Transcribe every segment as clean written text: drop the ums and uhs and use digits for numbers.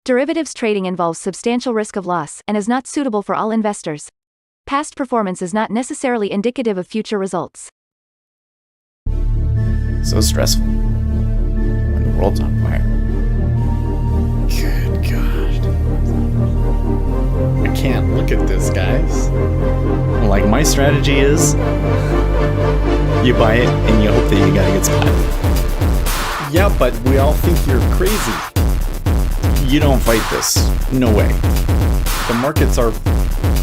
Derivatives trading involves substantial risk of loss and is not suitable for all investors. Past performance is not necessarily indicative of future results. So stressful when the world's on fire. Good God. I can't look at this, guys. Like, my strategy is you buy it and you hope that you got a good spot. Yeah, but we all think you're crazy. You don't fight this. No way. The markets are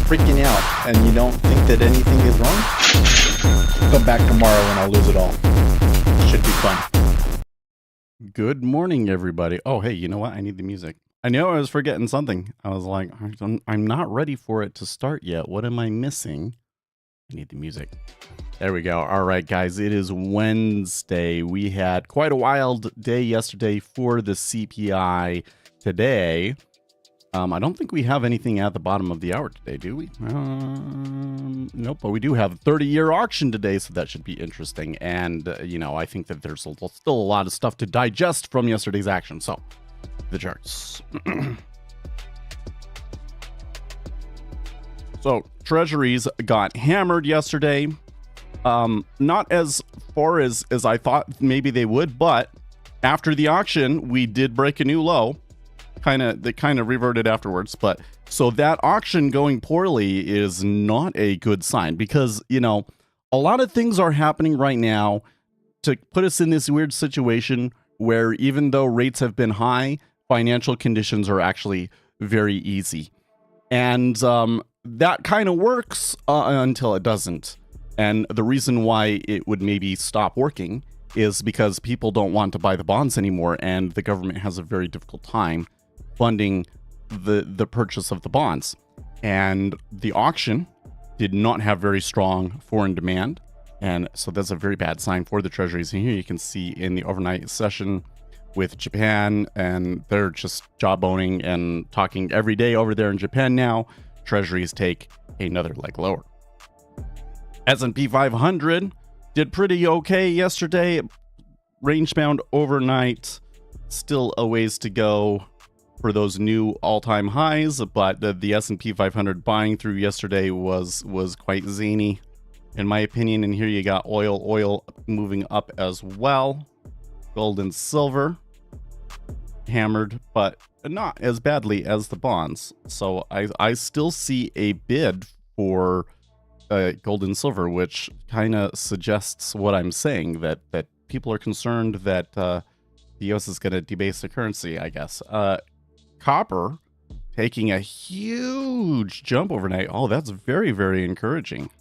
freaking out and you don't think that anything is wrong? Come back tomorrow and I'll lose it all. Should be fun. Good morning, everybody. Oh, hey, you know what? I need the music. I know I was forgetting something. I was like, I'm not ready for it to start yet. What am I missing? I need the music. There we go. All right, guys, it is Wednesday. We had quite a wild day yesterday for the CPI. Today, I don't think we have anything at the bottom of the hour today, do we? Nope, but we do have a 30-year auction today, so that should be interesting. And, I think that there's still a lot of stuff to digest from yesterday's action. So, the charts. So, treasuries got hammered yesterday. Not as far as I thought maybe they would, but after the auction, we did break a new low. They kind of reverted afterwards, but so that auction going poorly is not a good sign because, a lot of things are happening right now to put us in this weird situation where even though rates have been high, financial conditions are actually very easy. And that kind of works until it doesn't. And the reason why it would maybe stop working is because people don't want to buy the bonds anymore, and the government has a very difficult time funding the purchase of the bonds. And the auction did not have very strong foreign demand, and so that's a very bad sign for the treasuries. And here you can see in the overnight session with Japan, and they're just jawboning and talking every day over there in Japan now. Treasuries take another leg lower. S&P 500 did pretty okay yesterday. Range bound overnight, still a ways to go for those new all-time highs, but the S&P 500 buying through yesterday was quite zany, in my opinion. And here you got oil moving up as well. Gold and silver hammered, but not as badly as the bonds. So I still see a bid for gold and silver, which kind of suggests what I'm saying, that people are concerned that the US is going to debase the currency, I guess. Copper taking a huge jump overnight. Oh, that's very, very encouraging.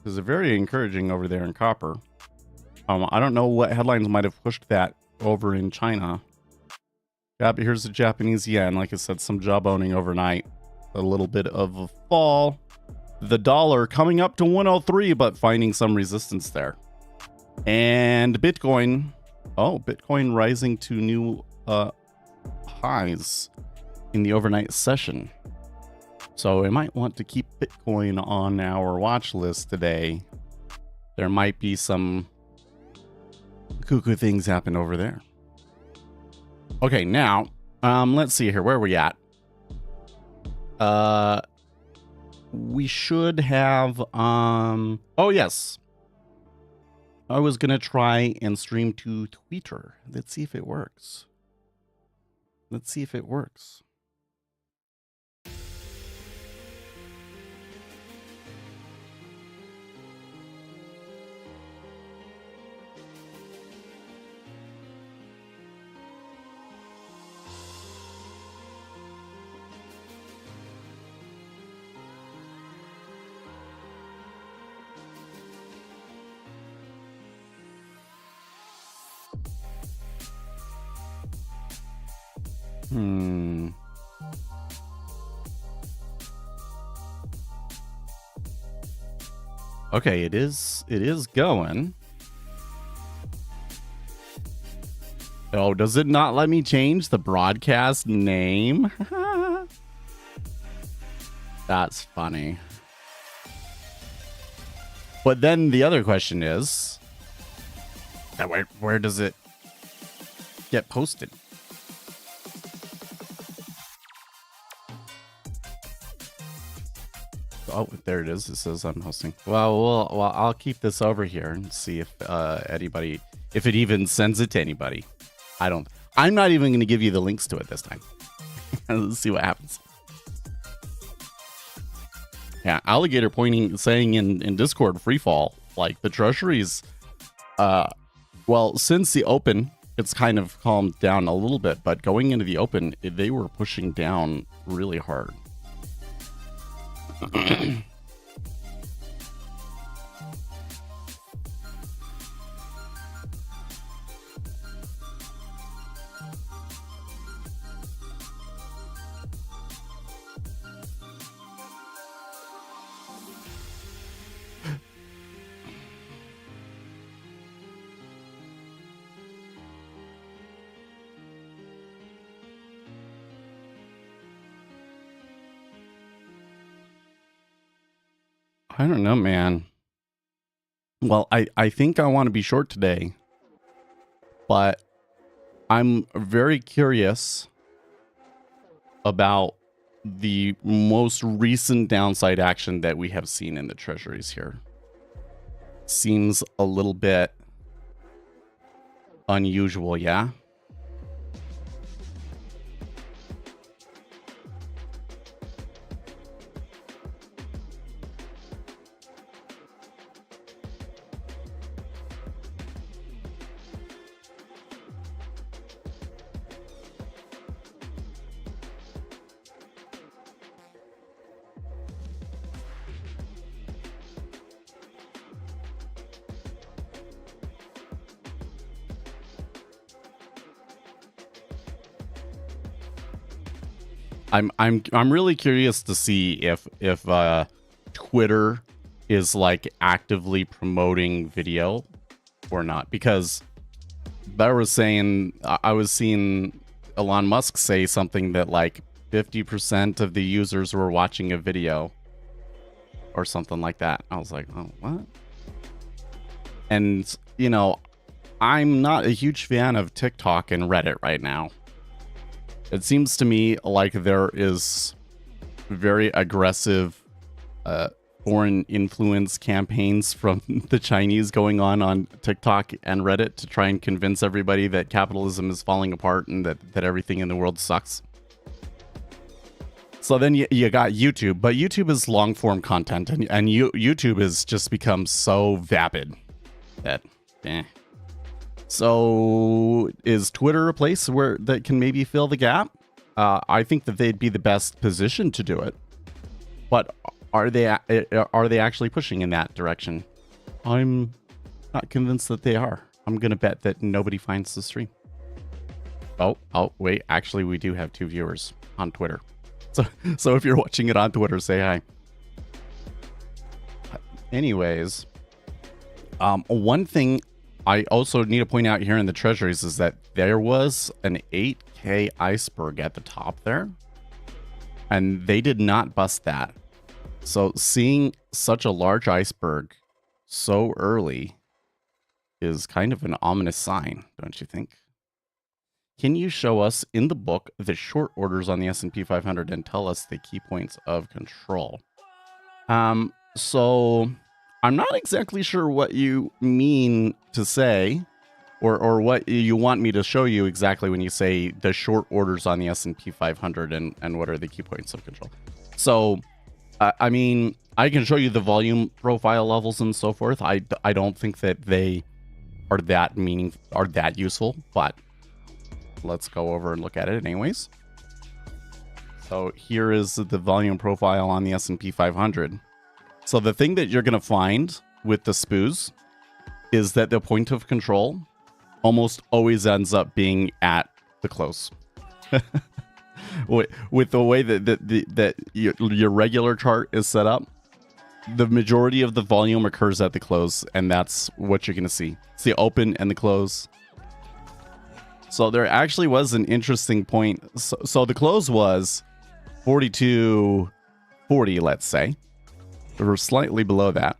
It's very encouraging over there in copper. I don't know what headlines might have pushed that over in China. Yeah, but here's the Japanese yen. Like I said, some jawboning overnight. A little bit of a fall. The dollar coming up to 103, but finding some resistance there. And Bitcoin. Oh, Bitcoin rising to new highs in the overnight session. So we might want to keep Bitcoin on our watch list today. There might be some cuckoo things happen over there. Okay, now, let's see here. Where are we at? We should have, oh yes. I was going to try and stream to Twitter. Let's see if it works. Let's see if it works. Okay, it is going. Oh, does it not let me change the broadcast name? That's funny. But then the other question is, where does it get posted? Oh, there it is. It says I'm hosting. Well, I'll keep this over here and see if if it even sends it to anybody. I'm not even going to give you the links to it this time. Let's see what happens. Yeah, Alligator saying in Discord free fall, like the treasuries, well, since the open, it's kind of calmed down a little bit, but going into the open, they were pushing down really hard. I don't know, man. Well, I think I want to be short today, but I'm very curious about the most recent downside action that we have seen in the treasuries here. Seems a little bit unusual, yeah? I'm really curious to see if Twitter is like actively promoting video or not, because I was seeing Elon Musk say something that like 50% of the users were watching a video or something like that. I was like, oh, what? And you know, I'm not a huge fan of TikTok and Reddit right now. It seems to me like there is very aggressive foreign influence campaigns from the Chinese going on TikTok and Reddit to try and convince everybody that capitalism is falling apart and that everything in the world sucks. So then you got YouTube, but YouTube is long form content, and YouTube has just become so vapid that So is Twitter a place where that can maybe fill the gap? I think that they'd be the best position to do it. But are they actually pushing in that direction? I'm not convinced that they are. I'm going to bet that nobody finds the stream. Oh, wait. Actually, we do have 2 viewers on Twitter. So if you're watching it on Twitter, say hi. Anyways, one thing I also need to point out here in the treasuries is that there was an 8K iceberg at the top there, and they did not bust that. So seeing such a large iceberg so early is kind of an ominous sign, don't you think? Can you show us in the book the short orders on the S&P 500 and tell us the key points of control? So I'm not exactly sure what you mean to say, or what you want me to show you exactly when you say the short orders on the S&P 500 and what are the key points of control. So, I mean, I can show you the volume profile levels and so forth. I don't think that they are that useful, but let's go over and look at it anyways. So here is the volume profile on the S&P 500. So the thing that you're going to find with the SPOOs is that the point of control almost always ends up being at the close. With the way that your regular chart is set up, the majority of the volume occurs at the close, and that's what you're going to see. It's the open and the close. So there actually was an interesting point. So the close was 42.40, let's say. We're slightly below that.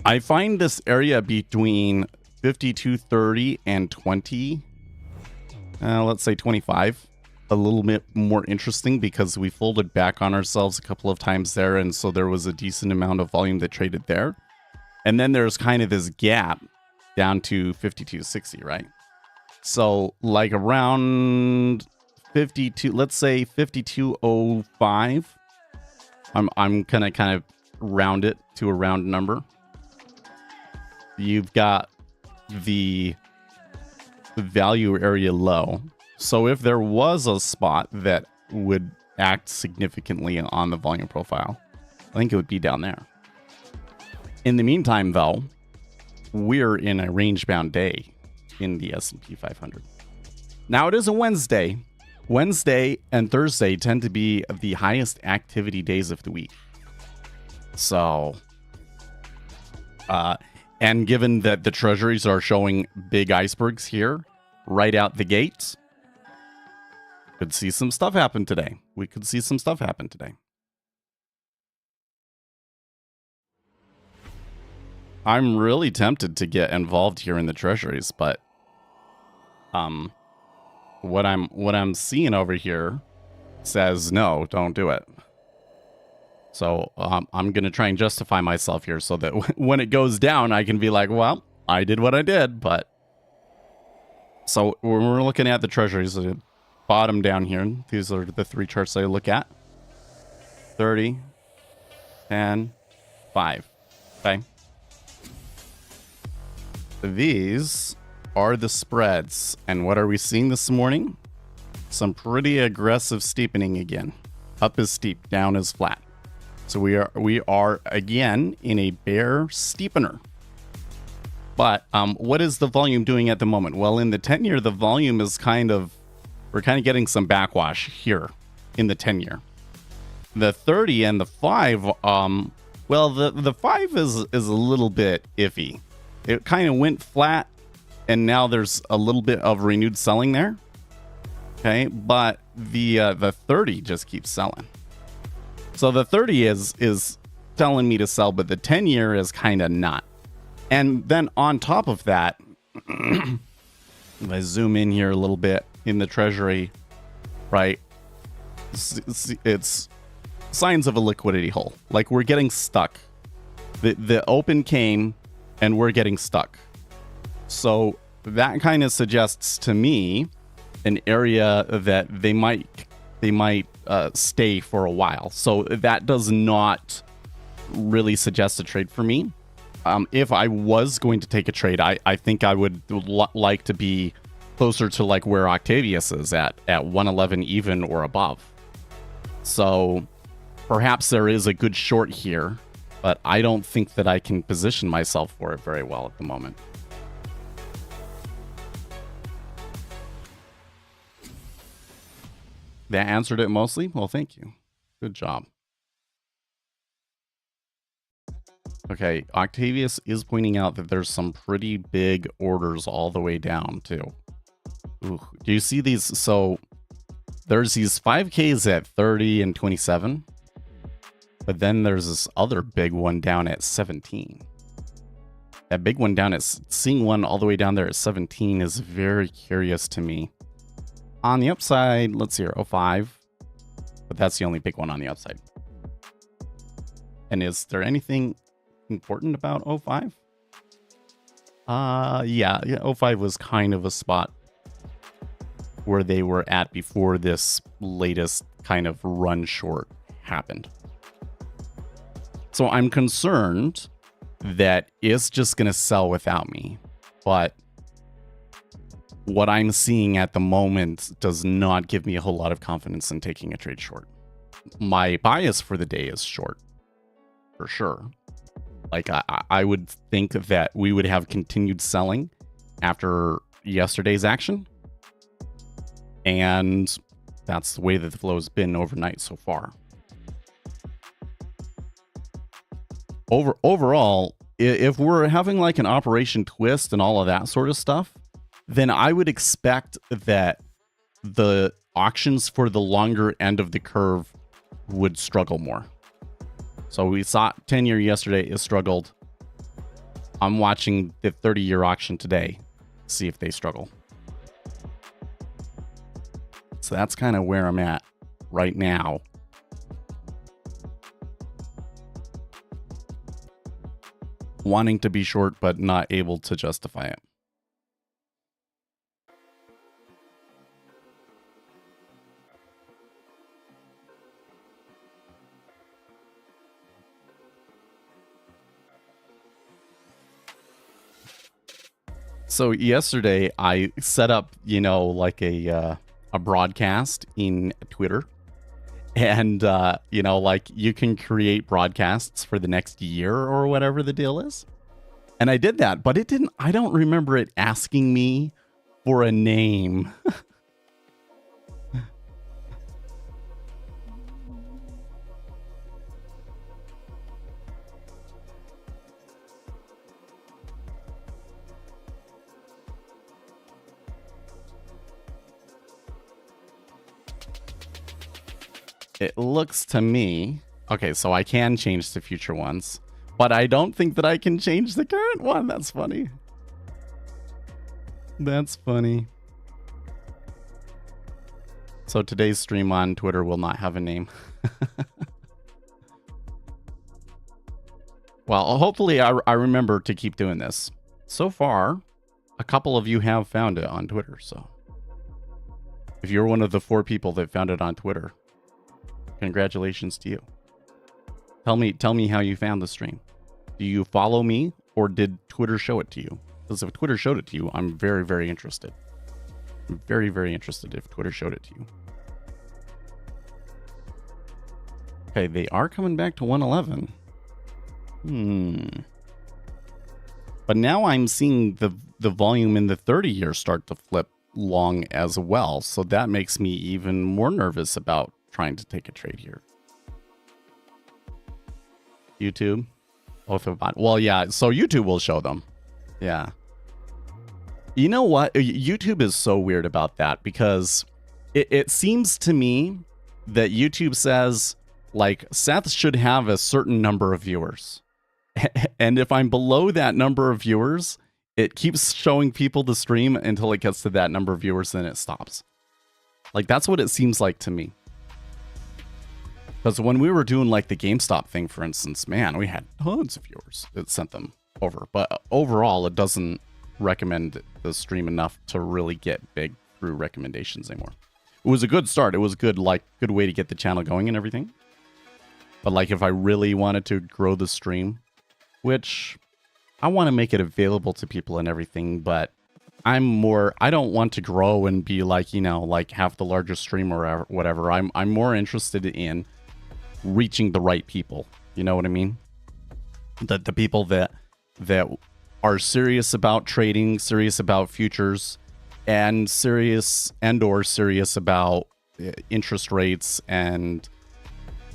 I find this area between 52.30 and 20, let's say 25, a little bit more interesting because we folded back on ourselves a couple of times there, and so there was a decent amount of volume that traded there. And then there's kind of this gap down to 52.60, right? So like around 52, let's say 52.05. I'm gonna kind of round it to a round number. You've got the value area low. So if there was a spot that would act significantly on the volume profile, I think it would be down there. In the meantime, though, we're in a range-bound day in the S&P 500. Now, it is a Wednesday. Wednesday and Thursday tend to be the highest activity days of the week. So, and given that the treasuries are showing big icebergs here right out the gates, could see some stuff happen today. We could see some stuff happen today. I'm really tempted to get involved here in the treasuries, but what I'm seeing over here says no, don't do it. So I'm gonna try and justify myself here so that when it goes down, I can be like, well, I did what I did. But so when we're looking at the treasuries, the bottom down here, these are the three charts I look at: 30, 10, 5. Okay. These are the spreads. And what are we seeing this morning? Some pretty aggressive steepening again. Up is steep, down is flat. So we are again in a bear steepener. But what is the volume doing at the moment? Well, in the 10-year, the volume is we're kind of getting some backwash here in the 10-year. The 30 and the 5, well, the 5 is a little bit iffy. It kind of went flat, and now there's a little bit of renewed selling there. Okay, but the 30 just keeps selling. So the 30 is telling me to sell, but the 10-year is kind of not. And then on top of that, if I zoom in here a little bit in the treasury, right? It's signs of a liquidity hole. Like we're getting stuck. The open came and we're getting stuck. So that kind of suggests to me an area that they might stay for a while. So that does not really suggest a trade for me. If I was going to take a trade, I think I would like to be closer to like where Octavius is at 111 even or above. So perhaps there is a good short here, but I don't think that I can position myself for it very well at the moment. That answered it mostly? Well, thank you. Good job. Okay, Octavius is pointing out that there's some pretty big orders all the way down, too. Ooh, do you see these? So there's these 5Ks at 30 and 27. But then there's this other big one down at 17. That big one down at seeing one all the way down there at 17 is very curious to me. On the upside, let's see here, 05. But that's the only big one on the upside. And is there anything important about 05? Yeah, 05 was kind of a spot where they were at before this latest kind of run short happened. So I'm concerned that it's just going to sell without me. But what I'm seeing at the moment does not give me a whole lot of confidence in taking a trade short. My bias for the day is short, for sure. Like, I would think that we would have continued selling after yesterday's action. And that's the way that the flow has been overnight so far. Overall, if we're having like an operation twist and all of that sort of stuff, then I would expect that the auctions for the longer end of the curve would struggle more. So we saw 10-year yesterday, it struggled. I'm watching the 30-year auction today, see if they struggle. So that's kind of where I'm at right now. Wanting to be short, but not able to justify it. So yesterday I set up, like a broadcast in Twitter, and like you can create broadcasts for the next year or whatever the deal is. And I did that, but I don't remember it asking me for a name. It looks to me... Okay, so I can change the future ones, but I don't think that I can change the current one. That's funny. That's funny. So today's stream on Twitter will not have a name. Well, hopefully I remember to keep doing this. So far, a couple of you have found it on Twitter, so... If you're one of the 4 people that found it on Twitter... Congratulations to you. Tell me how you found the stream. Do you follow me, or did Twitter show it to you? Because if Twitter showed it to you, I'm very, very interested. I'm very, very interested if Twitter showed it to you. Okay, they are coming back to 111. But now I'm seeing the volume in the 30-year start to flip long as well. So that makes me even more nervous about trying to take a trade here. YouTube, both of bot. Well, yeah. So YouTube will show them. Yeah. You know what? YouTube is so weird about that, because it seems to me that YouTube says, like, Seth should have a certain number of viewers, and if I'm below that number of viewers, it keeps showing people the stream until it gets to that number of viewers, then it stops. Like, that's what it seems like to me. Because when we were doing like the GameStop thing, for instance, man, we had tons of viewers that sent them over. But overall, it doesn't recommend the stream enough to really get big through recommendations anymore. It was a good start. It was good way to get the channel going and everything. But like, if I really wanted to grow the stream, which I want to make it available to people and everything, but I don't want to grow and be like, like have the largest stream or whatever. I'm more interested in reaching the right people. You know what I mean? The people that are serious about trading, serious about futures, and serious about interest rates and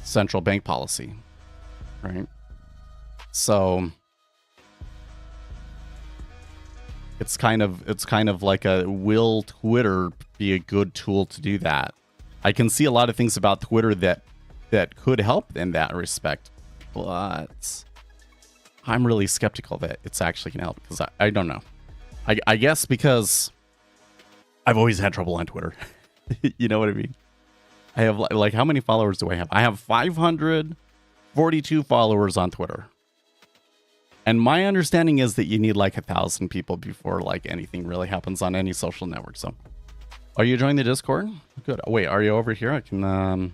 central bank policy, right? So it's kind of like will Twitter be a good tool to do that? I can see a lot of things about Twitter that could help in that respect, but I'm really skeptical that it's actually going to help, because I don't know. I guess because I've always had trouble on Twitter. You know what I mean? I have, like, how many followers do I have? I have 542 followers on Twitter. And my understanding is that you need like 1,000 people before like anything really happens on any social network. So, are you joining the Discord? Good. Oh, wait, are you over here? I can, oh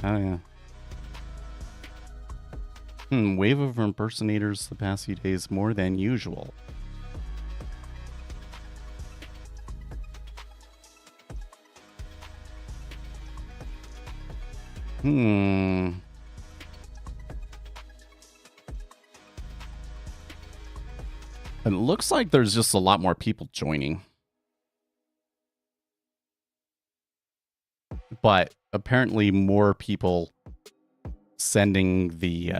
yeah. Wave of impersonators the past few days, more than usual. It looks like there's just a lot more people joining. But apparently more people sending the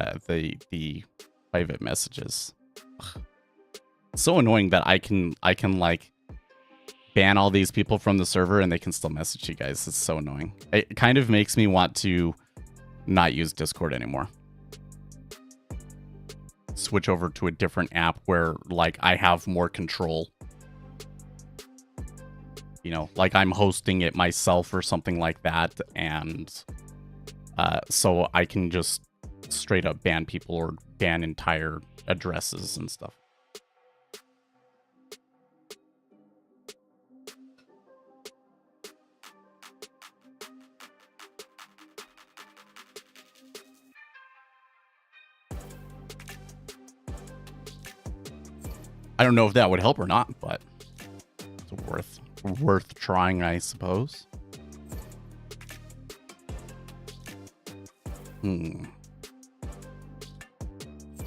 private messages. Ugh. It's so annoying that I can like ban all these people from the server and they can still message you guys. It's so annoying. It kind of makes me want to not use Discord anymore. Switch over to a different app where like I have more control. like I'm hosting it myself or something like that, and so I can just straight up ban people or ban entire addresses and stuff. I don't know if that would help or not, but it's worth trying, I suppose.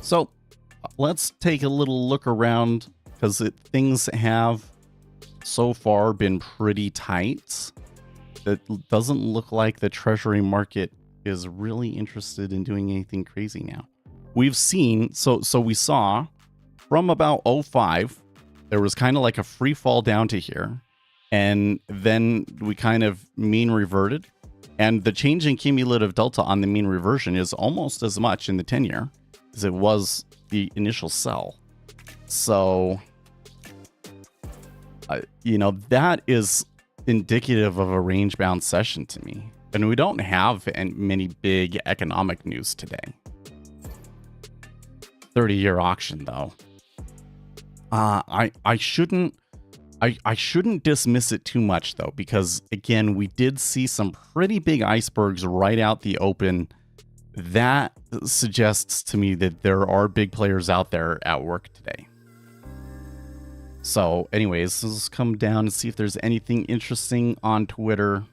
So let's take a little look around, because things have so far been pretty tight. It doesn't look like the treasury market is really interested in doing anything crazy now. We've seen, so we saw from about 05, there was kind of like a free fall down to here, and then we kind of mean reverted, and the change in cumulative delta on the mean reversion is almost as much in the 10-year as it was the initial sell. So, that is indicative of a range-bound session to me. And we don't have many big economic news today. 30-year auction, though. I shouldn't dismiss it too much, though, because again, we did see some pretty big icebergs right out the open. That suggests to me that there are big players out there at work today. So anyways, let's come down and see if there's anything interesting on Twitter.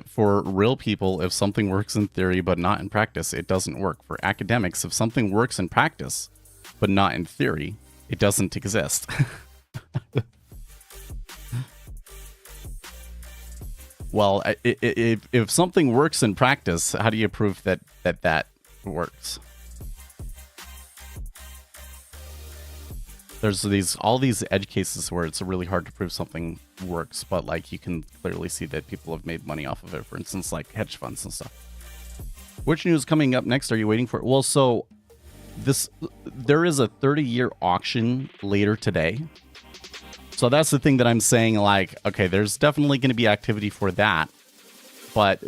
For real people, if something works in theory but not in practice, it doesn't work. For academics, if something works in practice but not in theory, it doesn't exist. Well, if something works in practice, how do you prove that works? There's all these edge cases where it's really hard to prove something works, but like you can clearly see that people have made money off of it. For instance, like hedge funds and stuff. Which news coming up next are you waiting for? Well, so there is a 30-year auction later today. So that's the thing that I'm saying, like, okay, there's definitely going to be activity for that. But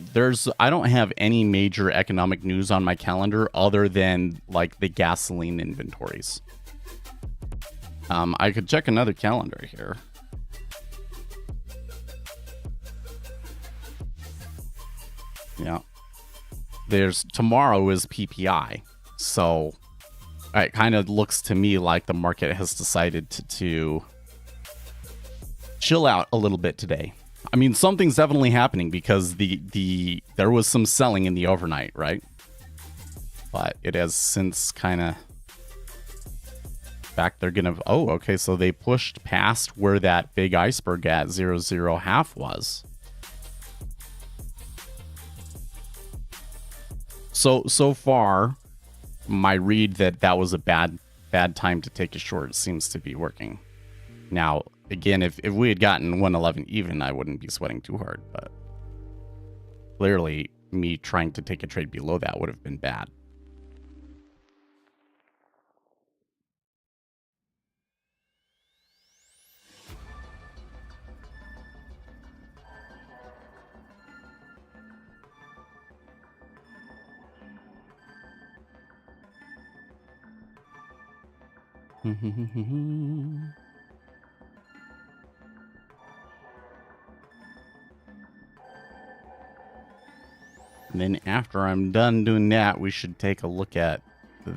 I don't have any major economic news on my calendar other than like the gasoline inventories. I could check another calendar here. Yeah. Tomorrow is PPI. So it kind of looks to me like the market has decided to chill out a little bit today. I mean, something's definitely happening because there was some selling in the overnight, right? But it has since kind of back. They're gonna okay, so they pushed past where that big iceberg at 0.0 was. So far, my read that was a bad time to take a short seems to be working. Now, again, if we had gotten 111 even, I wouldn't be sweating too hard, but clearly me trying to take a trade below that would have been bad. And then after I'm done doing that, we should take a look at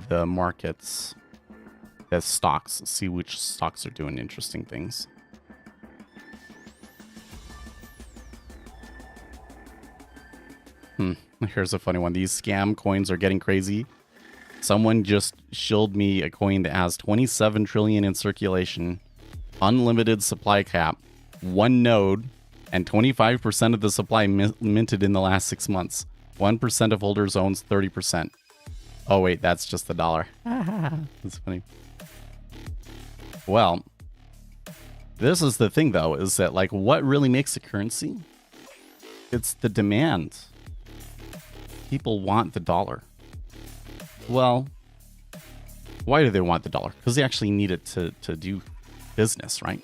the markets as stocks, see which stocks are doing interesting things. Here's a funny one. These scam coins are getting crazy. Someone just shilled me a coin that has 27 trillion in circulation, unlimited supply cap, one node, and 25% of the supply minted in the last 6 months. 1% of holders owns 30%. Oh, wait, that's just the dollar. That's funny. Well, this is the thing, though, is that, like, what really makes a currency? It's the demand. People want the dollar. Well, Why do they want the dollar? Because they actually need it to do business, right?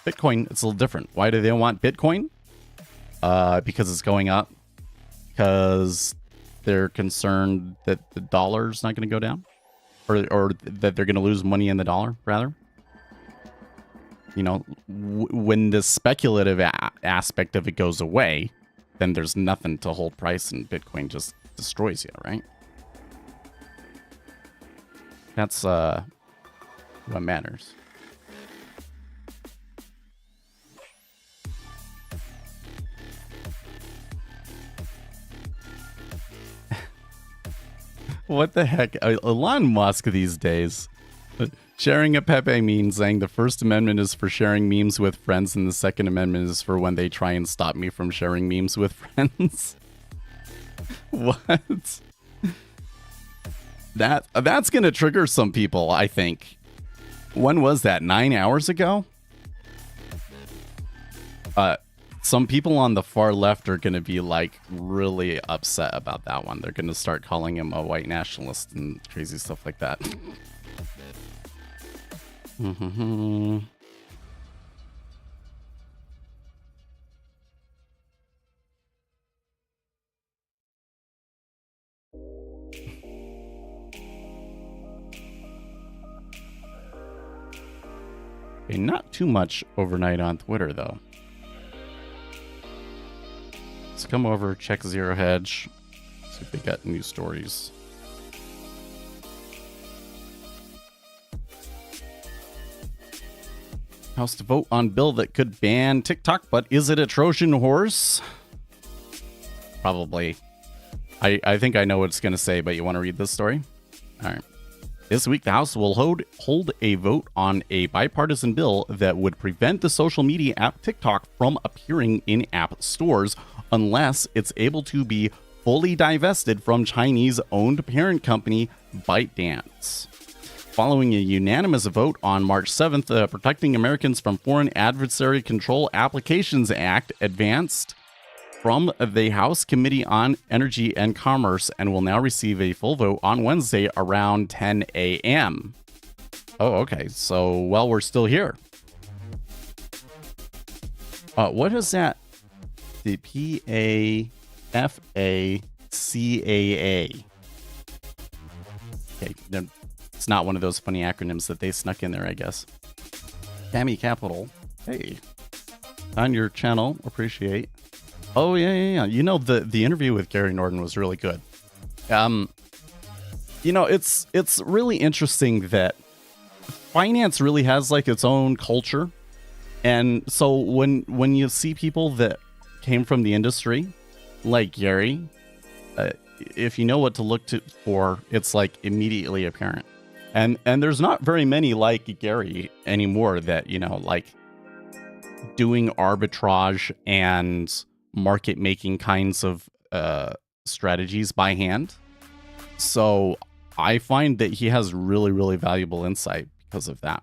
Bitcoin, it's a little different. Why do they want Bitcoin? Because it's going up. Because they're concerned that the dollar's not going to go down, or that they're going to lose money in the dollar, rather. You know, when the speculative aspect of it goes away, then there's nothing to hold price, and Bitcoin just destroys you, right? That's what matters. What the heck? Elon Musk these days. Sharing a Pepe meme saying the First Amendment is for sharing memes with friends and the Second Amendment is for when they try and stop me from sharing memes with friends. What? That's going to trigger some people, I think. When was that? 9 hours ago? Some people on the far left are going to be like really upset about that one. They're going to start calling him a white nationalist and crazy stuff like that. Okay, not too much overnight on Twitter, though. Let's come over, check Zero Hedge, see if they got new stories. House to vote on bill that could ban TikTok, but is it a Trojan horse? Probably. I think I know what it's going to say, but you want to read this story? All right. This week, the House will hold a vote on a bipartisan bill that would prevent the social media app TikTok from appearing in app stores unless it's able to be fully divested from Chinese-owned parent company ByteDance. Following a unanimous vote on March 7th, the Protecting Americans from Foreign Adversary Control Applications Act advanced from the House Committee on Energy and Commerce and will now receive a full vote on Wednesday around 10 a.m. Oh, okay. So, well, we're still here. What is that? The PAFACAA. Okay, it's not one of those funny acronyms that they snuck in there, I guess. Tammy Capital. Hey, on your channel, appreciate. Oh yeah. You know, the interview with Gary Norton was really good. You know, it's really interesting that finance really has like its own culture, and so when you see people that came from the industry, like Gary, if you know what to look for, it's like immediately apparent. And there's not very many like Gary anymore that, you know, like doing arbitrage and market making kinds of strategies by hand. So I find that he has really, really valuable insight because of that.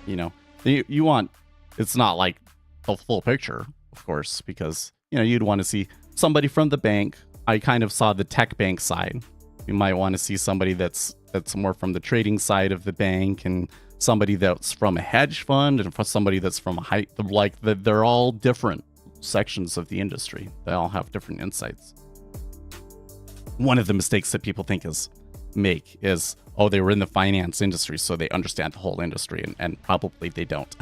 You know, you want, it's not like the full picture, of course, because, you know, you'd want to see somebody from the bank. I kind of saw the tech bank side. You might want to see somebody that's more from the trading side of the bank, and somebody that's from a hedge fund, and for somebody that's from they're all different sections of the industry. They all have different insights. One of the mistakes that people make is, oh, they were in the finance industry, so they understand the whole industry, and probably they don't.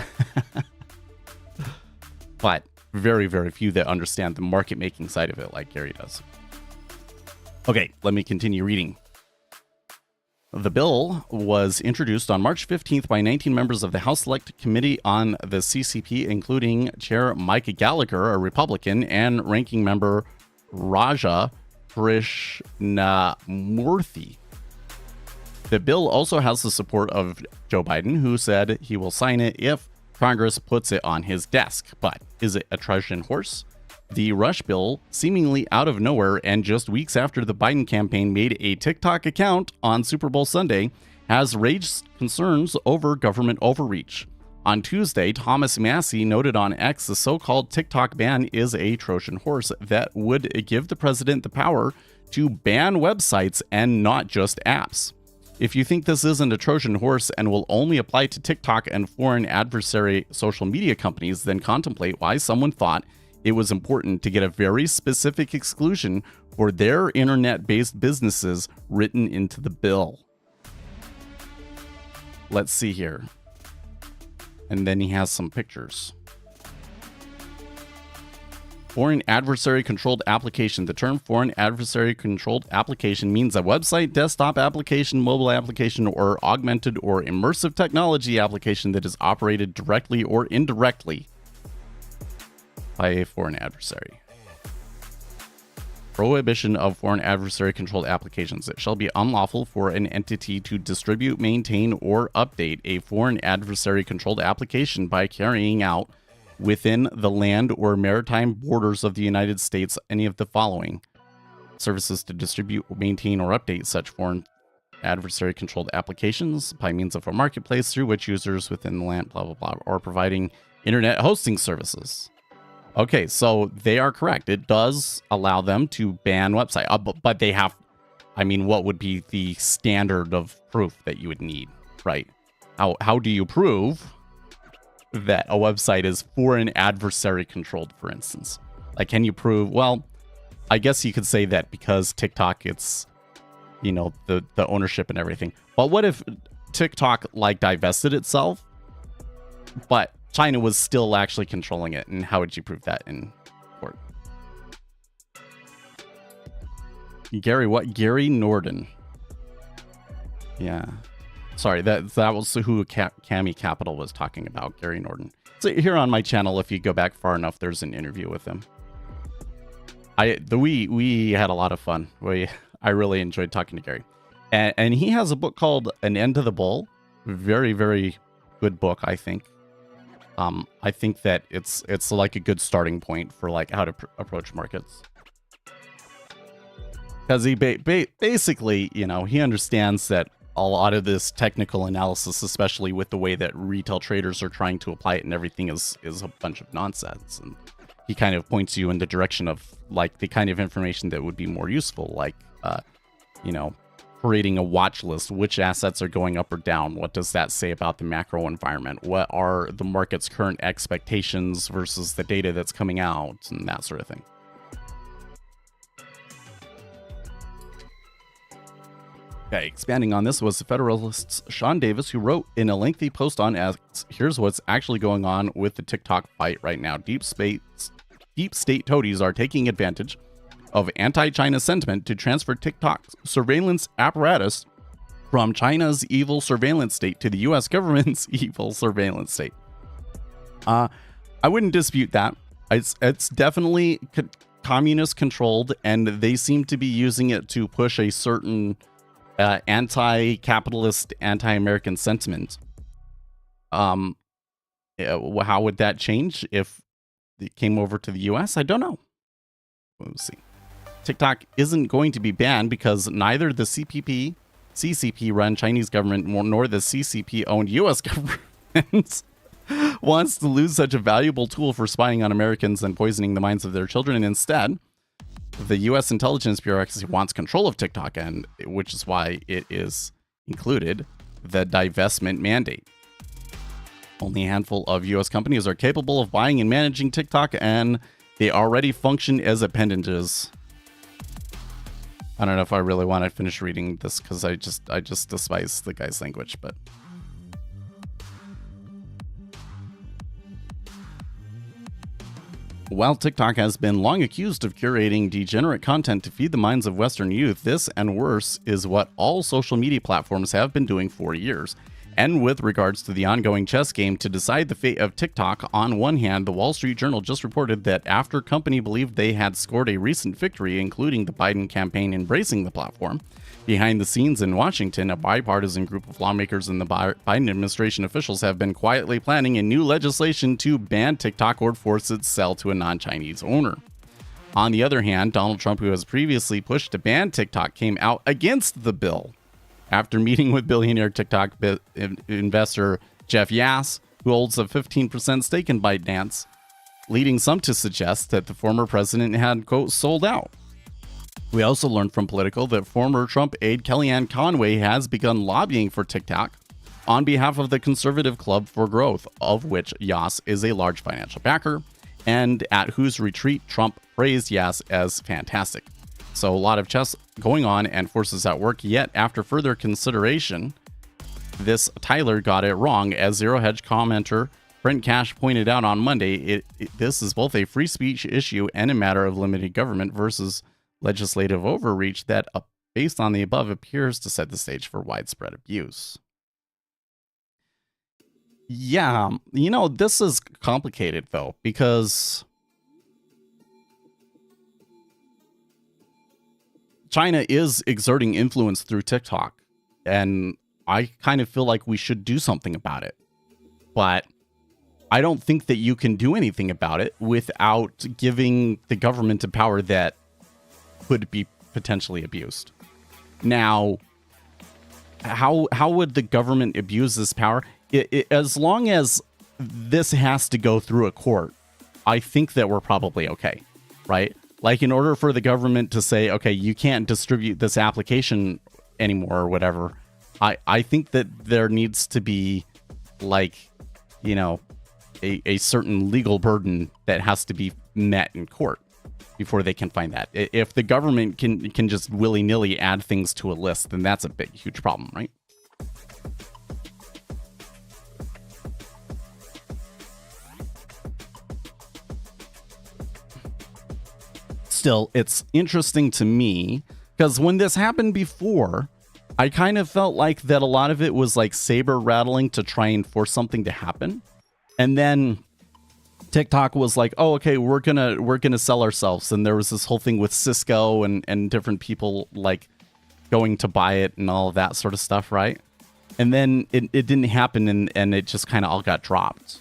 But very, very few that understand the market making side of it like Gary does. Okay, let me continue reading. The bill was introduced on March 15th by 19 members of the House Select Committee on the CCP, including Chair Mike Gallagher, a Republican, and Ranking Member Raja Krishnamurthy. The bill also has the support of Joe Biden, who said he will sign it if Congress puts it on his desk. But is it a Trojan horse? The Rush bill, seemingly out of nowhere and just weeks after the Biden campaign made a TikTok account on Super Bowl Sunday, has raised concerns over government overreach. On Tuesday, Thomas Massey noted on X the so-called TikTok ban is a Trojan horse that would give the president the power to ban websites and not just apps. If you think this isn't a Trojan horse and will only apply to TikTok and foreign adversary social media companies, then contemplate why someone thought it was important to get a very specific exclusion for their internet-based businesses written into the bill. Let's see here. And then he has some pictures. Foreign adversary controlled application. The term foreign adversary controlled application means a website, desktop application, mobile application, or augmented or immersive technology application that is operated directly or indirectly by a foreign adversary. Prohibition of foreign adversary controlled applications. It shall be unlawful for an entity to distribute, maintain, or update a foreign adversary controlled application by carrying out within the land or maritime borders of the United States any of the following services to distribute, maintain, or update such foreign adversary controlled applications by means of a marketplace through which users within the land, blah, blah, blah, or providing internet hosting services. Okay, so they are correct. It does allow them to ban website, but they have, I mean, what would be the standard of proof that you would need, right? How do you prove that a website is foreign adversary controlled, for instance? Like, can you prove, well, I guess you could say that because TikTok, it's, you know, the ownership and everything. But what if TikTok, like, divested itself, but China was still actually controlling it, and how would you prove that in court? Gary Norden. Yeah. Sorry, that was who Cami Capital was talking about, Gary Norden. So here on my channel, if you go back far enough, there's an interview with him. We had a lot of fun. I really enjoyed talking to Gary. And he has a book called An End to the Bull. Very, very good book, I think. I think that it's like a good starting point for like how to approach markets. Because he basically, you know, he understands that a lot of this technical analysis, especially with the way that retail traders are trying to apply it and everything, is a bunch of nonsense. And he kind of points you in the direction of like the kind of information that would be more useful, like, you know, creating a watch list. Which assets are going up or down? What does that say about the macro environment? What are the market's current expectations versus the data that's coming out, and that sort of thing. Okay, expanding on this was the Federalist's Sean Davis, who wrote in a lengthy post on X, here's what's actually going on with the TikTok fight right now. Deep state toadies are taking advantage of anti-China sentiment to transfer TikTok's surveillance apparatus from China's evil surveillance state to the U.S. government's evil surveillance state. I wouldn't dispute that. It's definitely communist controlled, and they seem to be using it to push a certain anti-capitalist, anti-American sentiment. How would that change if it came over to the U.S.? I don't know. We'll see. TikTok isn't going to be banned because neither the CCP-run Chinese government nor the CCP-owned U.S. government wants to lose such a valuable tool for spying on Americans and poisoning the minds of their children. And instead, the U.S. intelligence bureaucracy wants control of TikTok, and which is why it is included the divestment mandate. Only a handful of U.S. companies are capable of buying and managing TikTok, and they already function as appendages. I don't know if I really want to finish reading this because I just despise the guy's language, but while TikTok has been long accused of curating degenerate content to feed the minds of Western youth, this and worse is what all social media platforms have been doing for years. And with regards to the ongoing chess game to decide the fate of TikTok, on one hand, the Wall Street Journal just reported that after company believed they had scored a recent victory, including the Biden campaign embracing the platform, behind the scenes in Washington, a bipartisan group of lawmakers and the Biden administration officials have been quietly planning a new legislation to ban TikTok or force its sale to a non-Chinese owner. On the other hand, Donald Trump, who has previously pushed to ban TikTok, came out against the bill after meeting with billionaire TikTok investor Jeff Yass, who holds a 15% stake in ByteDance, leading some to suggest that the former president had, quote, sold out. We also learned from Political that former Trump aide Kellyanne Conway has begun lobbying for TikTok on behalf of the Conservative Club for Growth, of which Yas is a large financial backer, and at whose retreat Trump praised Yas as fantastic. So a lot of chess going on and forces at work, yet after further consideration, this Tyler got it wrong. As Zero Hedge commenter Brent Cash pointed out on Monday, this is both a free speech issue and a matter of limited government versus legislative overreach that, based on the above, appears to set the stage for widespread abuse. Yeah, this is complicated, though, because China is exerting influence through TikTok, and I kind of feel like we should do something about it. But I don't think that you can do anything about it without giving the government a power that could be potentially abused. Now, how would the government abuse this power? As long as this has to go through a court, I think that we're probably okay, right? Like, in order for the government to say, okay, you can't distribute this application anymore or whatever, I think that there needs to be, like, a certain legal burden that has to be met in court before they can find that. If the government can just willy-nilly add things to a list, then that's a big, huge problem, right? Still, it's interesting to me because when this happened before, I kind of felt like that a lot of it was like saber rattling to try and force something to happen. And then TikTok was like, oh, okay, we're gonna sell ourselves. And there was this whole thing with Cisco and different people like going to buy it and all of that sort of stuff, right? And then it didn't happen and it just kind of all got dropped.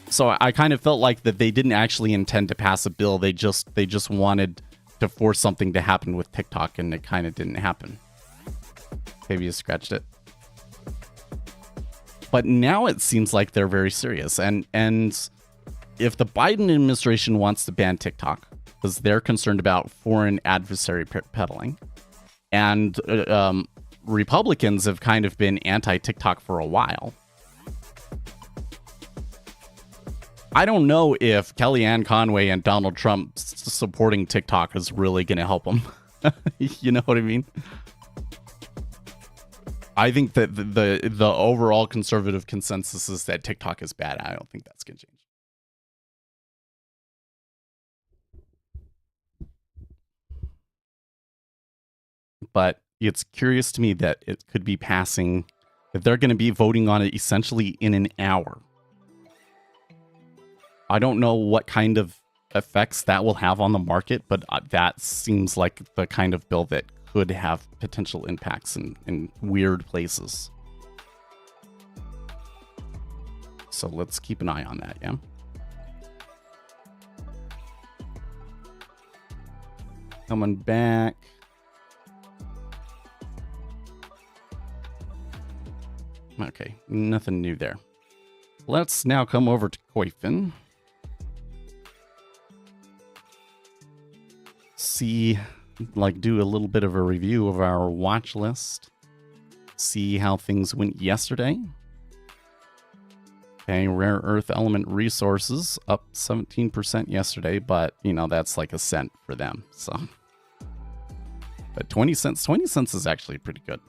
So I kind of felt like that they didn't actually intend to pass a bill. They just wanted to force something to happen with TikTok, and it kind of didn't happen. Maybe you scratched it. But now it seems like they're very serious. And if the Biden administration wants to ban TikTok because they're concerned about foreign adversary peddling, and Republicans have kind of been anti-TikTok for a while, I don't know if Kellyanne Conway and Donald Trump supporting TikTok is really going to help them. You know what I mean? I think that the overall conservative consensus is that TikTok is bad. I don't think that's going to change. But it's curious to me that it could be passing, that they're going to be voting on it essentially in an hour. I don't know what kind of effects that will have on the market, but that seems like the kind of bill that could have potential impacts in weird places. So let's keep an eye on that, yeah? Coming back. Okay, nothing new there. Let's now come over to Koifin. See, do a little bit of a review of our watch list. See how things went yesterday. Okay, rare earth element resources up 17% yesterday, but that's like a cent for them. So, but 20 cents is actually pretty good.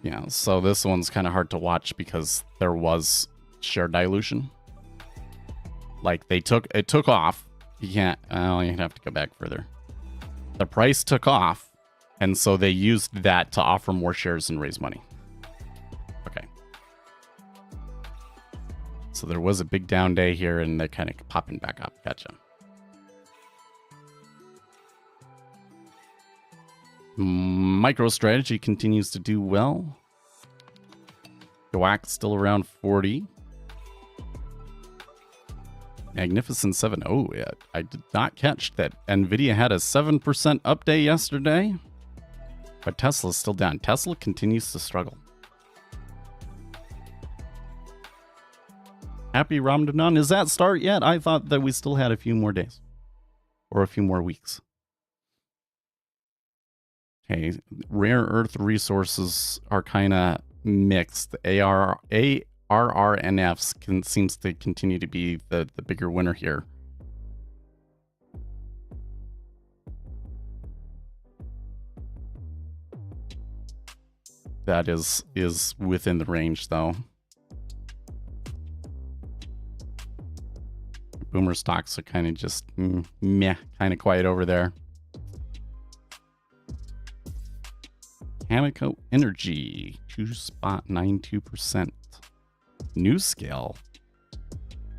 Yeah, so this one's kind of hard to watch because there was share dilution. Like it took off. You can't, you'd have to go back further. The price took off, and so they used that to offer more shares and raise money. Okay. So there was a big down day here, and they're kind of popping back up. Gotcha. MicroStrategy continues to do well. GWAC still around 40. Magnificent 7. Oh, yeah. I did not catch that NVIDIA had a 7% up day yesterday. But Tesla's still down. Tesla continues to struggle. Happy Ramadan. Is that start yet? I thought that we still had a few more days. Or a few more weeks. Okay, rare earth resources are kind of mixed. ARRNFs seems to continue to be the bigger winner here. That is within the range, though. Boomer stocks are kind of just meh, kind of quiet over there. Cameco Energy, 2.92%. New Scale.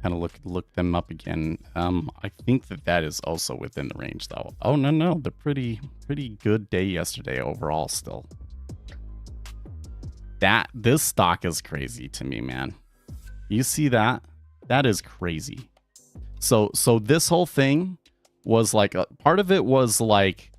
Kind of look them up again. I think that is also within the range, though. Oh no, the pretty good day yesterday overall. Still, this stock is crazy to me, man. You see that? That is crazy. So this whole thing was like part of it was like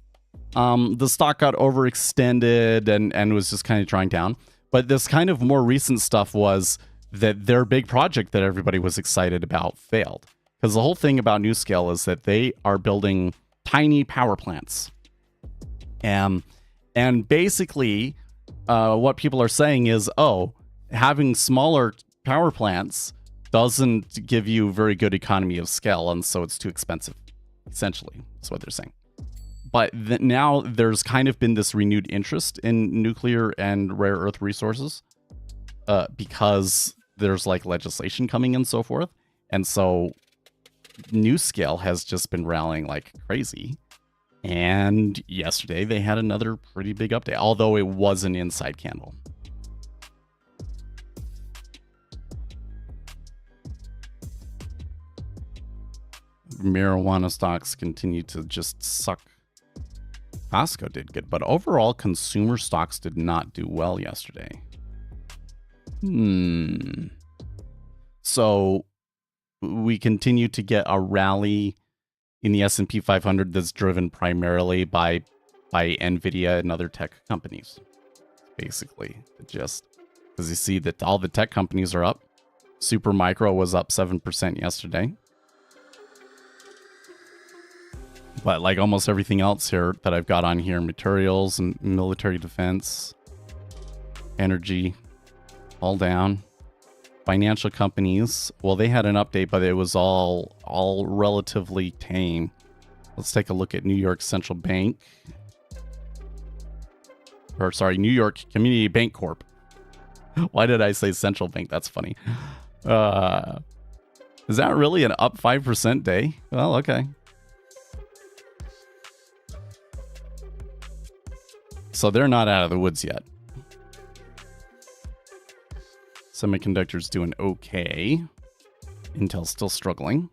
the stock got overextended and was just kind of drawing down. But this kind of more recent stuff was that their big project that everybody was excited about failed. Because the whole thing about NewScale is that they are building tiny power plants. And basically, what people are saying is, having smaller power plants doesn't give you very good economy of scale, and so it's too expensive. Essentially, that's what they're saying. But now there's kind of been this renewed interest in nuclear and rare earth resources because there's like legislation coming and so forth. And so NewScale has just been rallying like crazy. And yesterday they had another pretty big update, although it was an inside candle. Marijuana stocks continue to just suck. Costco did good, but overall consumer stocks did not do well yesterday. So we continue to get a rally in the S&P 500 that's driven primarily by Nvidia and other tech companies. Basically, just because you see that all the tech companies are up. Supermicro was up 7% yesterday. But like almost everything else here that I've got on here, materials and military defense, energy, all down. Financial companies, well, they had an update, but it was all relatively tame. Let's take a look at New York Central Bank. Or sorry, New York Community Bank Corp. Why did I say Central Bank? That's funny. Is that really an up 5% day? Well, okay. So they're not out of the woods yet. Semiconductors doing okay. Intel's still struggling.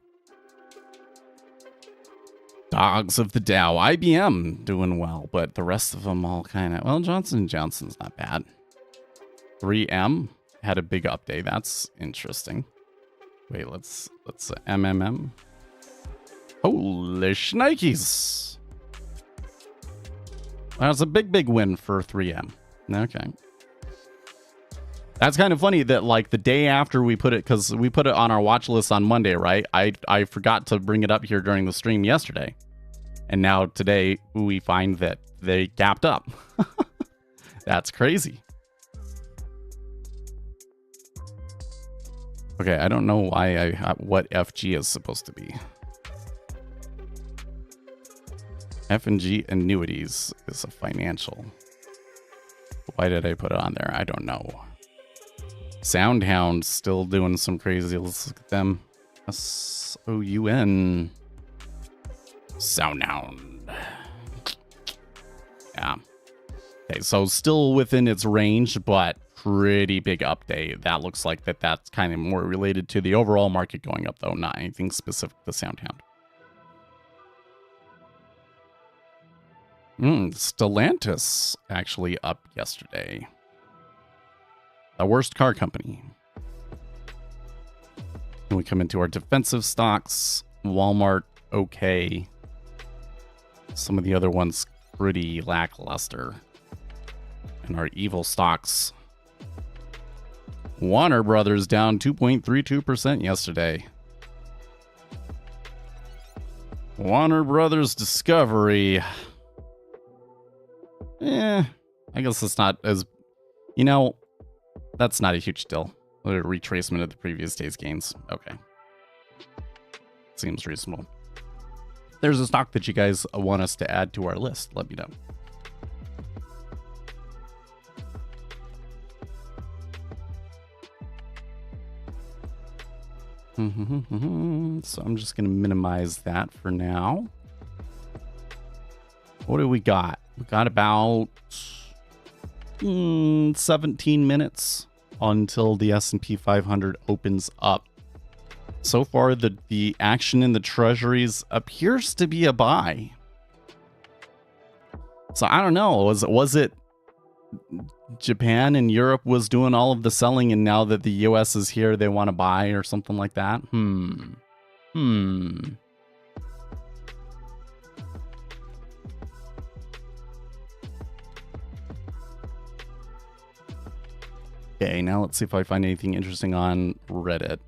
Dogs of the Dow. IBM doing well, but the rest of them all kind of... Well, Johnson & Johnson's not bad. 3M had a big update. That's interesting. Wait, let's MMM. Holy shnikes. That's a big win for 3M. Okay. That's kind of funny that like the day after we put it, because we put it on our watch list on Monday, right? I forgot to bring it up here during the stream yesterday. And now today we find that they gapped up. That's crazy. Okay, I don't know why what FG is supposed to be. F&G Annuities is a financial. Why did I put it on there? I don't know. Soundhound still doing some crazy. Let's look at them. SOUN. Soundhound. Yeah. Okay, so still within its range, but pretty big update. That looks like that's kind of more related to the overall market going up, though, not anything specific to Soundhound. Stellantis actually up yesterday. The worst car company. Then we come into our defensive stocks. Walmart, okay. Some of the other ones pretty lackluster. And our evil stocks. Warner Brothers down 2.32% yesterday. Warner Brothers Discovery. I guess it's not as... that's not a huge deal. A retracement of the previous day's gains. Okay. Seems reasonable. If there's a stock that you guys want us to add to our list, let me know. So I'm just going to minimize that for now. What do we got? We got about 17 minutes until the S&P 500 opens up. So far, the action in the treasuries appears to be a buy. So I don't know. Was it Japan and Europe was doing all of the selling, and now that the US is here, they want to buy or something like that? Okay, now let's see if I find anything interesting on Reddit.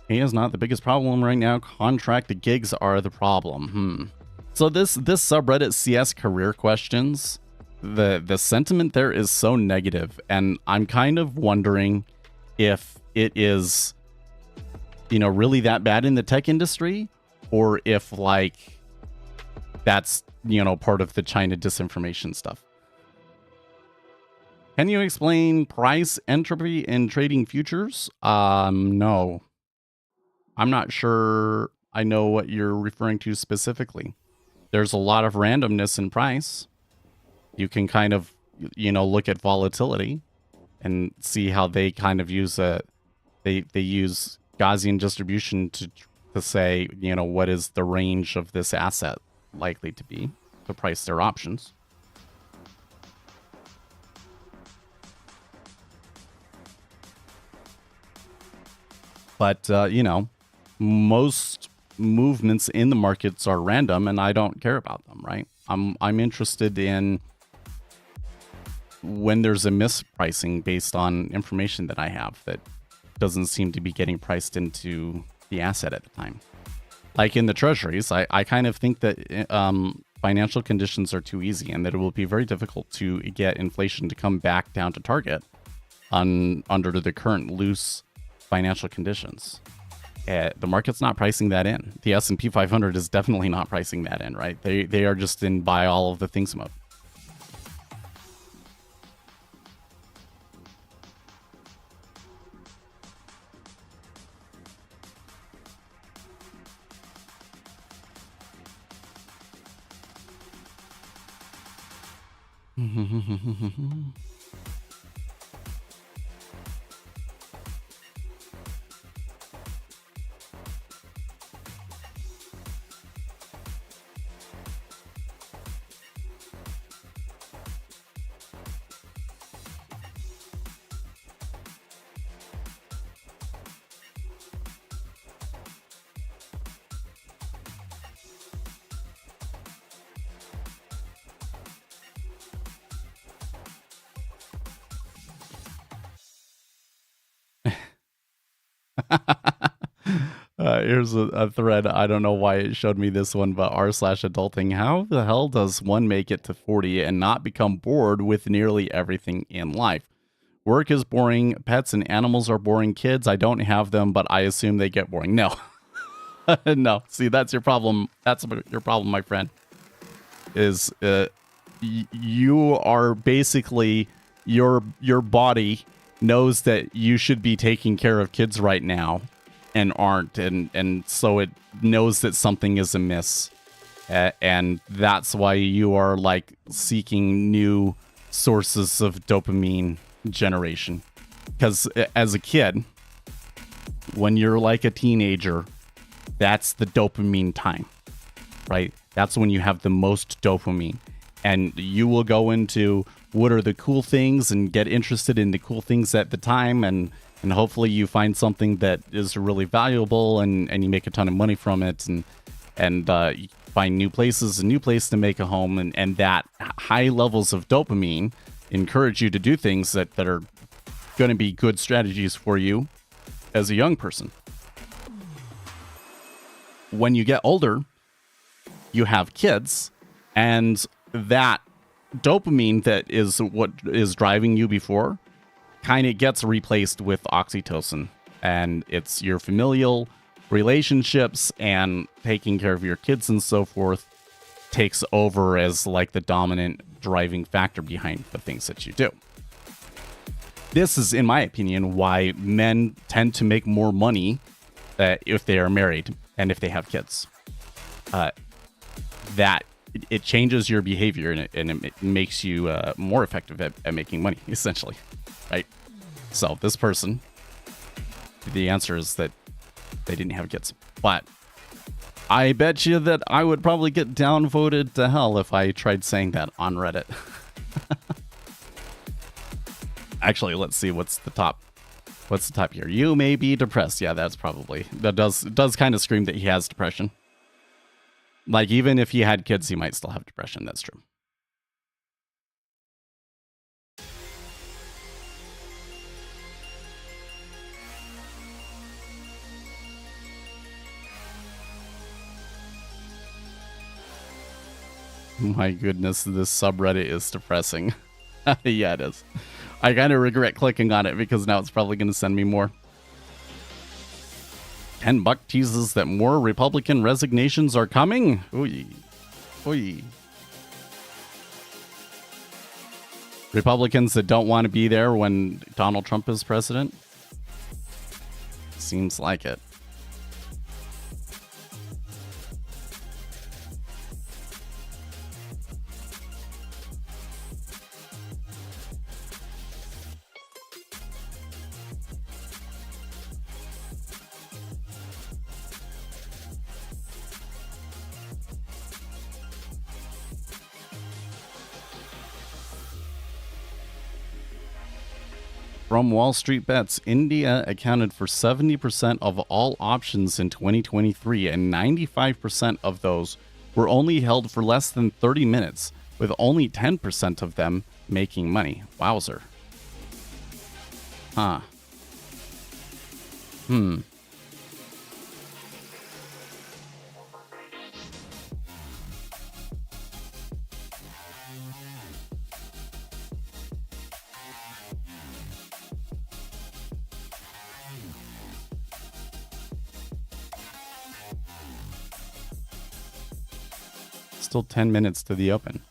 AI is not the biggest problem right now. Contracted gigs are the problem. So this subreddit CS career questions, the sentiment there is so negative, and I'm kind of wondering if it is, really that bad in the tech industry, or if that's, part of the China disinformation stuff. Can you explain price entropy in trading futures? No. I'm not sure I know what you're referring to specifically. There's a lot of randomness in price. You can kind of, look at volatility and see how they kind of use they use Gaussian distribution to say, what is the range of this asset likely to be to price their options. But, most movements in the markets are random, and I don't care about them, right? I'm interested in when there's a mispricing based on information that I have that doesn't seem to be getting priced into the asset at the time. Like in the treasuries, I kind of think that financial conditions are too easy, and that it will be very difficult to get inflation to come back down to target under the current loose financial conditions. The market's not pricing that in. The S&P 500 is definitely not pricing that in, right? They are just in buy all of the things mode. Here's a thread. I don't know why it showed me this one, but r/adulting. How the hell does one make it to 40 and not become bored with nearly everything in life? Work is boring. Pets and animals are boring. Kids, I don't have them, but I assume they get boring. No. No. See, that's your problem. That's your problem, my friend. Is you are basically your body knows that you should be taking care of kids right now and aren't, and so it knows that something is amiss, and that's why you are seeking new sources of dopamine generation. Because as a kid, when you're like a teenager, that's the dopamine time, right? That's when you have the most dopamine, and you will go into what are the cool things and get interested in the cool things at the time, and hopefully you find something that is really valuable, and you make a ton of money from it, and you find new places, a new place to make a home, and that high levels of dopamine encourage you to do things that are going to be good strategies for you as a young person. When you get older, you have kids, and that dopamine that is what is driving you before kind of gets replaced with oxytocin, and it's your familial relationships and taking care of your kids and so forth takes over as like the dominant driving factor behind the things that you do. This is, in my opinion, why men tend to make more money if they are married and if they have kids. That it changes your behavior, and it makes you more effective at making money, essentially, right? So this person, the answer is that they didn't have kids. But I bet you that I would probably get downvoted to hell if I tried saying that on Reddit. Actually, let's see what's the top. What's the top here? You may be depressed. Yeah, that does kind of scream that he has depression. Like, even if he had kids, he might still have depression. That's true. My goodness, this subreddit is depressing. Yeah, it is. I kind of regret clicking on it because now it's probably going to send me more. $10 teases that more Republican resignations are coming. Oy. Oy. Republicans that don't want to be there when Donald Trump is president. Seems like it. From Wall Street Bets, India accounted for 70% of all options in 2023, and 95% of those were only held for less than 30 minutes, with only 10% of them making money. Wowzer. Huh. Still 10 minutes to the open.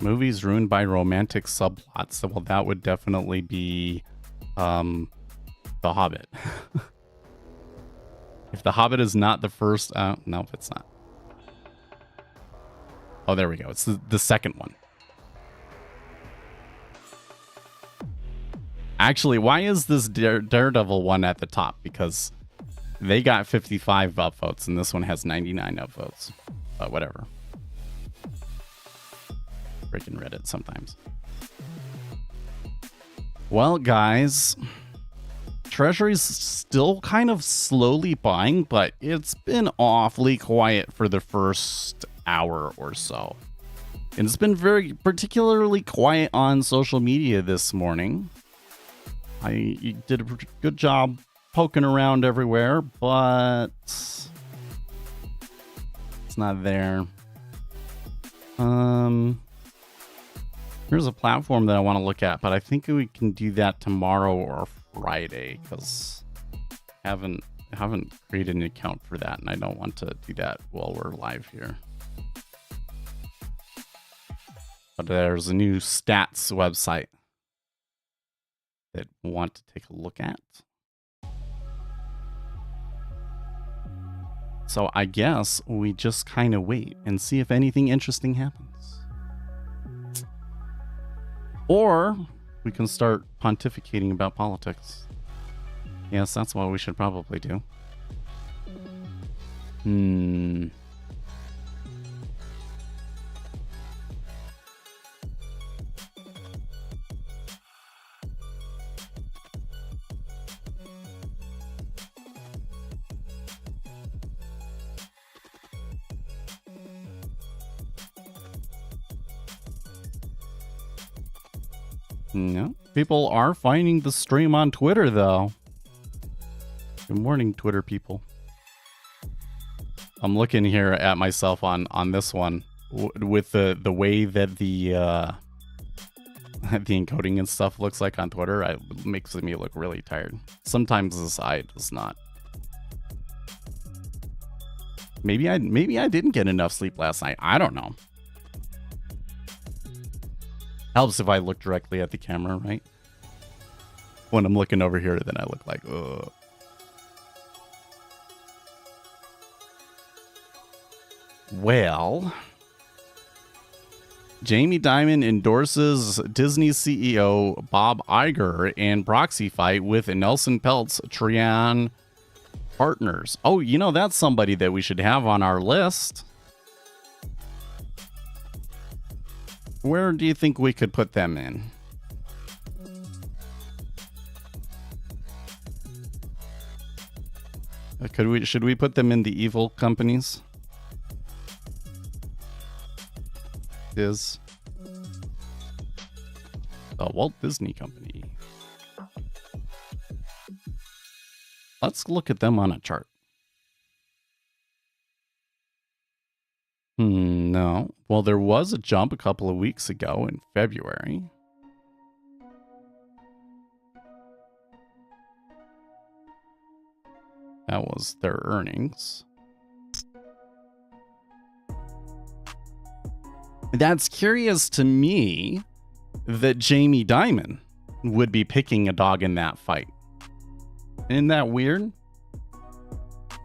Movies ruined by romantic subplots. Well, that would definitely be The Hobbit. If The Hobbit is not the first... no, it's not. Oh, there we go. It's the second one. Actually, why is this Daredevil one at the top? Because they got 55 upvotes, and this one has 99 upvotes. But whatever. Freaking Reddit sometimes. Well, guys, Treasury's still kind of slowly buying, but it's been awfully quiet for the first hour or so. And it's been very particularly quiet on social media this morning. I did a good job poking around everywhere, but it's not there. Here's a platform that I want to look at, but I think we can do that tomorrow or Friday because I haven't created an account for that, and I don't want to do that while we're live here. But there's a new stats website that I want to take a look at. So I guess we just kind of wait and see if anything interesting happens. Or we can start pontificating about politics. Yes, that's what we should probably do. No, people are finding the stream on Twitter, though. Good morning, Twitter people. I'm looking here at myself on this one with the way that the encoding and stuff looks like on Twitter. It makes me look really tired. Sometimes the side does not. Maybe I didn't get enough sleep last night. I don't know. Helps if I look directly at the camera, right? When I'm looking over here, then I look like, ugh. Well, Jamie Dimon endorses Disney CEO Bob Iger in proxy fight with Nelson Peltz Trian Partners. Oh, you know, that's somebody that we should have on our list. Where do you think we could put them in? Should we put them in the evil companies? Is the Walt Disney Company. Let's look at them on a chart. No. Well, there was a jump a couple of weeks ago in February. That was their earnings. That's curious to me that Jamie Dimon would be picking a dog in that fight. Isn't that weird?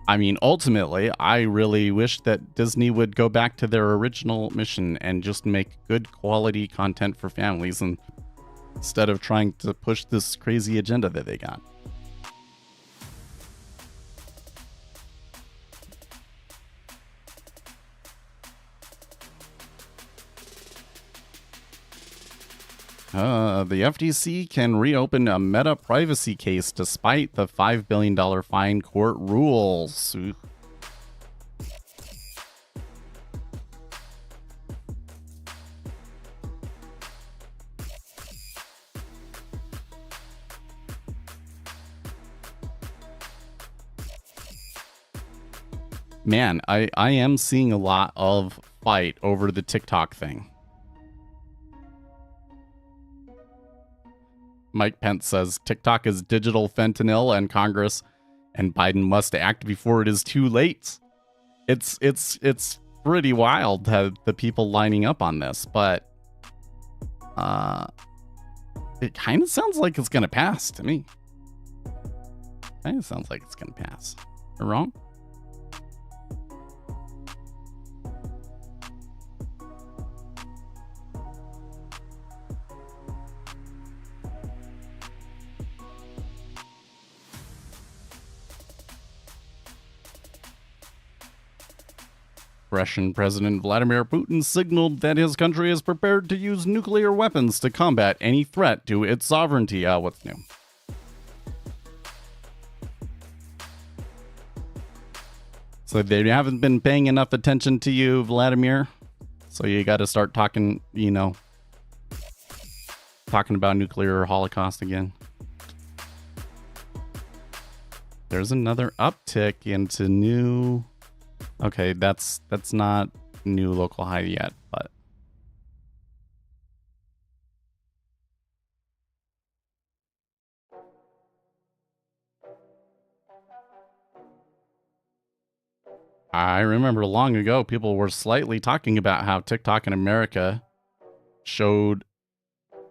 I mean, ultimately, I really wish that Disney would go back to their original mission and just make good quality content for families instead of trying to push this crazy agenda that they got. The FTC can reopen a Meta privacy case despite the $5 billion fine court rules. Man, I am seeing a lot of fight over the TikTok thing. Mike Pence says TikTok is digital fentanyl and Congress and Biden must act before it is too late. It's pretty wild to have the people lining up on this, but it kind of sounds like it's going to pass to me. Kind of sounds like it's going to pass. Am I wrong? Russian President Vladimir Putin signaled that his country is prepared to use nuclear weapons to combat any threat to its sovereignty. What's new? So they haven't been paying enough attention to you, Vladimir, So you got to start talking, talking about nuclear holocaust again. There's another uptick into new. Okay, that's not new local high yet, but I remember long ago people were slightly talking about how TikTok in America showed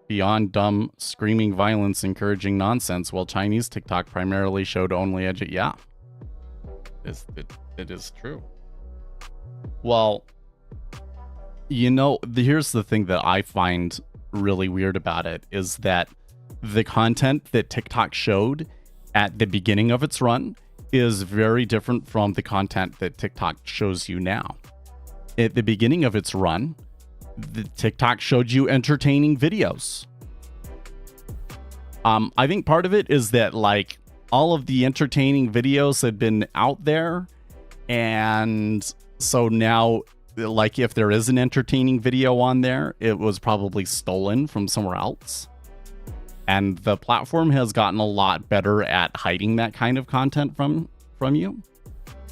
beyond dumb, screaming violence, encouraging nonsense, while Chinese TikTok primarily showed only edge. Yeah, it is true. Well, here's the thing that I find really weird about it is that the content that TikTok showed at the beginning of its run is very different from the content that TikTok shows you now. At the beginning of its run, the TikTok showed you entertaining videos. I think part of it is that like all of the entertaining videos had been out there, and so now like if there is an entertaining video on there, it was probably stolen from somewhere else. And the platform has gotten a lot better at hiding that kind of content from you.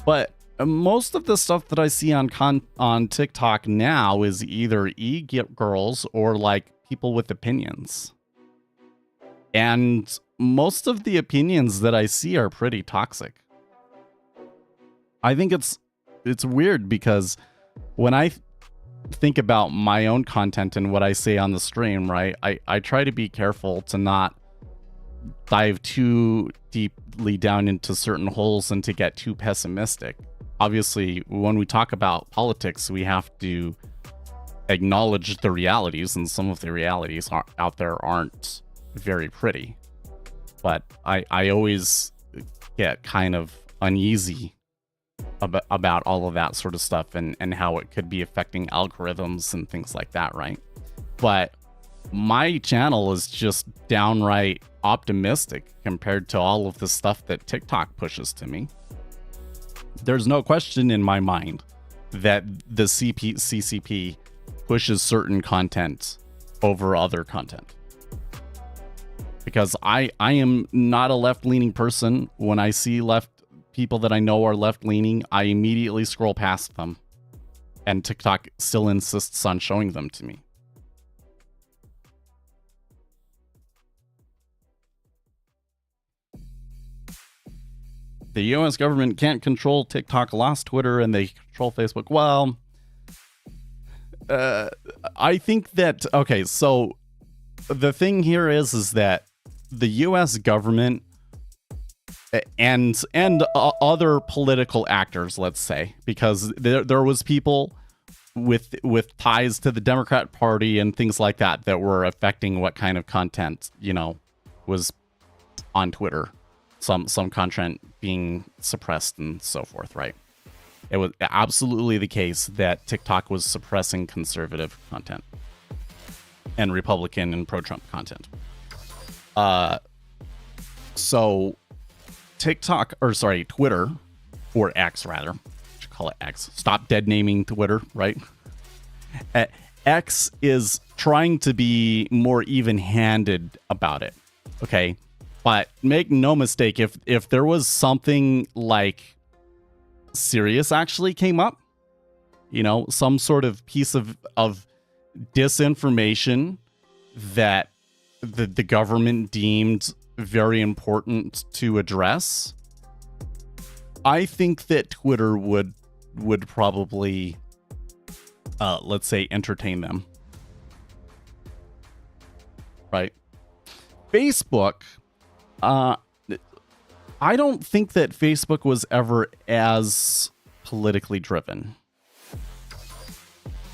But most of the stuff that I see on TikTok now is either e-girls or like people with opinions. And most of the opinions that I see are pretty toxic. I think it's weird because when I think about my own content and what I say on the stream, right, I try to be careful to not dive too deeply down into certain holes and to get too pessimistic. Obviously, when we talk about politics, we have to acknowledge the realities, and some of the realities out there aren't very pretty. But I always get kind of uneasy about all of that sort of stuff and how it could be affecting algorithms and things like that, right? But my channel is just downright optimistic compared to all of the stuff that TikTok pushes to me. There's no question in my mind that the CCP pushes certain content over other content. Because I am not a left-leaning person. When I see people that I know are left-leaning, I immediately scroll past them. And TikTok still insists on showing them to me. The US government can't control TikTok, lost Twitter, and they control Facebook. Well, I think that, okay, so the thing here is that the US government and other political actors, let's say, because there was people with ties to the Democrat Party and things like that were affecting what kind of content, was on Twitter. Some content being suppressed and so forth, right? It was absolutely the case that TikTok was suppressing conservative content and Republican and pro-Trump content. So Twitter, or X rather, I should call it X. Stop dead naming Twitter, right? X is trying to be more even-handed about it, okay? But make no mistake, if there was something like serious actually came up, some sort of piece of disinformation that the government deemed very important to address, I think that Twitter would probably, let's say, entertain them. Right? Facebook, I don't think that Facebook was ever as politically driven.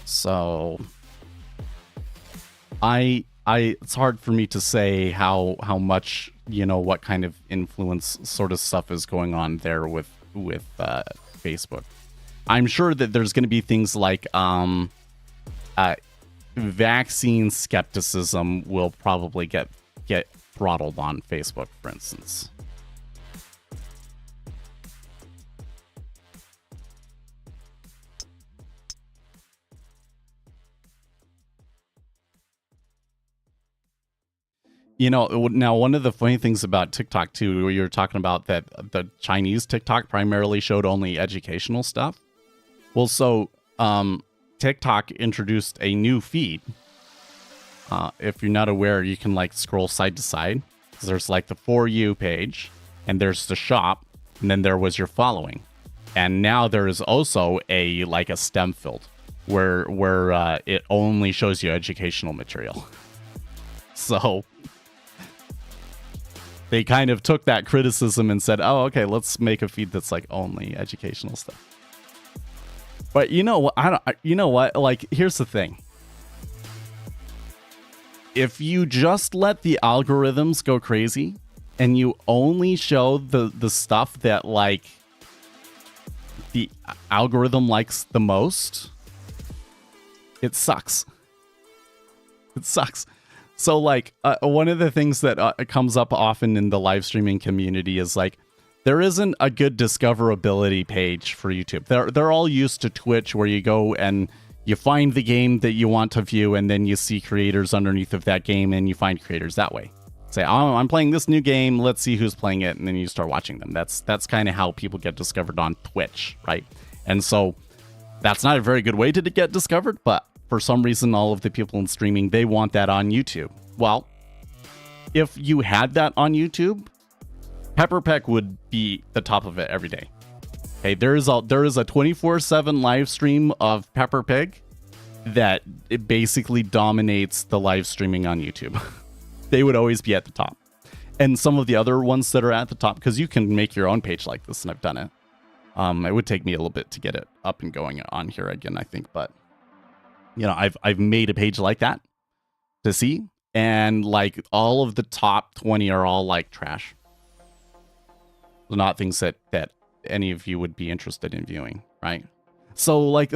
So it's hard for me to say how much, what kind of influence sort of stuff is going on there with Facebook. I'm sure that there's going to be things like vaccine skepticism will probably get throttled on Facebook, for instance. Now one of the funny things about TikTok too, where you're talking about that the Chinese TikTok primarily showed only educational stuff. Well, so TikTok introduced a new feed. If you're not aware, you can like scroll side to side. There's like the For You page, and there's the shop, and then there was your following. And now there is also a STEM field where it only shows you educational material. So they kind of took that criticism and said, "Oh, okay, let's make a feed that's like only educational stuff." But you know what? Like, here's the thing. If you just let the algorithms go crazy and you only show the stuff that like the algorithm likes the most, it sucks. It sucks. So like one of the things that comes up often in the live streaming community is like there isn't a good discoverability page for YouTube. They're all used to Twitch, where you go and you find the game that you want to view, and then you see creators underneath of that game, and you find creators that way. Say, "Oh, I'm playing this new game. Let's see who's playing it," and then you start watching them. That's kind of how people get discovered on Twitch, right? And so that's not a very good way to get discovered, but for some reason, all of the people in streaming, they want that on YouTube. Well, if you had that on YouTube, Pepper Peck would be the top of it every day. Okay, there is a 24/7 live stream of Pepper Pig that it basically dominates the live streaming on YouTube. They would always be at the top. And some of the other ones that are at the top, because you can make your own page like this, and I've done it. It would take me a little bit to get it up and going on here again, I think, but I've made a page like that to see, and like all of the top 20 are all like trash. Not things that any of you would be interested in viewing, right? So like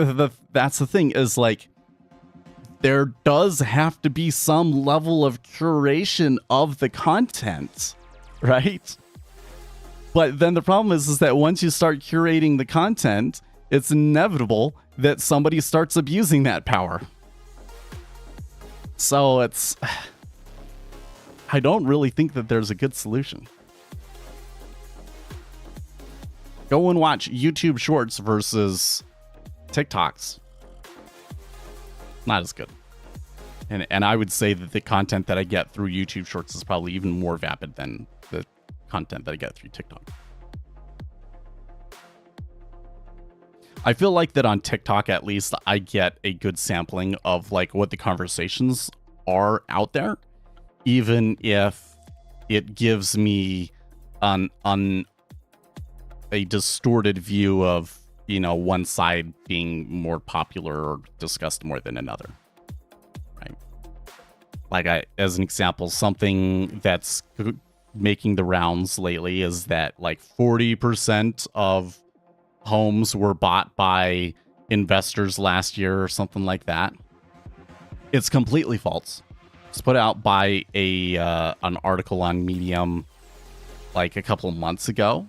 that's the thing, is like there does have to be some level of curation of the content, right? But then the problem is that once you start curating the content, it's inevitable that somebody starts abusing that power. So I don't really think that there's a good solution. Go and watch YouTube Shorts versus TikToks. Not as good. And I would say that the content that I get through YouTube Shorts is probably even more vapid than the content that I get through TikTok. I feel like that on TikTok, at least, I get a good sampling of like what the conversations are out there, even if it gives me a distorted view of, one side being more popular or discussed more than another. Right? Like as an example, something that's making the rounds lately is that like 40% of homes were bought by investors last year or something like that. It's completely false. It's put out by an article on Medium like a couple of months ago,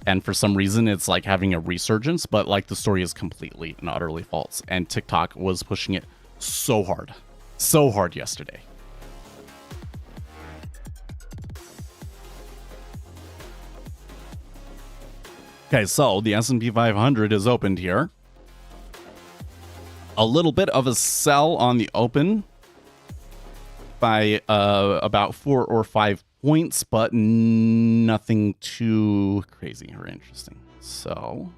and for some reason it's like having a resurgence, but like the story is completely and utterly false, and TikTok was pushing it so hard yesterday. Okay, so the S&P 500 is opened here. A little bit of a sell on the open by about 4 or 5 points, but nothing too crazy or interesting. So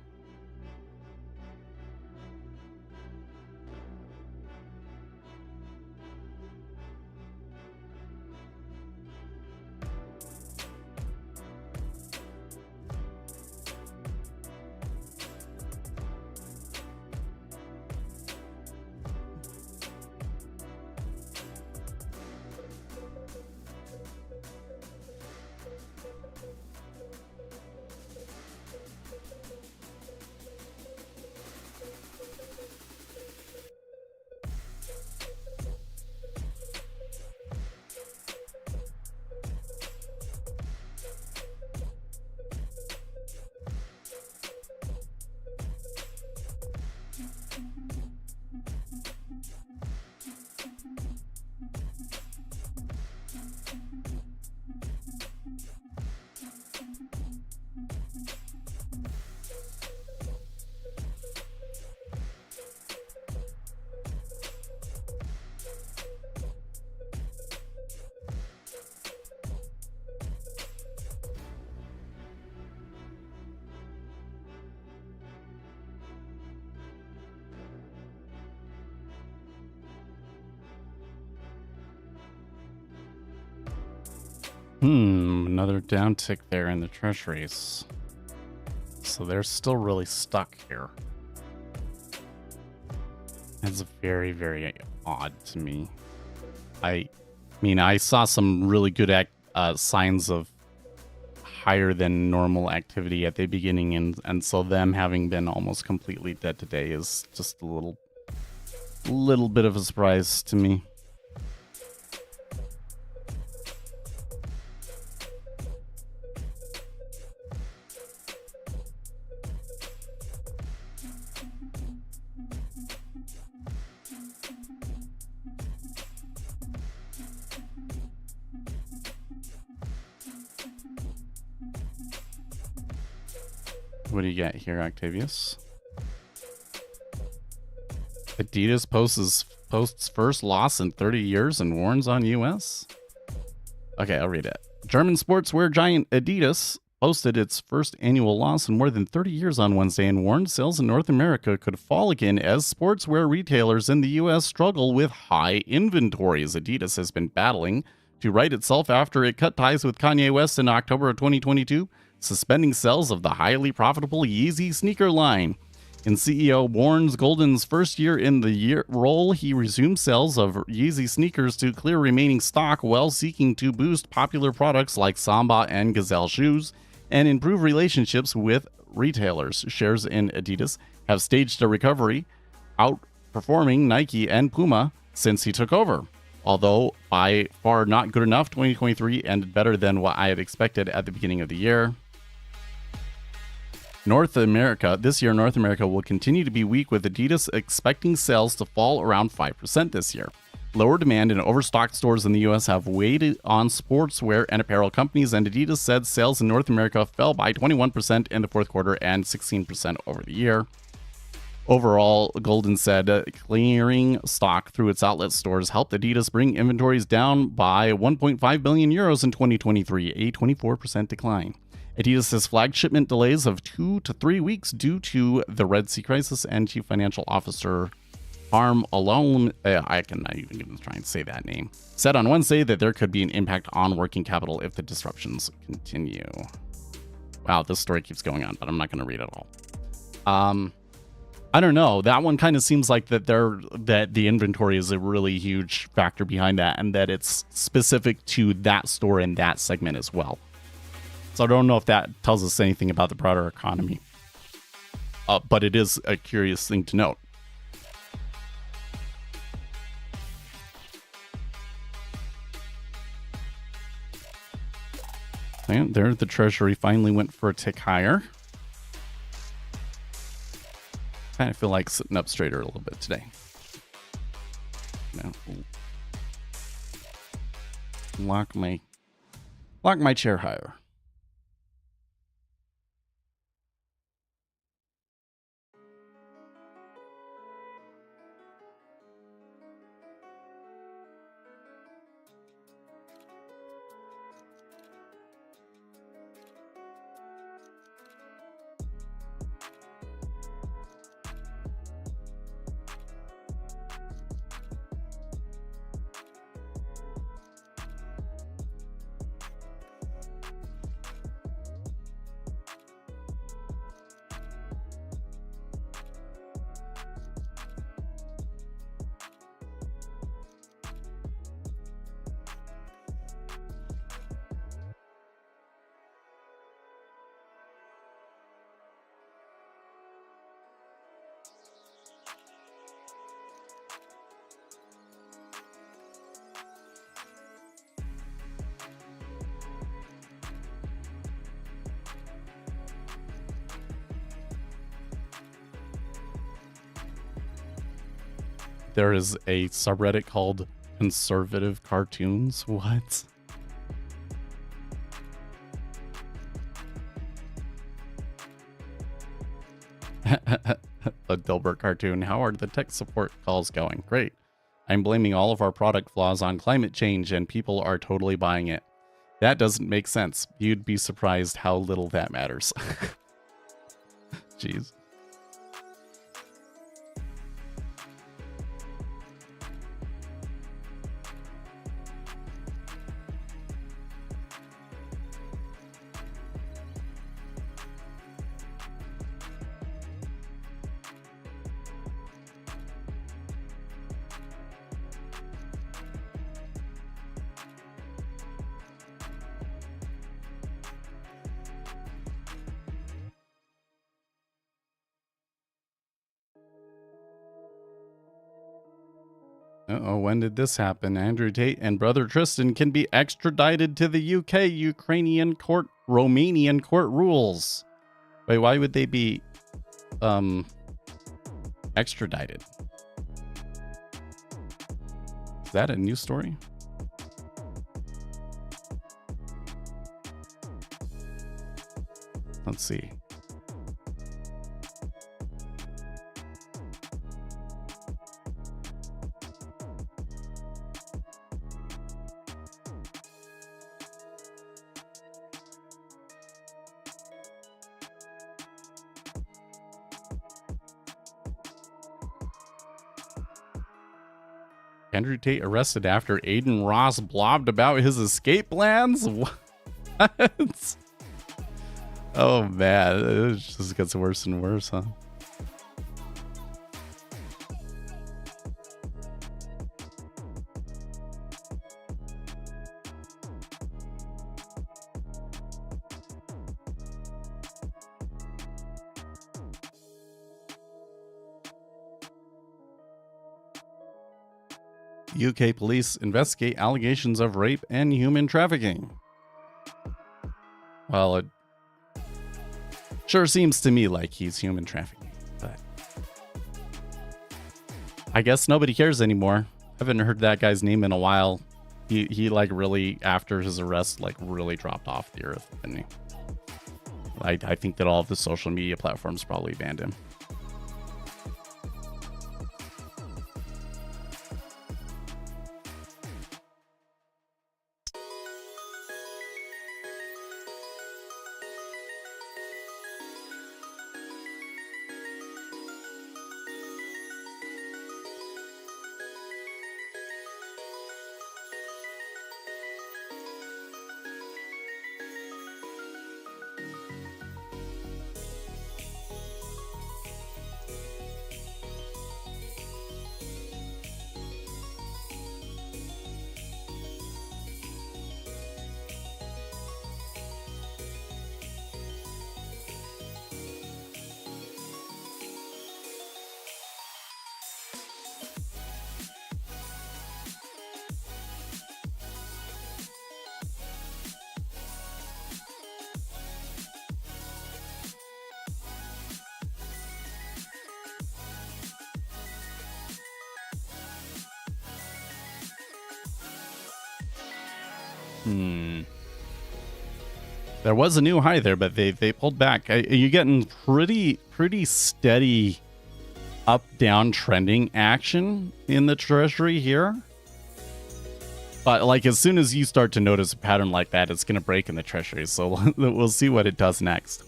Another downtick there in the treasuries. So they're still really stuck here. That's very, very odd to me. I mean, I saw some really good signs of higher than normal activity at the beginning, and so them having been almost completely dead today is just a little bit of a surprise to me. What do you got here, Octavius? Adidas posts first loss in 30 years and warns on US? Okay, I'll read it. German sportswear giant Adidas posted its first annual loss in more than 30 years on Wednesday and warned sales in North America could fall again as sportswear retailers in the US struggle with high inventories. Adidas has been battling to right itself after it cut ties with Kanye West in October of 2022, suspending sales of the highly profitable Yeezy sneaker line. In CEO Warren Golden's first year in the role, he resumed sales of Yeezy sneakers to clear remaining stock while seeking to boost popular products like Samba and Gazelle shoes and improve relationships with retailers. Shares in Adidas have staged a recovery, outperforming Nike and Puma since he took over. Although by far not good enough, 2023 ended better than what I had expected at the beginning of the year. This year, North America will continue to be weak, with Adidas expecting sales to fall around 5% this year. Lower demand and overstocked stores in the US have weighed on sportswear and apparel companies, and Adidas said sales in North America fell by 21% in the fourth quarter and 16% over the year. Overall, Golden said clearing stock through its outlet stores helped Adidas bring inventories down by 1.5 billion euros in 2023, a 24% decline. Adidas has flagged shipment delays of 2 to 3 weeks due to the Red Sea crisis, and Chief Financial Officer Harm Alone, I cannot even try and say that name, said on Wednesday that there could be an impact on working capital if the disruptions continue. Wow, this story keeps going on, but I'm not going to read it all. I don't know. That one kind of seems like that the inventory is a really huge factor behind that, and that it's specific to that store and that segment as well. So I don't know if that tells us anything about the broader economy. But it is a curious thing to note. And there, the Treasury finally went for a tick higher. Kind of feel like sitting up straighter a little bit today. Lock my chair higher. There is a subreddit called Conservative Cartoons. What? A Dilbert cartoon. How are the tech support calls going? Great. I'm blaming all of our product flaws on climate change, and people are totally buying it. That doesn't make sense. You'd be surprised how little that matters. Jeez. Uh-oh, when did this happen? Andrew Tate and brother Tristan can be extradited to the UK. Ukrainian court, Romanian court rules. Wait, why would they be extradited? Is that a new story? Let's see. Andrew Tate arrested after Aiden Ross blobbed about his escape plans? What? Oh man, it just gets worse and worse, huh? UK police investigate allegations of rape and human trafficking. Well, it sure seems to me like he's human trafficking, but I guess nobody cares anymore. I haven't heard that guy's name in a while. He like really, after his arrest, like really dropped off the earth, didn't he? I think that all of the social media platforms probably banned him. There was a new high there, but they pulled back. You're getting pretty steady up-down trending action in the Treasury here. But like as soon as you start to notice a pattern like that, it's going to break in the Treasury. So we'll see what it does next.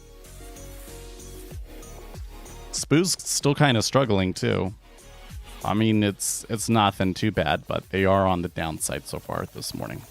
SPOO's still kind of struggling too. I mean, it's nothing too bad, but they are on the downside so far this morning.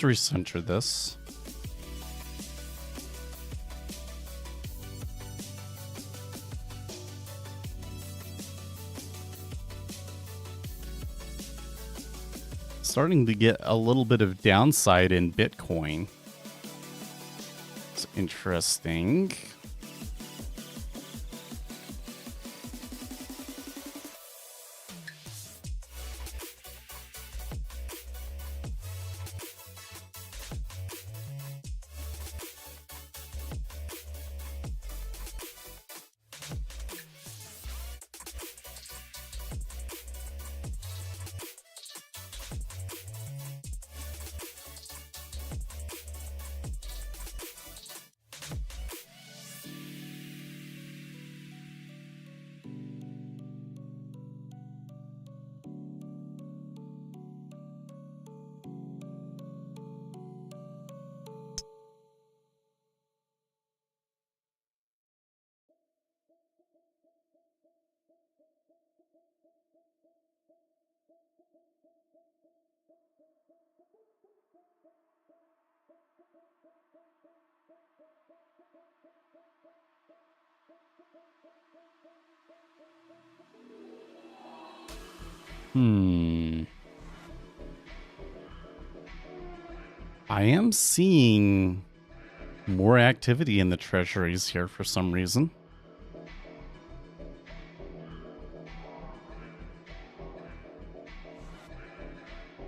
Let's recenter this. starting to get a little bit of downside in Bitcoin. It's interesting. I am seeing more activity in the treasuries here for some reason.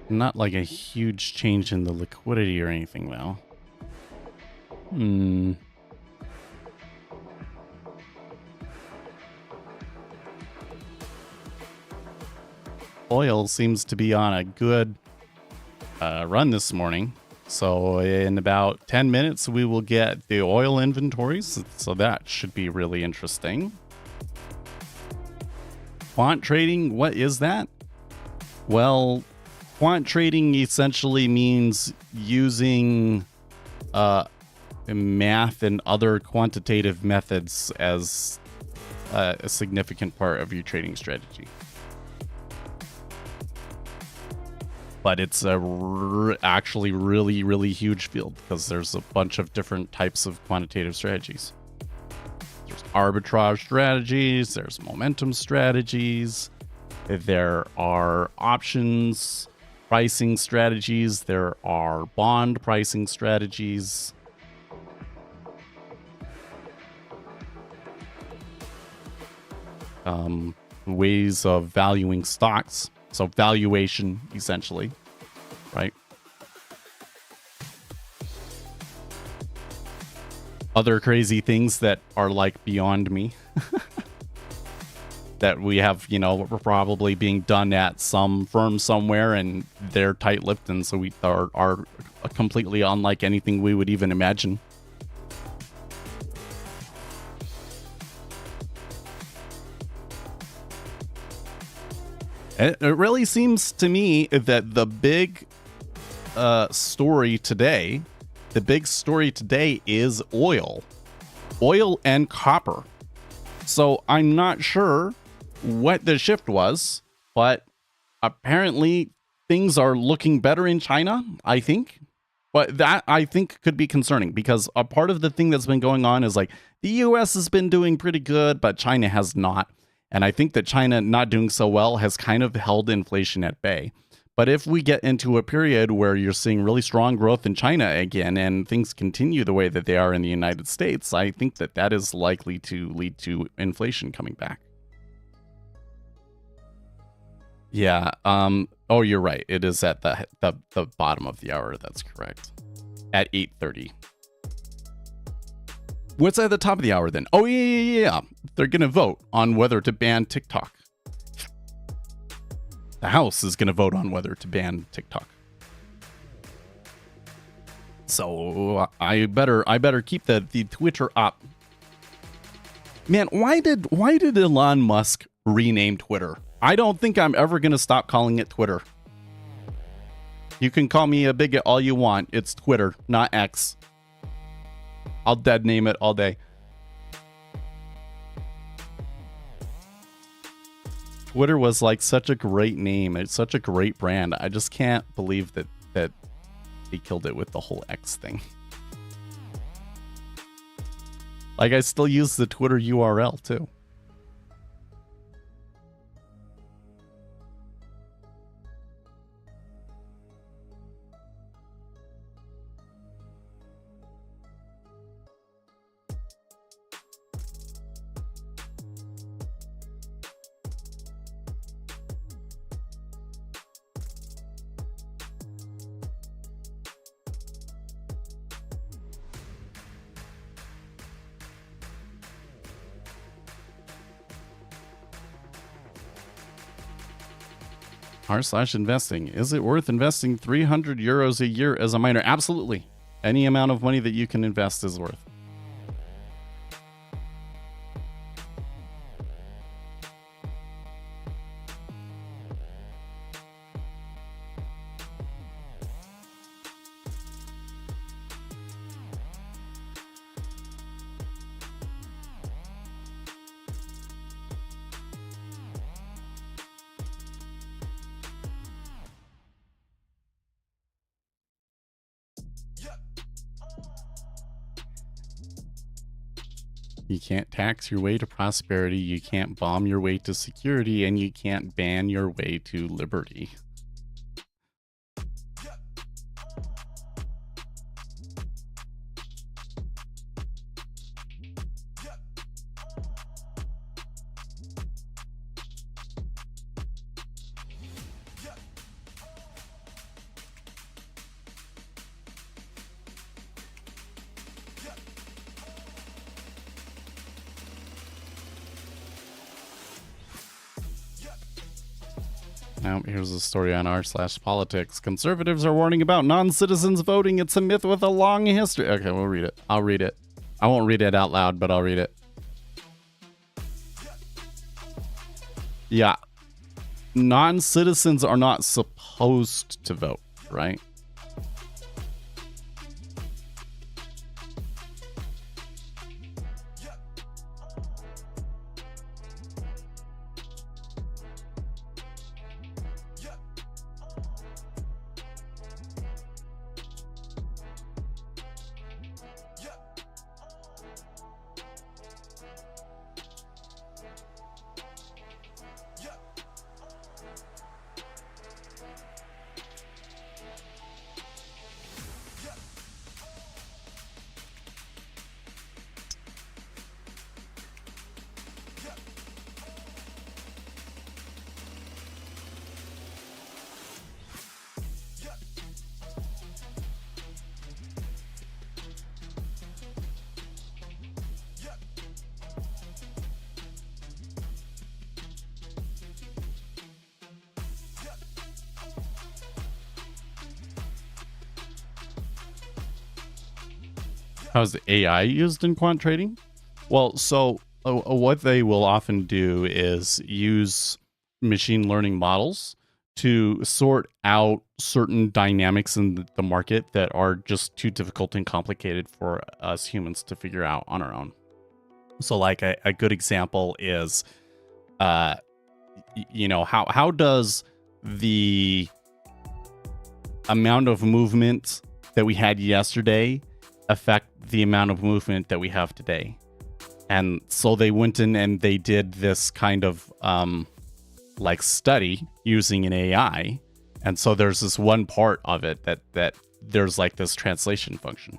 Not like a huge change in the liquidity or anything, though. Oil seems to be on a good run this morning. So in about 10 minutes, we will get the oil inventories. So that should be really interesting. Quant trading, what is that? Well, quant trading essentially means using math and other quantitative methods as a significant part of your trading strategy. But it's actually really, really huge field because there's a bunch of different types of quantitative strategies. There's arbitrage strategies, there's momentum strategies, there are options pricing strategies, there are bond pricing strategies. Ways of valuing stocks. So valuation, essentially, right? Other crazy things that are like beyond me that we have, probably being done at some firm somewhere and they're tight-lipped and so we are completely unlike anything we would even imagine. It really seems to me that the big story today is oil and copper. So I'm not sure what the shift was, but apparently things are looking better in China, I think. But that, I think, could be concerning because a part of the thing that's been going on is like the US has been doing pretty good, but China has not. And I think that China not doing so well has kind of held inflation at bay. But if we get into a period where you're seeing really strong growth in China again and things continue the way that they are in the United States, I think that that is likely to lead to inflation coming back. Yeah. Oh, you're right. It is at the bottom of the hour. That's correct. At 8:30. What's at the top of the hour then? Oh, yeah. They're going to vote on whether to ban TikTok. The House is going to vote on whether to ban TikTok. So I better keep the Twitter up. Man, why did Elon Musk rename Twitter? I don't think I'm ever going to stop calling it Twitter. You can call me a bigot all you want. It's Twitter, not X. I'll dead name it all day. Twitter was like such a great name. It's such a great brand. I just can't believe that they killed it with the whole X thing. Like I still use the Twitter URL too. r/investing. Is it worth investing 300 euros a year as a miner? Absolutely. Any amount of money that you can invest is worth. You can't tax your way to prosperity, you can't bomb your way to security, and you can't ban your way to liberty. Now, here's a story on r/politics. Conservatives are warning about non-citizens voting. It's a myth with a long history. Okay, we'll read it. I'll read it. I won't read it out loud, but I'll read it. Yeah. Non-citizens are not supposed to vote, right? How's AI used in quant trading? Well, so what they will often do is use machine learning models to sort out certain dynamics in the market that are just too difficult and complicated for us humans to figure out on our own. So like a good example is, how does the amount of movement that we had yesterday affect the amount of movement that we have today? And so they went in and they did this kind of study using an AI. And so there's this one part of it that there's like this translation function.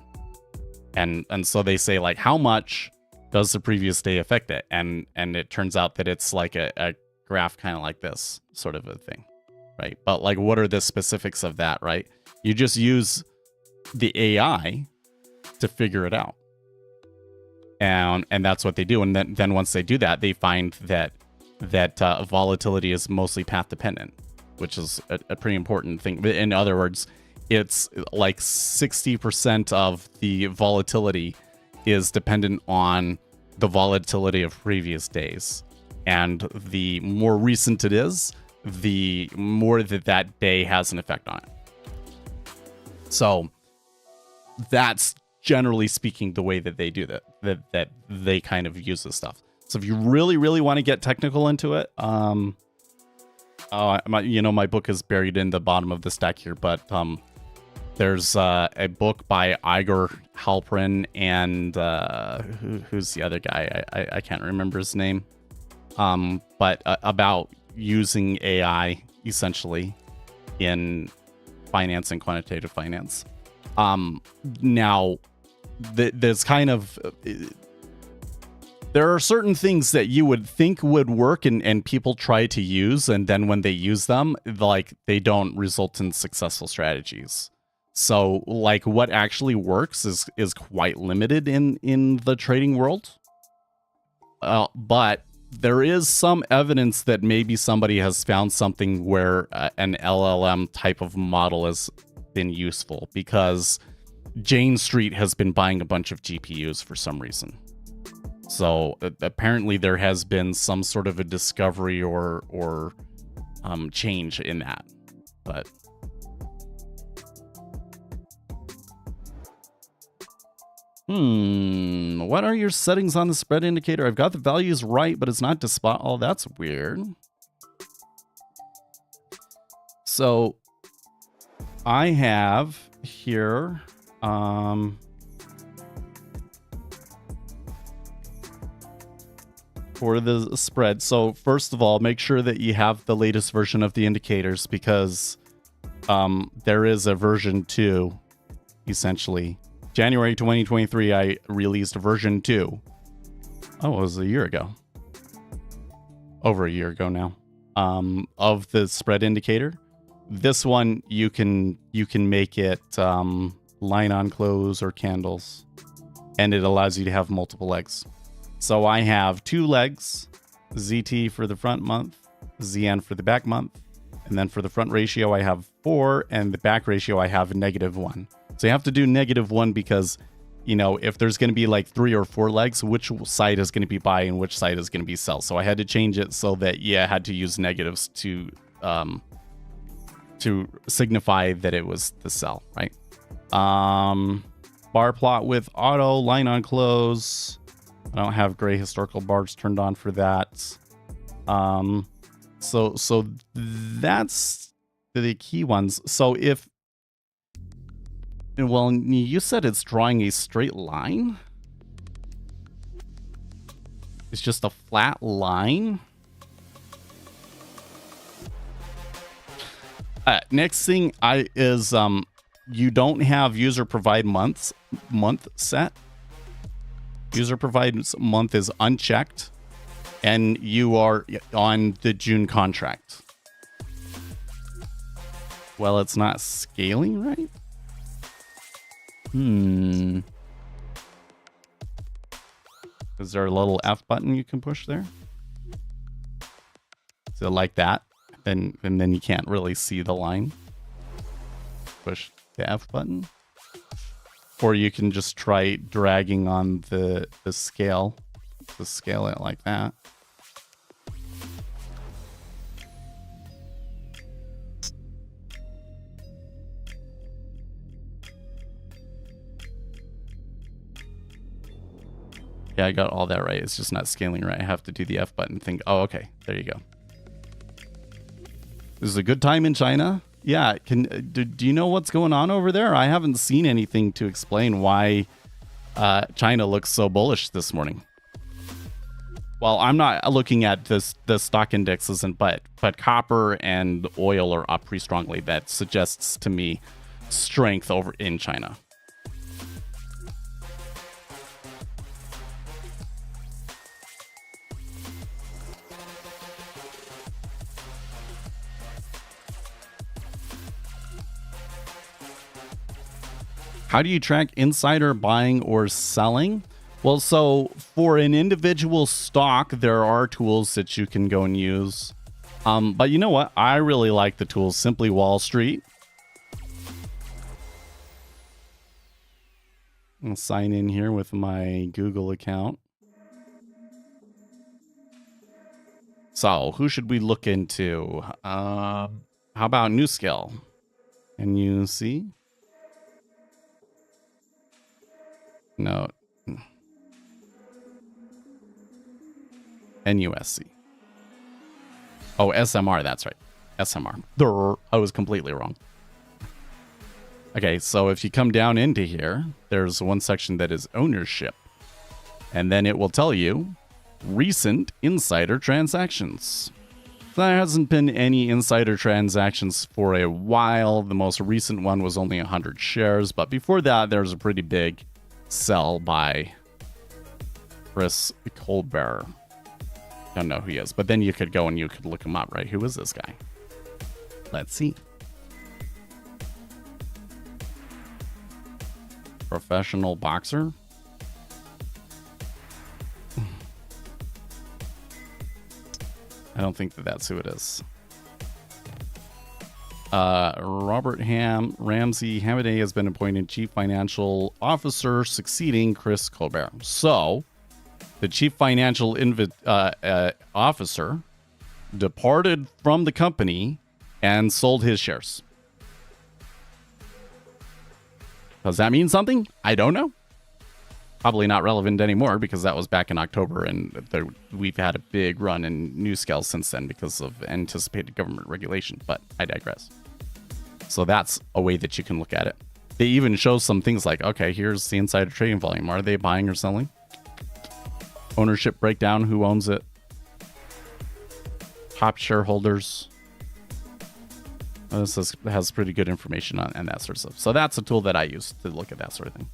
And so they say like, how much does the previous day affect it? And it turns out that it's like a graph kind of like this sort of a thing, right? But like, what are the specifics of that, right? You just use the AI to figure it out. And that's what they do. And then once they do that, they find that volatility is mostly path dependent, which is a pretty important thing. In other words, it's like 60% of the volatility is dependent on the volatility of previous days. And the more recent it is, the more that day has an effect on it. So that's generally speaking the way that they do that they kind of use this stuff. So if you really, really want to get technical into it, my book is buried in the bottom of the stack here, but there's a book by Igor Halperin and who's the other guy? I can't remember his name. But about using AI essentially in finance and quantitative finance. Now, there's kind of there are certain things that you would think would work and people try to use, and then when they use them, like they don't result in successful strategies. So like what actually works is quite limited in the trading world. But there is some evidence that maybe somebody has found something where an LLM type of model has been useful, because Jane Street has been buying a bunch of GPUs for some reason. So apparently there has been some sort of a discovery or change in that. But what are your settings on the spread indicator? I've got the values right, but it's not to spot. Oh, that's weird. So I have here, for the spread. So first of all, make sure that you have the latest version of the indicators, because there is a version 2, essentially. January 2023, I released version 2. Oh, it was a year ago. Over a year ago now. Of the spread indicator. This one, you can make it line on close or candles, and it allows you to have multiple legs. So I have 2 legs, ZT for the front month, ZN for the back month, and then for the front ratio I have 4, and the back ratio I have -1. So you have to do -1 because, if there's going to be like 3 or 4 legs, which side is going to be buy and which side is going to be sell. So I had to change it so that, I had to use negatives to signify that it was the sell, right? Bar plot with auto, line on close. I don't have gray historical bars turned on for that. So that's the key ones. So you said it's drawing a straight line? It's just a flat line? Next thing is you don't have user provide month set. User provide month is unchecked, and you are on the June contract. Well, it's not scaling, right? Is there a little F button you can push there? So like that, and then you can't really see the line. Push the F button. Or you can just try dragging on the scale to scale it like that. Yeah, I got all that right. It's just not scaling right. I have to do the F button thing. Oh, okay. There you go. This is a good time in China. Yeah, do you know what's going on over there? I haven't seen anything to explain why China looks so bullish this morning. Well, I'm not looking at the stock indexes, but copper and oil are up pretty strongly. That suggests to me strength over in China. How do you track insider buying or selling? Well, so for an individual stock, there are tools that you can go and use. But you know what? I really like the tools Simply Wall Street. I'll sign in here with my Google account. So who should we look into? How about NewScale? Can you see? No. NUSC. Oh, SMR, that's right. SMR. Durr, I was completely wrong. Okay, so if you come down into here, there's one section that is ownership. And then it will tell you recent insider transactions. There hasn't been any insider transactions for a while. The most recent one was only 100 shares. But before that, there was a pretty big sell by Chris Colbert. Don't know who he is, but then you could go and you could look him up, right? Who is this guy? Let's see. Professional boxer. don't think that that's who it is. Robert Ramsey Hamadeh has been appointed Chief Financial Officer, succeeding Chris Colbert. So, the Chief Financial Officer departed from the company and sold his shares. Does that mean something? I don't know. Probably not relevant anymore because that was back in October, and we've had a big run in news scales since then because of anticipated government regulation, but I digress. So that's a way that you can look at it. They even show some things like, okay, here's the insider trading volume. Are they buying or selling? Ownership breakdown, who owns it? Top shareholders. This has pretty good information on and that sort of stuff. So that's a tool that I use to look at that sort of thing.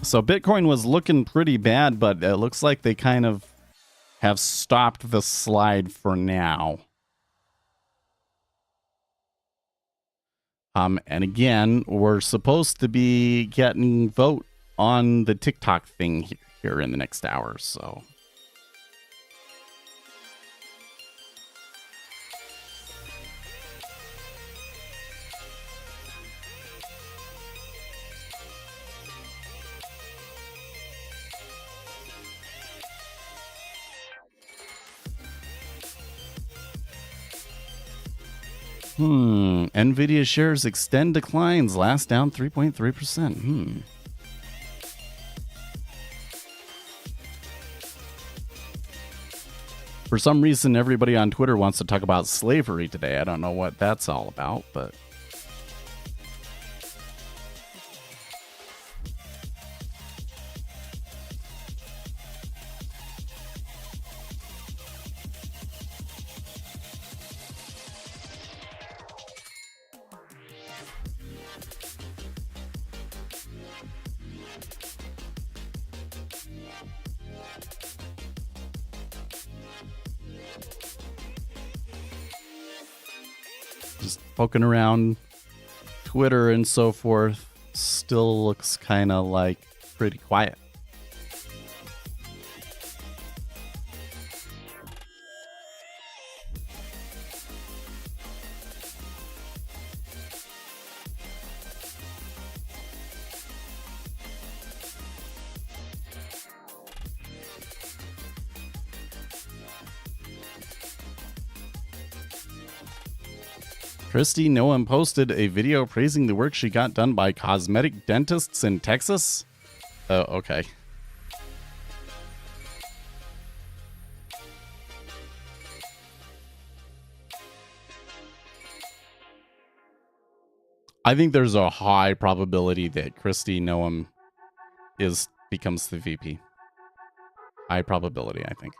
So Bitcoin was looking pretty bad, but it looks like they kind of have stopped the slide for now. And again, we're supposed to be getting vote on the TikTok thing here in the next hour, so. Nvidia shares extend declines, last down 3.3%. For some reason, everybody on Twitter wants to talk about slavery today. I don't know what that's all about, but... poking around Twitter and so forth, still looks kind of like pretty quiet. Kristi Noem posted a video praising the work she got done by cosmetic dentists in Texas. Oh, okay. I think there's a high probability that Kristi Noem becomes the VP. High probability, I think.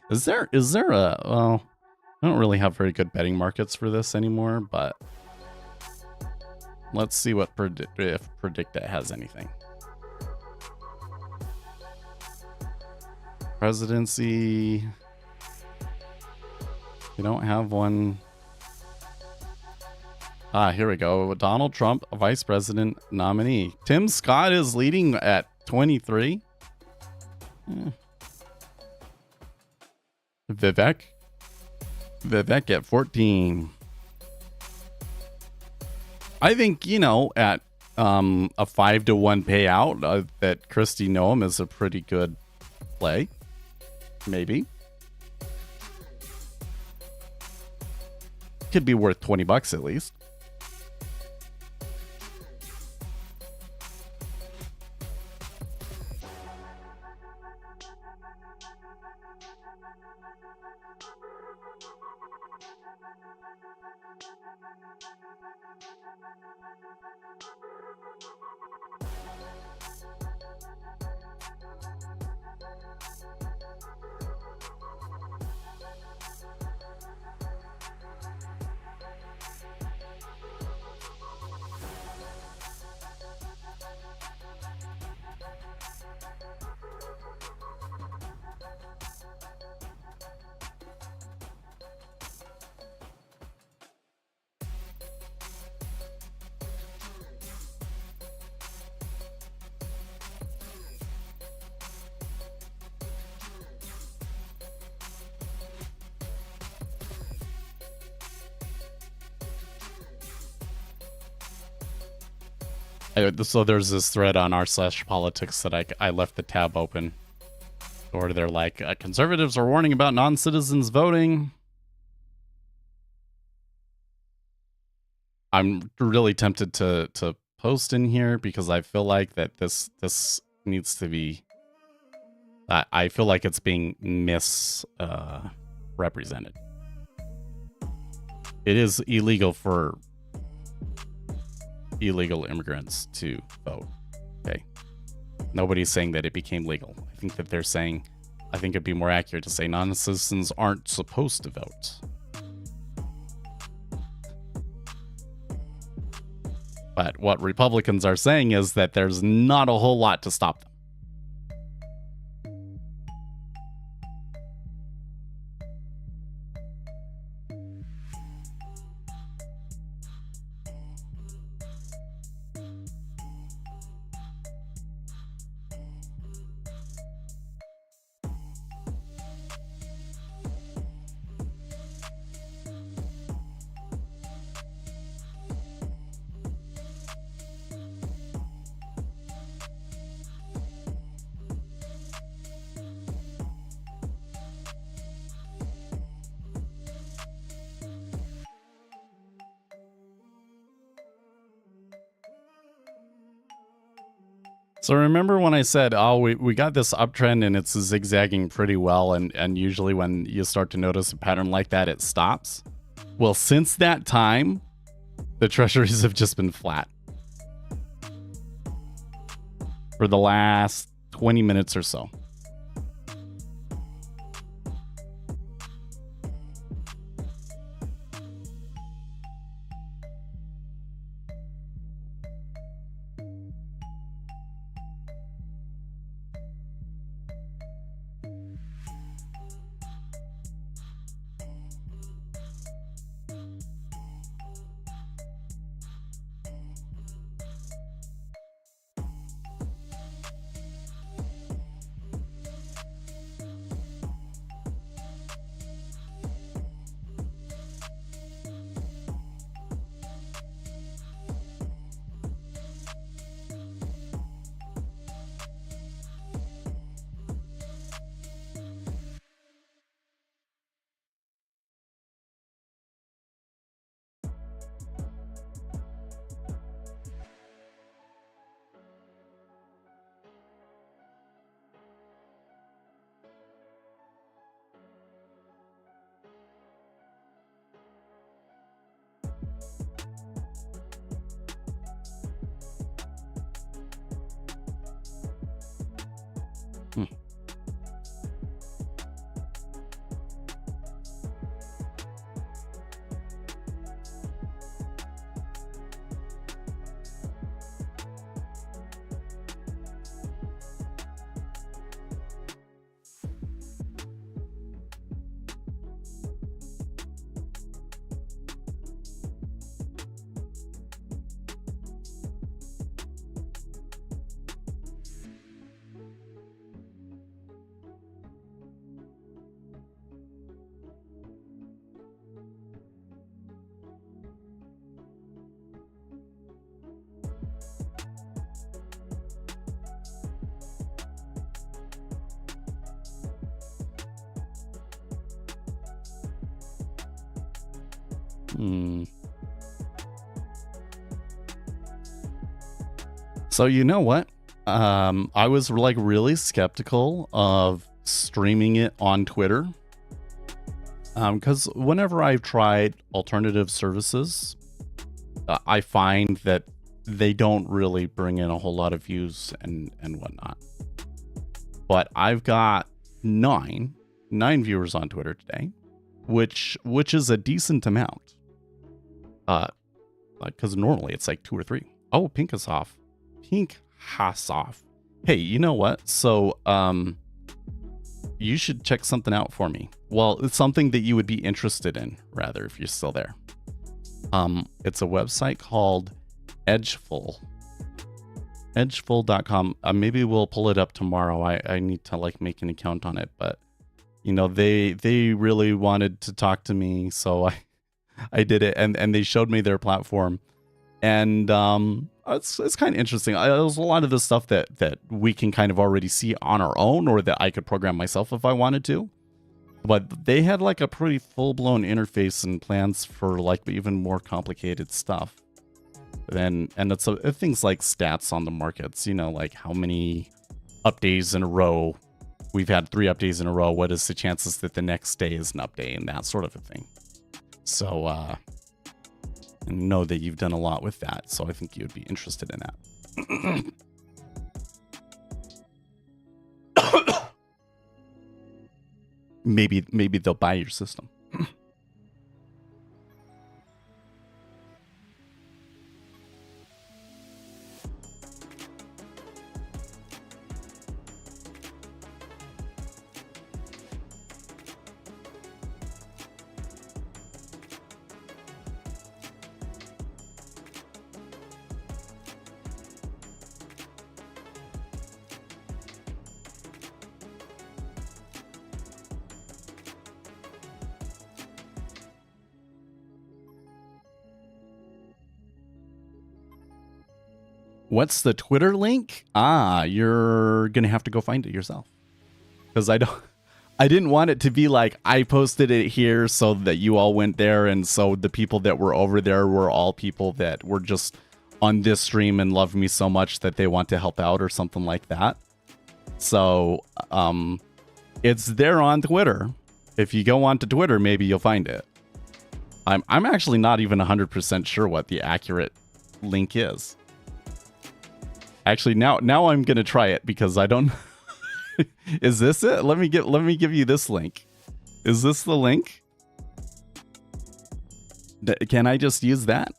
Is there a well? I don't really have very good betting markets for this anymore, but let's see what if Predicta has anything. Presidency. We don't have one. Here we go. Donald Trump, vice president nominee. Tim Scott is leading at 23. Vivek at 14. I think, at a 5-to-1 payout, that Kristi Noem is a pretty good play. Maybe. Could be worth $20 at least. So there's this thread on r/politics that I left the tab open, or they're like, conservatives are warning about non-citizens voting. I'm really tempted to post in here because I feel like that this needs to be. I feel like it's being misrepresented. It is illegal for illegal immigrants to vote. Okay. Nobody's saying that it became legal. I think that they're saying, I think it'd be more accurate to say non-citizens aren't supposed to vote. But what Republicans are saying is that there's not a whole lot to stop them. So remember when I said, oh, we got this uptrend and it's zigzagging pretty well, and usually when you start to notice a pattern like that, it stops? Well, since that time, the treasuries have just been flat for the last 20 minutes or so. So you know what? I was like really skeptical of streaming it on Twitter. Because whenever I've tried alternative services, I find that they don't really bring in a whole lot of views and whatnot. But I've got nine viewers on Twitter today, which is a decent amount. Because normally it's like 2 or 3. Oh, Pink has off. Hey, you know what? So, you should check something out for me. Well, it's something that you would be interested in, rather, if you're still there. It's a website called Edgeful. Edgeful.com. Maybe we'll pull it up tomorrow. I need to like make an account on it, but you know, they really wanted to talk to me, so I did it, and they showed me their platform. And it's kind of interesting. There's a lot of the stuff that we can kind of already see on our own, or that I could program myself if I wanted to. But they had like a pretty full-blown interface and plans for like even more complicated stuff. And it's things like stats on the markets, you know, like how many updates in a row. We've had 3 updates in a row. What is the chances that the next day is an update, and that sort of a thing. So, I know that you've done a lot with that, so I think you would be interested in that. Maybe they'll buy your system. What's the Twitter link? You're gonna have to go find it yourself, because I didn't want it to be like I posted it here so that you all went there, and so the people that were over there were all people that were just on this stream and love me so much that they want to help out or something like that. So it's there on Twitter. If you go onto Twitter, maybe you'll find it. I'm actually not even 100% sure what the accurate link is. Actually, now I'm gonna try it, because I don't. Is this it? Let me give you this link. Is this the link? Can I just use that?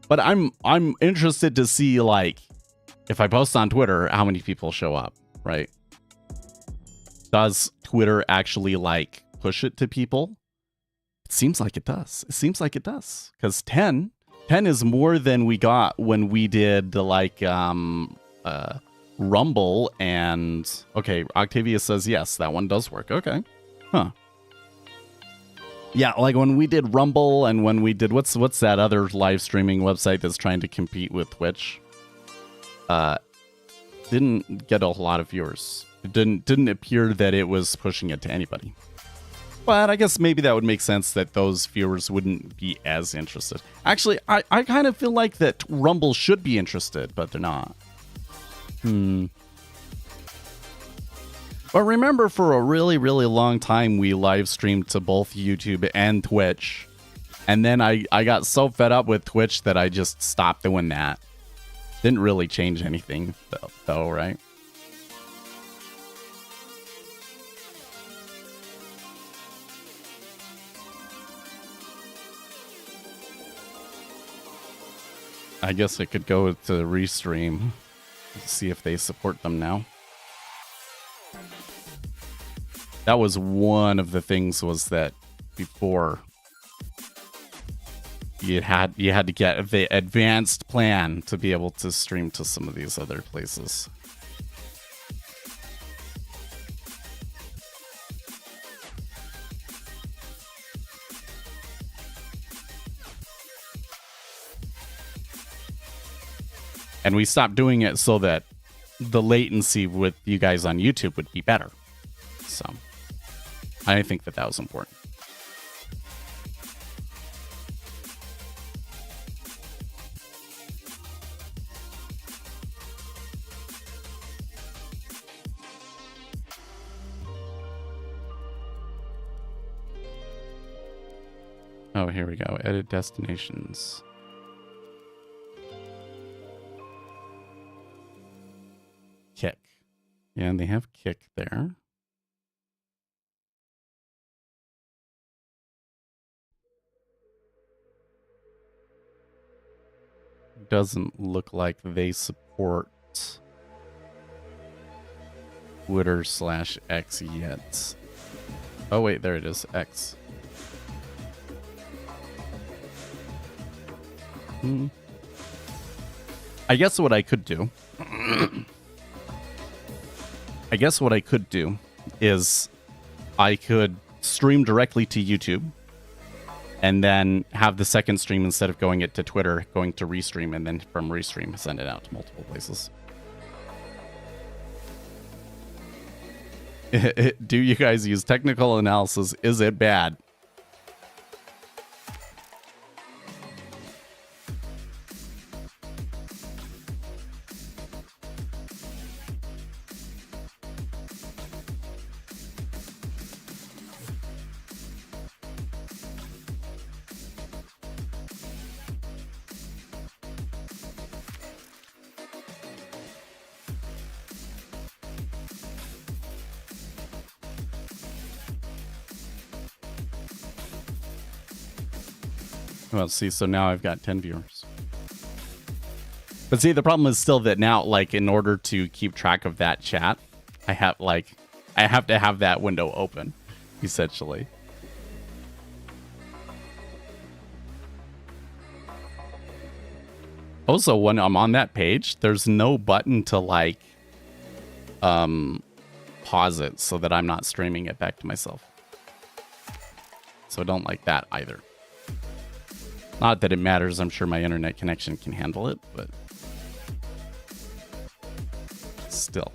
But I'm interested to see, like, if I post on Twitter, how many people show up, right? Does Twitter actually like push it to people? It seems like it does. It seems like it does, because 10 is more than we got when we did like Rumble. And okay, Octavia says yes, that one does work. Okay, huh? Yeah, like when we did Rumble, and when we did what's that other live streaming website that's trying to compete with Twitch? Didn't get a lot of viewers. It didn't appear that it was pushing it to anybody. But I guess maybe that would make sense that those viewers wouldn't be as interested. Actually, I kind of feel like that Rumble should be interested, but they're not. But remember, for a really, really long time, we live streamed to both YouTube and Twitch. And then I got so fed up with Twitch that I just stopped doing that. Didn't really change anything, though, right? I guess I could go to Restream, see if they support them now. That was one of the things, was that before you had to get the advanced plan to be able to stream to some of these other places. And we stopped doing it so that the latency with you guys on YouTube would be better. So I think that was important. Oh, here we go. Edit destinations. Kick. Yeah, and they have Kick there. Doesn't look like they support Twitter/X yet. Oh wait, there it is. X. I guess what I could do is I could stream directly to YouTube, and then have the second stream, instead of going it to Twitter, going to Restream, and then from Restream send it out to multiple places. Do you guys use technical analysis? Is it bad? Well, see, so now I've got 10 viewers. But see, the problem is still that now, like, in order to keep track of that chat, I have to have that window open, essentially. Also, when I'm on that page, there's no button to, like, pause it so that I'm not streaming it back to myself. So I don't like that either. Not that it matters, I'm sure my internet connection can handle it, but still.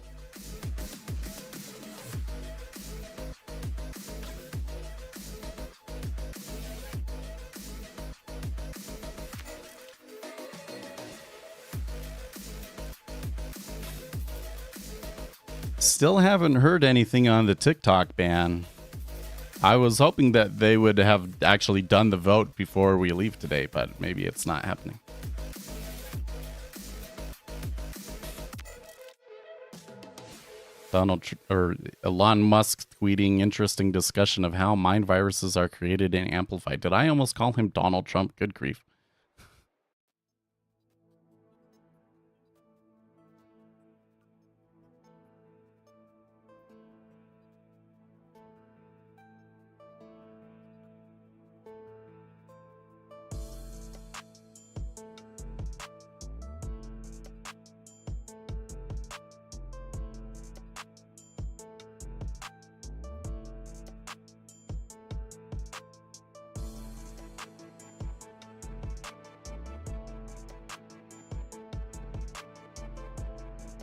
Still haven't heard anything on the TikTok ban. I was hoping that they would have actually done the vote before we leave today, but maybe it's not happening. Elon Musk tweeting interesting discussion of how mind viruses are created and amplified. Did I almost call him Donald Trump? Good grief.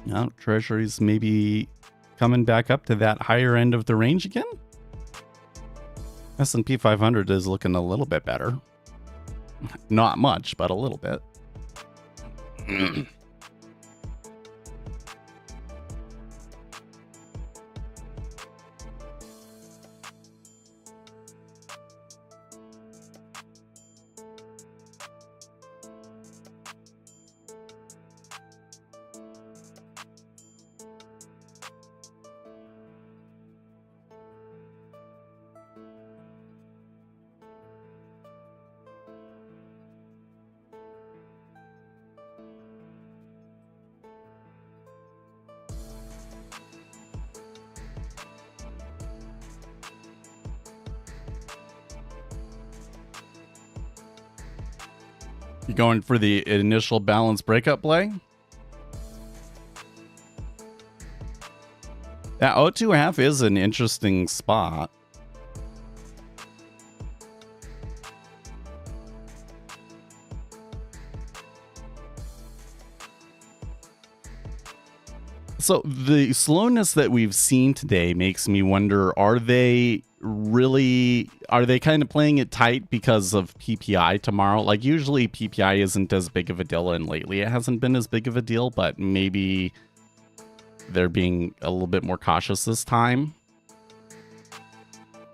Now, treasuries maybe coming back up to that higher end of the range again. S&P 500 is looking a little bit better. Not much, but a little bit. You going for the initial balance breakup play? That 0.5 is an interesting spot. So the slowness that we've seen today makes me wonder, are they kind of playing it tight because of PPI tomorrow? Like, usually PPI isn't as big of a deal, and lately it hasn't been as big of a deal, but maybe they're being a little bit more cautious this time.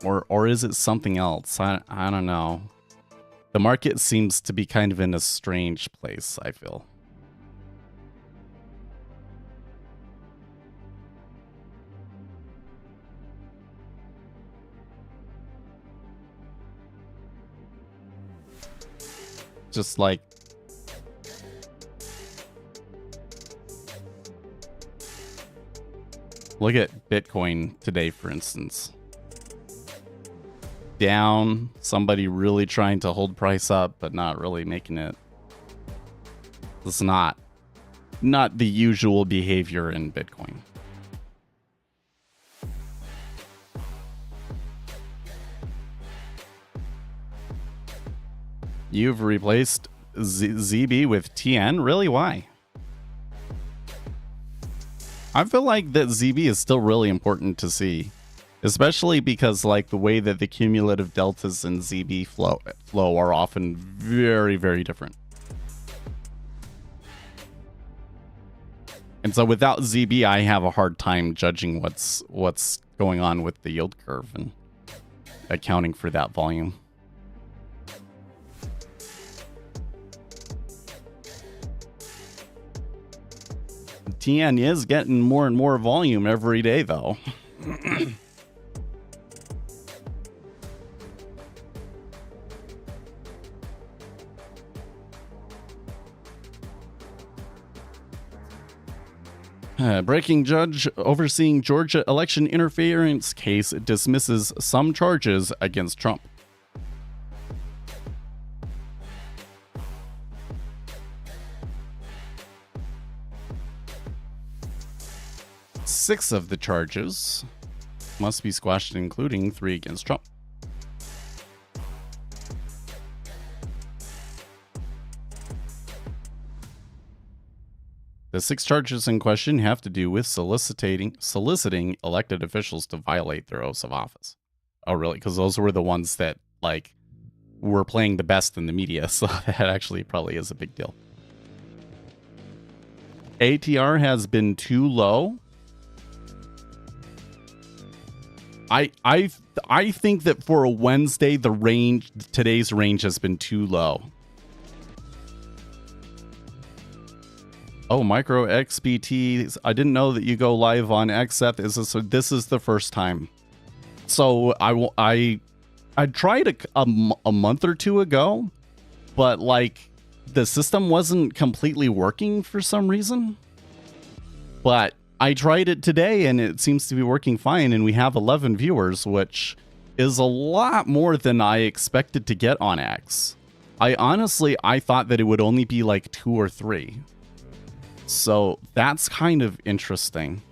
Or is it something else? I don't know. The market seems to be kind of in a strange place, I feel. Just like, look at Bitcoin today, for instance. Down, somebody really trying to hold price up, but not really making it. It's not the usual behavior in Bitcoin. You've replaced ZB with TN? Really? Why? I feel like that ZB is still really important to see, especially because like the way that the cumulative deltas in ZB flow are often very, very different. And so without ZB, I have a hard time judging what's going on with the yield curve and accounting for that volume. TN is getting more and more volume every day, though. Breaking judge overseeing Georgia election interference case dismisses some charges against Trump. Six of the charges must be squashed, including 3 against Trump. The 6 charges in question have to do with soliciting elected officials to violate their oaths of office. Oh, really? Because those were the ones that, like, were playing the best in the media, so that actually probably is a big deal. ATR has been too low. I think that for a Wednesday, today's range has been too low. Oh, Micro XBT. I didn't know that you go live on XF. This is the first time. So I tried a month or two ago, but like the system wasn't completely working for some reason. But I tried it today and it seems to be working fine, and we have 11 viewers, which is a lot more than I expected to get on X. I thought that it would only be like 2 or 3. So that's kind of interesting.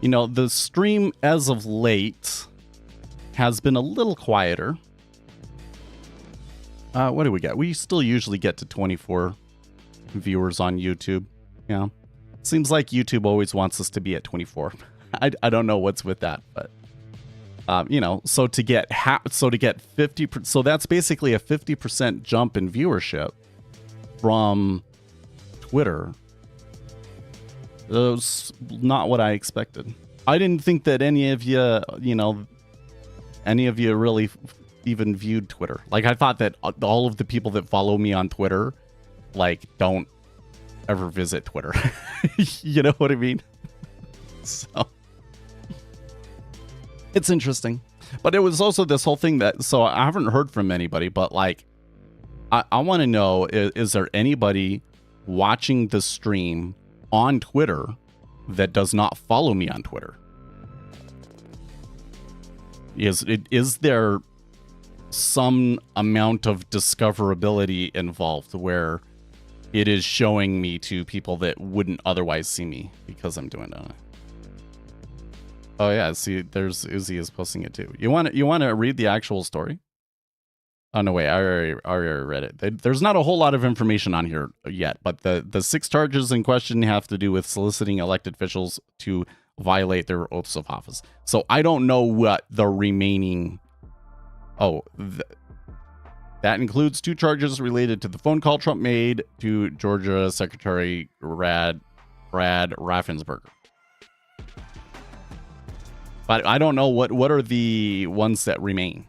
You know, the stream as of late has been a little quieter. What do we get? We still usually get to 24 viewers on YouTube. Yeah. Seems like YouTube always wants us to be at 24. I don't know what's with that, but you know, so to get 50%, so that's basically a 50% jump in viewership from Twitter. That's not what I expected. I didn't think that any of you really even viewed Twitter. Like, I thought that all of the people that follow me on Twitter, like, don't ever visit Twitter. You know what I mean? So it's interesting. But it was also this whole thing that, so I haven't heard from anybody, but like, I want to know, is there anybody watching the stream on Twitter that does not follow me on Twitter? Is there some amount of discoverability involved where it is showing me to people that wouldn't otherwise see me because I'm doing it? Oh yeah, see, there's Uzi is posting it too. You want to read the actual story? Oh no, wait, I already read it. There's not a whole lot of information on here yet, but the 6 charges in question have to do with soliciting elected officials to violate their oaths of office. So I don't know what the remaining. Oh, that includes 2 charges related to the phone call Trump made to Georgia Secretary Brad Raffensperger. But I don't know what are the ones that remain.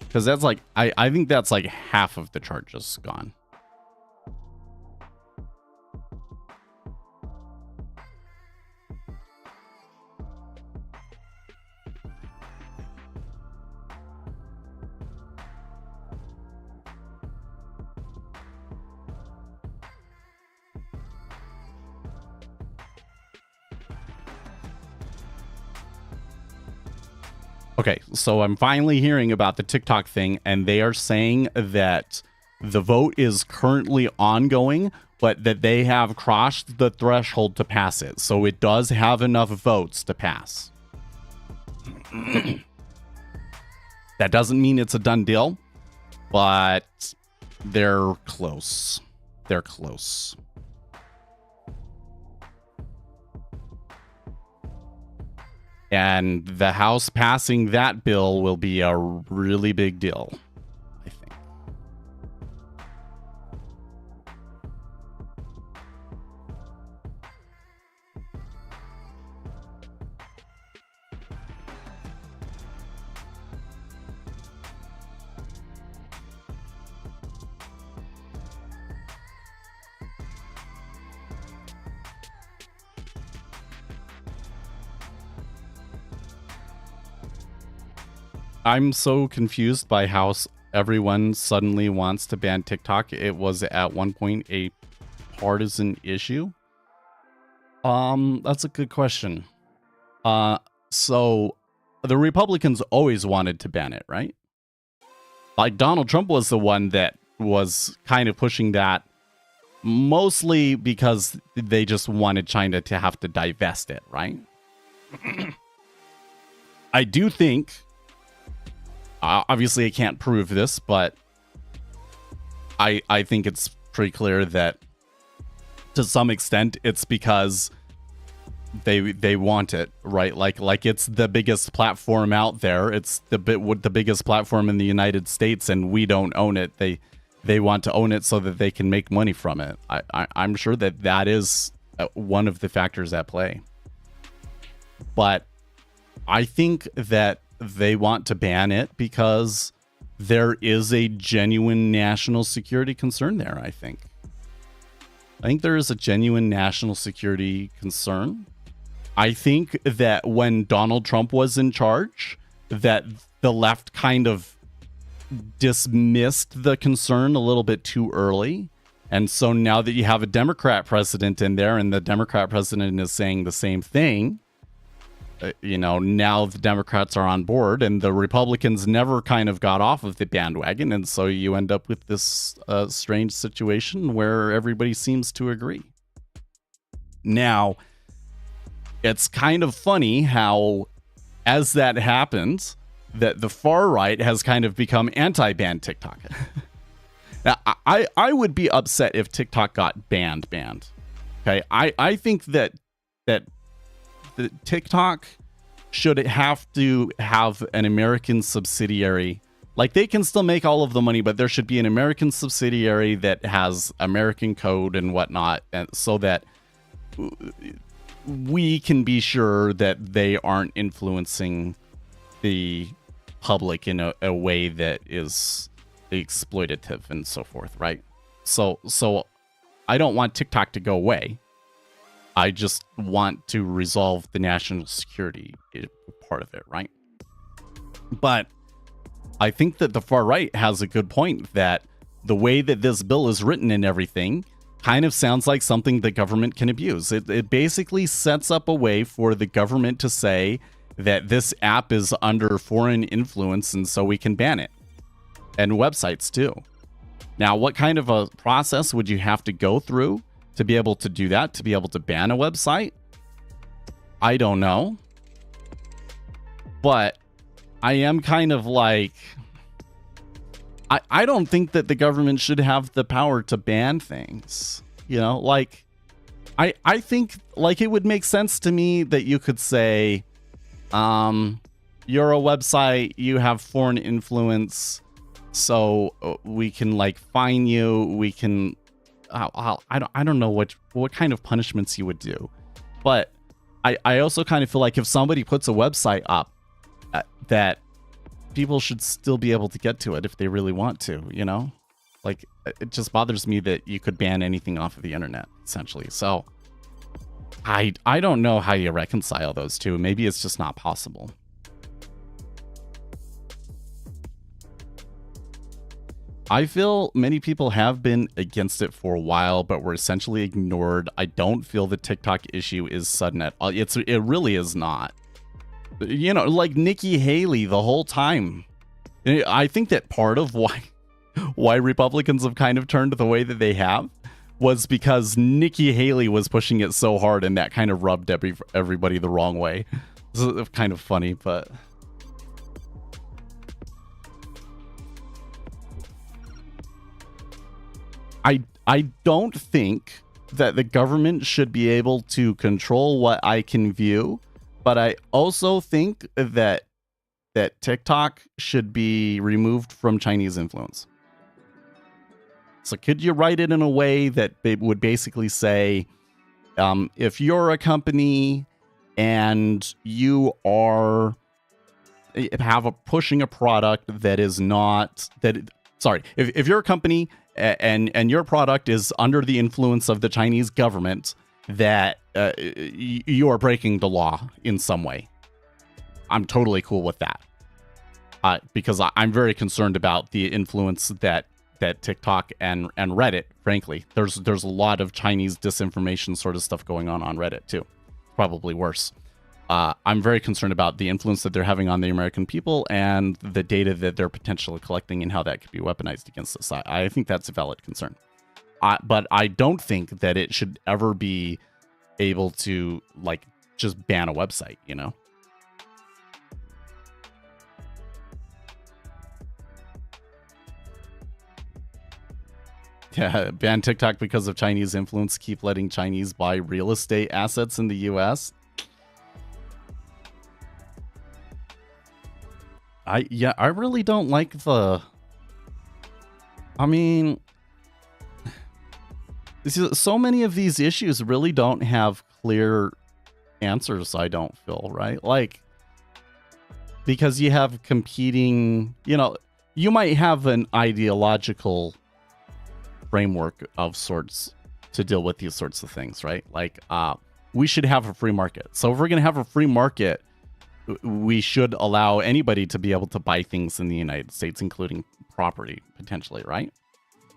Because that's like, I think that's like half of the charges gone. Okay, so I'm finally hearing about the TikTok thing, and they are saying that the vote is currently ongoing, but that they have crossed the threshold to pass it. So it does have enough votes to pass. That doesn't mean it's a done deal, but they're close. They're close. And the House passing that bill will be a really big deal, I think. I'm so confused by how everyone suddenly wants to ban TikTok. It was at one point a partisan issue. That's a good question. So the Republicans always wanted to ban it, right? Like Donald Trump was the one that was kind of pushing that, mostly because they just wanted China to have to divest it, right? I do think, obviously I can't prove this, but I think it's pretty clear that to some extent it's because they want it, right? Like it's the biggest platform out there. It's the biggest platform in the United States, and we don't own it. They want to own it so that they can make money from it. I'm sure that is one of the factors at play. But I think that they want to ban it because there is a genuine national security concern there, I think. I think there is a genuine national security concern. I think that when Donald Trump was in charge, that the left kind of dismissed the concern a little bit too early. And so now that you have a Democrat president in there and the Democrat president is saying the same thing, now the Democrats are on board and the Republicans never kind of got off of the bandwagon. And so you end up with this strange situation where everybody seems to agree. Now, it's kind of funny how, as that happens, that the far right has kind of become anti-ban TikTok. Now, I would be upset if TikTok got banned. Okay, I think that the TikTok should have to have an American subsidiary. Like, they can still make all of the money, but there should be an American subsidiary that has American code and whatnot, and so that we can be sure that they aren't influencing the public in a way that is exploitative and so forth, right? So I don't want TikTok to go away. I just want to resolve the national security part of it, right? But I think that the far right has a good point that the way that this bill is written and everything kind of sounds like something the government can abuse. It basically sets up a way for the government to say that this app is under foreign influence and so we can ban it. And websites too. Now, what kind of a process would you have to go through to be able to do that, to be able to ban a website? I don't know. But I am kind of like, I don't think that the government should have the power to ban things. Like, I think, like, it would make sense to me that you could say, you're a website, you have foreign influence, so we can, like, fine you, we can, I don't know what kind of punishments you would do. But I also kind of feel like if somebody puts a website up, that people should still be able to get to it if they really want to, Like, it just bothers me that you could ban anything off of the internet, essentially. So I don't know how you reconcile those two. Maybe it's just not possible. I feel many people have been against it for a while, but were essentially ignored. I don't feel the TikTok issue is sudden at all. It really is not. You know, like Nikki Haley the whole time. I think that part of why Republicans have kind of turned the way that they have was because Nikki Haley was pushing it so hard, and that kind of rubbed everybody the wrong way. It's kind of funny, but I don't think that the government should be able to control what I can view, but I also think that TikTok should be removed from Chinese influence. So could you write it in a way that it would basically say, if you're a company and you are pushing a product that is not if you're a company and your product is under the influence of the Chinese government, that you are breaking the law in some way, I'm totally cool with that. Because I'm very concerned about the influence that TikTok and Reddit, frankly, there's a lot of Chinese disinformation sort of stuff going on Reddit too. Probably worse. I'm very concerned about the influence that they're having on the American people and the data that they're potentially collecting and how that could be weaponized against us. I think that's a valid concern. But I don't think that it should ever be able to, like, just ban a website, you know? Yeah, ban TikTok because of Chinese influence. Keep letting Chinese buy real estate assets in the U.S. I really don't like the... I mean, so many of these issues really don't have clear answers, I don't feel, right? Like, because you have competing, you know, you might have an ideological framework of sorts to deal with these sorts of things, right? Like, we should have a free market. So if we're going to have a free market, we should allow anybody to be able to buy things in the United States, including property, potentially, right?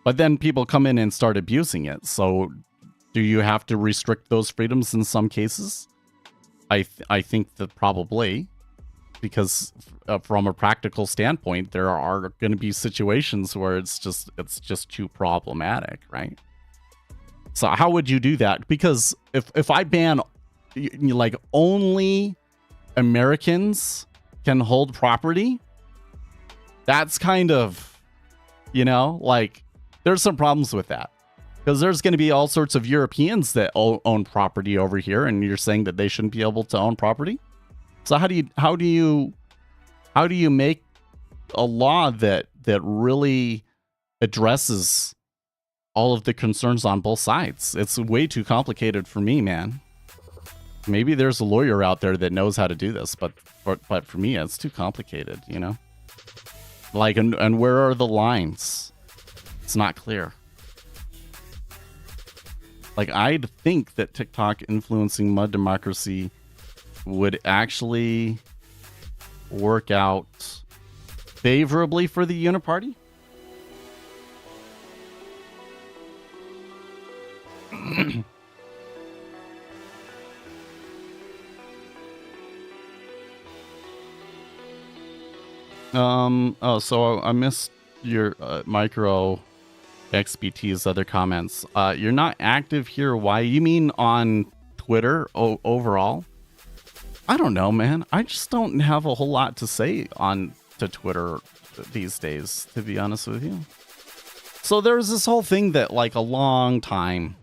But then people come in and start abusing it. So do you have to restrict those freedoms in some cases? I think that probably, because from a practical standpoint, there are going to be situations where it's just too problematic, right? So how would you do that? Because if I ban, like, only Americans can hold property, that's kind of, you know, like, there's some problems with that, because there's going to be all sorts of Europeans that own property over here, and you're saying that they shouldn't be able to own property. So how do you make a law that really addresses all of the concerns on both sides? It's way too complicated for me, man. Maybe there's a lawyer out there that knows how to do this, but for me, it's too complicated, you know? Like, and where are the lines? It's not clear. Like, I'd think that TikTok influencing mud democracy would actually work out favorably for the Uniparty. So I missed your micro XBT's other comments. You're not active here. Why? You mean on Twitter overall? I don't know, man. I just don't have a whole lot to say to Twitter these days, to be honest with you. So there's this whole thing that, like, a long time,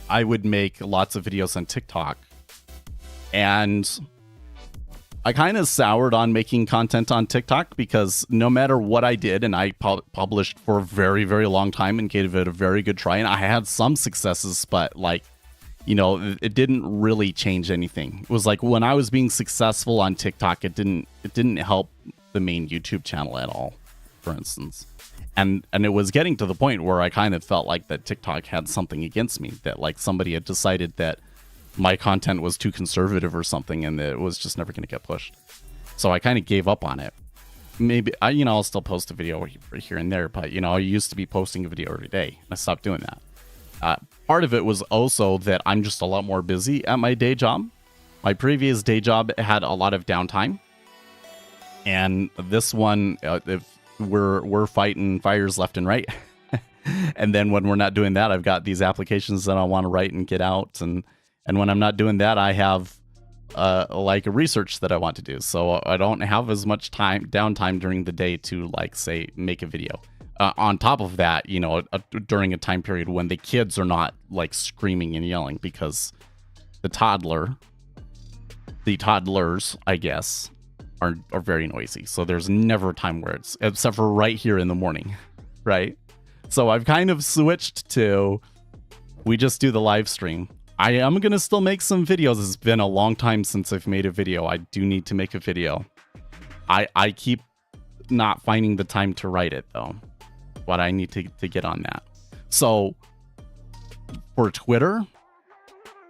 I would make lots of videos on TikTok, and I kind of soured on making content on TikTok, because no matter what I did, and I published for a very, very long time and gave it a very good try, and I had some successes, but, like, you know, it didn't really change anything. It was like, when I was being successful on TikTok, it didn't help the main YouTube channel at all, for instance. And it was getting to the point where I kind of felt like that TikTok had something against me, that, like, somebody had decided that my content was too conservative or something, and it was just never going to get pushed. So I kind of gave up on it. Maybe I'll still post a video here and there, but, I used to be posting a video every day. I stopped doing that. Part of it was also that I'm just a lot more busy at my day job. My previous day job had a lot of downtime, and this one, if we're fighting fires left and right. And then when we're not doing that, I've got these applications that I want to write and get out, and when I'm not doing that, I have like a research that I want to do. So I don't have as much downtime during the day to, like, say, make a video. On top of that, you know, during a time period when the kids are not, like, screaming and yelling, because the toddlers, I guess, are very noisy. So there's never a time where it's, except for right here in the morning, right? So I've kind of switched to, we just do the live stream. I am going to still make some videos. It's been a long time since I've made a video. I do need to make a video. I keep not finding the time to write it, though. But I need to get on that. So for Twitter,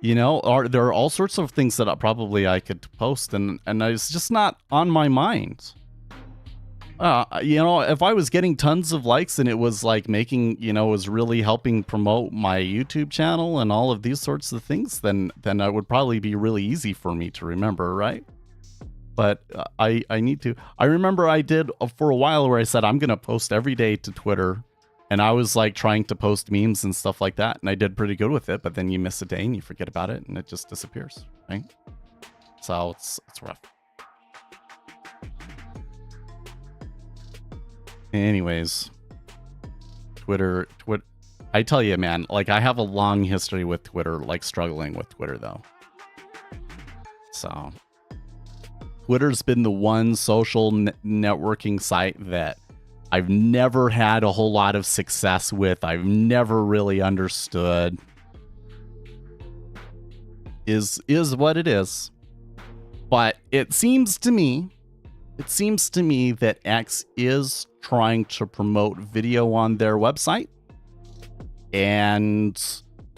you know, there are all sorts of things that I could post, and it's just not on my mind. You know, if I was getting tons of likes and it was like making, you know, was really helping promote my YouTube channel and all of these sorts of things, then it would probably be really easy for me to remember, right? But I need to. I remember I did for a while where I said I'm going to post every day to Twitter, and I was like trying to post memes and stuff like that, and I did pretty good with it, but then you miss a day and you forget about it and it just disappears, right? So it's rough. Anyways, Twitter, I tell you, man, like, I have a long history with Twitter, like struggling with Twitter, though. So Twitter's been the one social networking site that I've never had a whole lot of success with. I've never really understood. Is what it is. But it seems to me that X is trying to promote video on their website. And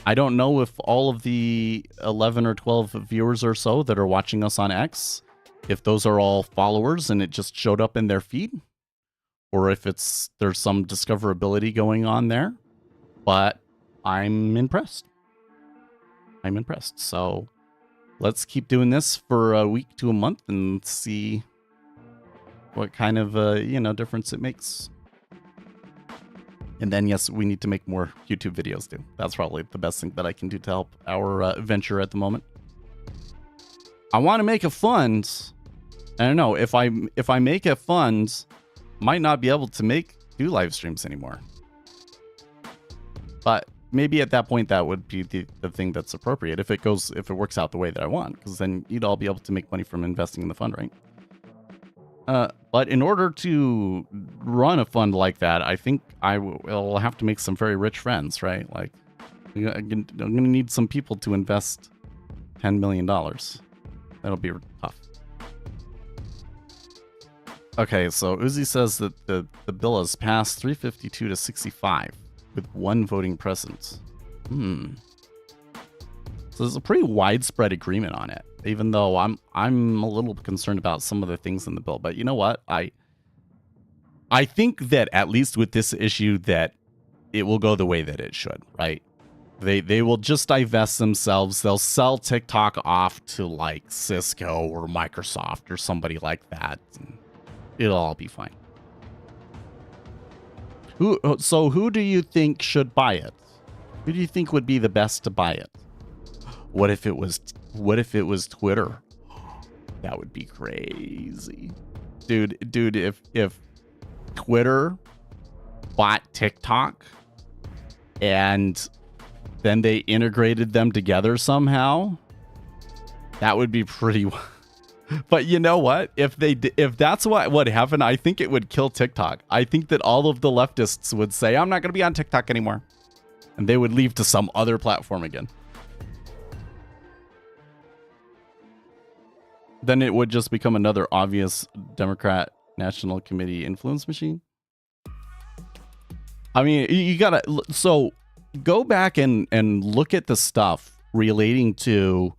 I don't know if all of the 11 or 12 viewers or so that are watching us on X, if those are all followers and it just showed up in their feed, or if there's some discoverability going on there. But I'm impressed. So let's keep doing this for a week to a month and see what kind of difference it makes. And then, yes, we need to make more YouTube videos too. That's probably the best thing that I can do to help our venture at the moment. I want to make a fund. I don't know if I make a fund, might not be able to do live streams anymore. But maybe at that point that would be the thing that's appropriate if it works out the way that I want, because then you'd all be able to make money from investing in the fund, right? But in order to run a fund like that, I think I will have to make some very rich friends, right? Like, I'm going to need some people to invest $10 million. That'll be tough. Okay, so Uzi says that the bill has passed 352 to 65 with one voting present. So there's a pretty widespread agreement on it, even though I'm a little concerned about some of the things in the bill. But you know what? I think that at least with this issue that it will go the way that it should, right? They will just divest themselves. They'll sell TikTok off to like Cisco or Microsoft or somebody like that. And it'll all be fine. Who do you think should buy it? Who do you think would be the best to buy it? What if it was Twitter? That would be crazy. Dude, if Twitter bought TikTok and then they integrated them together somehow, that would be pretty. But you know what? If that's what happened, I think it would kill TikTok. I think that all of the leftists would say, I'm not going to be on TikTok anymore. And they would leave to some other platform again. Then it would just become another obvious Democrat National Committee influence machine. I mean, you gotta, so go back and look at the stuff relating to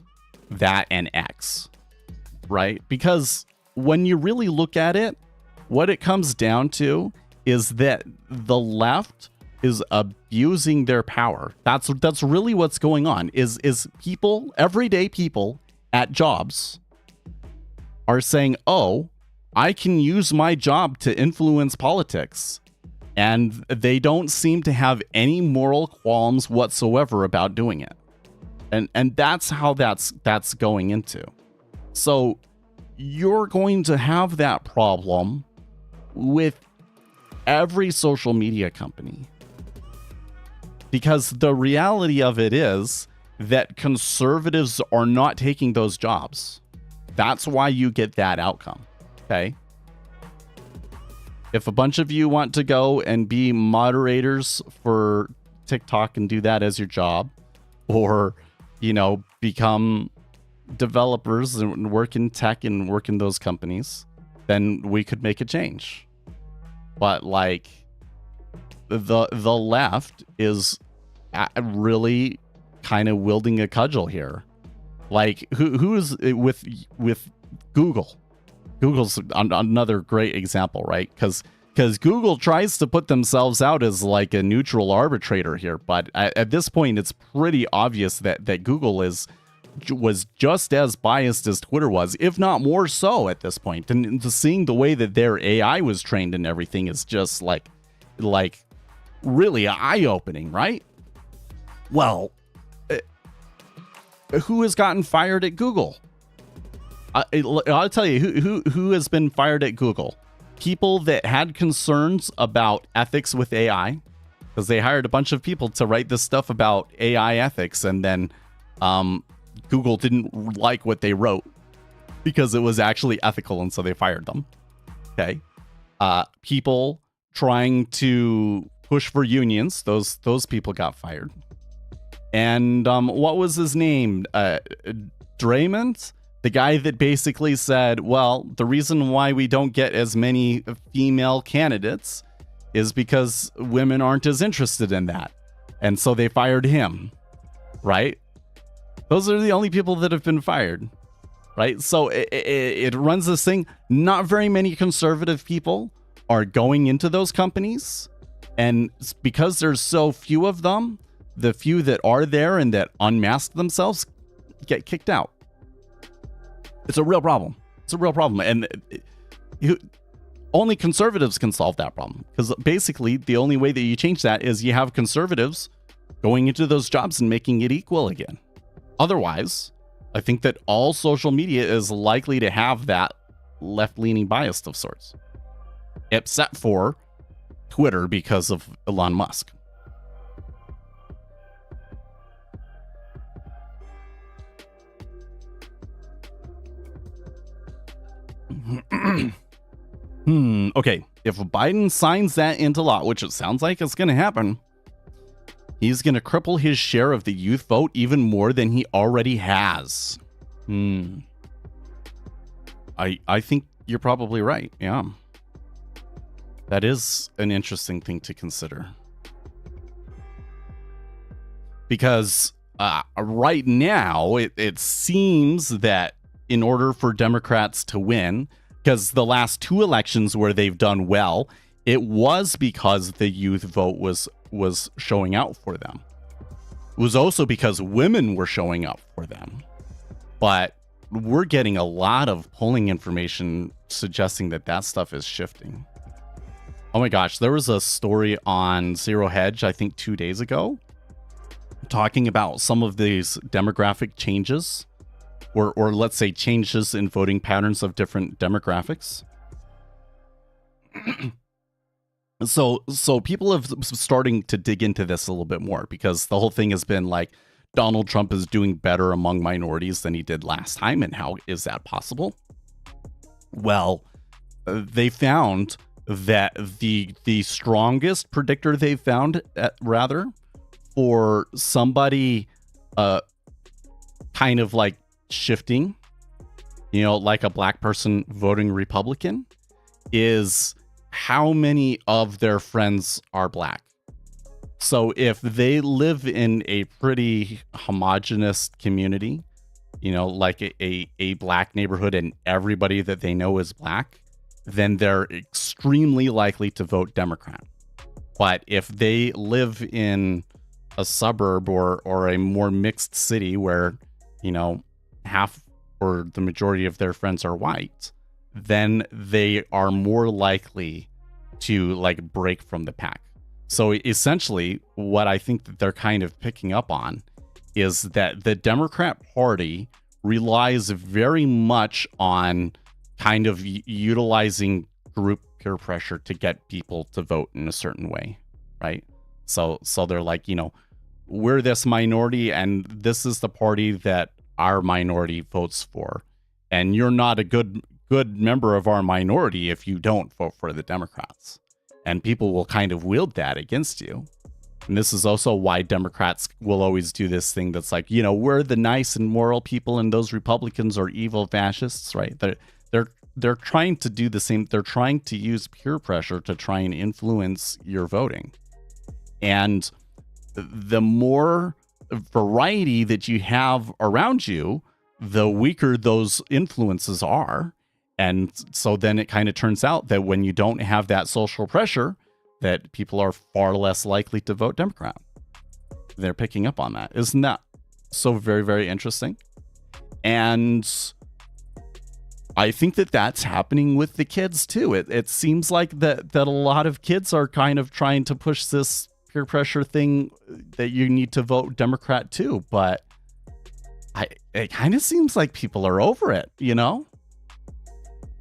that and X, right? Because when you really look at it, what it comes down to is that the left is abusing their power. That's really what's going on, is people, everyday people, at jobs are saying, oh, I can use my job to influence politics. And they don't seem to have any moral qualms whatsoever about doing it. And that's how that's going into. So you're going to have that problem with every social media company. Because the reality of it is that conservatives are not taking those jobs. That's why you get that outcome. Okay? If a bunch of you want to go and be moderators for TikTok and do that as your job, or, become developers and work in tech and work in those companies, then we could make a change. But like the left is really kind of wielding a cudgel here. Like who is with Google? Google's another great example, right? Because Google tries to put themselves out as like a neutral arbitrator here, but at this point, it's pretty obvious that Google was just as biased as Twitter was, if not more so at this point. And seeing the way that their AI was trained and everything is just like really eye-opening, right? Well, who has gotten fired at Google? I'll tell you who has been fired at Google. People that had concerns about ethics with AI, because they hired a bunch of people to write this stuff about AI ethics, and then Google didn't like what they wrote because it was actually ethical, and so they fired them. Okay, people trying to push for unions, those people got fired. And what was his name? Draymond? The guy that basically said, well, the reason why we don't get as many female candidates is because women aren't as interested in that. And so they fired him, right? Those are the only people that have been fired, right? So it runs this thing. Not very many conservative people are going into those companies. And because there's so few of them, the few that are there and that unmask themselves get kicked out. It's a real problem. It's a real problem. And only conservatives can solve that problem. Because basically, the only way that you change that is you have conservatives going into those jobs and making it equal again. Otherwise, I think that all social media is likely to have that left-leaning bias of sorts. Except for Twitter because of Elon Musk. Okay, if Biden signs that into law, which it sounds like it's going to happen, he's going to cripple his share of the youth vote even more than he already has. I think you're probably right. Yeah. That is an interesting thing to consider. Because right now, it seems that in order for Democrats to win, because the last two elections where they've done well, it was because the youth vote was showing out for them. It was also because women were showing up for them. But we're getting a lot of polling information suggesting that stuff is shifting. Oh my gosh, there was a story on Zero Hedge, I think 2 days ago, talking about some of these demographic changes. Or let's say changes in voting patterns of different demographics. So people have starting to dig into this a little bit more, because the whole thing has been like Donald Trump is doing better among minorities than he did last time, and how is that possible? Well, they found that the strongest predictor they found, rather, for somebody kind of like shifting, like a black person voting Republican, is how many of their friends are black. So if they live in a pretty homogenous community, like a black neighborhood, and everybody that they know is black, then they're extremely likely to vote Democrat. But if they live in a suburb or a more mixed city where, half or the majority of their friends are white, then they are more likely to like break from the pack. So essentially, what I think that they're kind of picking up on is that the Democrat Party relies very much on kind of utilizing group peer pressure to get people to vote in a certain way, right? So they're like, we're this minority and this is the party that our minority votes for. And you're not a good member of our minority if you don't vote for the Democrats. And people will kind of wield that against you. And this is also why Democrats will always do this thing that's like, we're the nice and moral people and those Republicans are evil fascists, right? They're trying to do the same. They're trying to use peer pressure to try and influence your voting. And the more variety that you have around you, the weaker those influences are. And so then it kind of turns out that when you don't have that social pressure, that people are far less likely to vote Democrat. They're picking up on that. Isn't that so very, very interesting? And I think that that's happening with the kids too. It seems like that a lot of kids are kind of trying to push this peer pressure thing that you need to vote Democrat too. But it kind of seems like people are over it,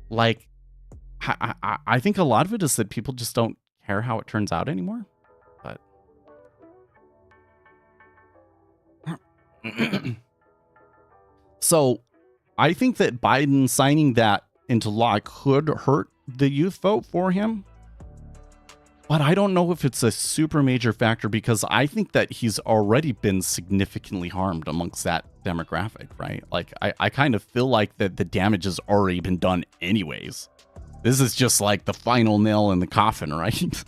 Like, I think a lot of it is that people just don't care how it turns out anymore. But so I think that Biden signing that into law could hurt the youth vote for him. But I don't know if it's a super major factor because I think that he's already been significantly harmed amongst that demographic, right? Like, I kind of feel like that the damage has already been done anyways. This is just like the final nail in the coffin, right?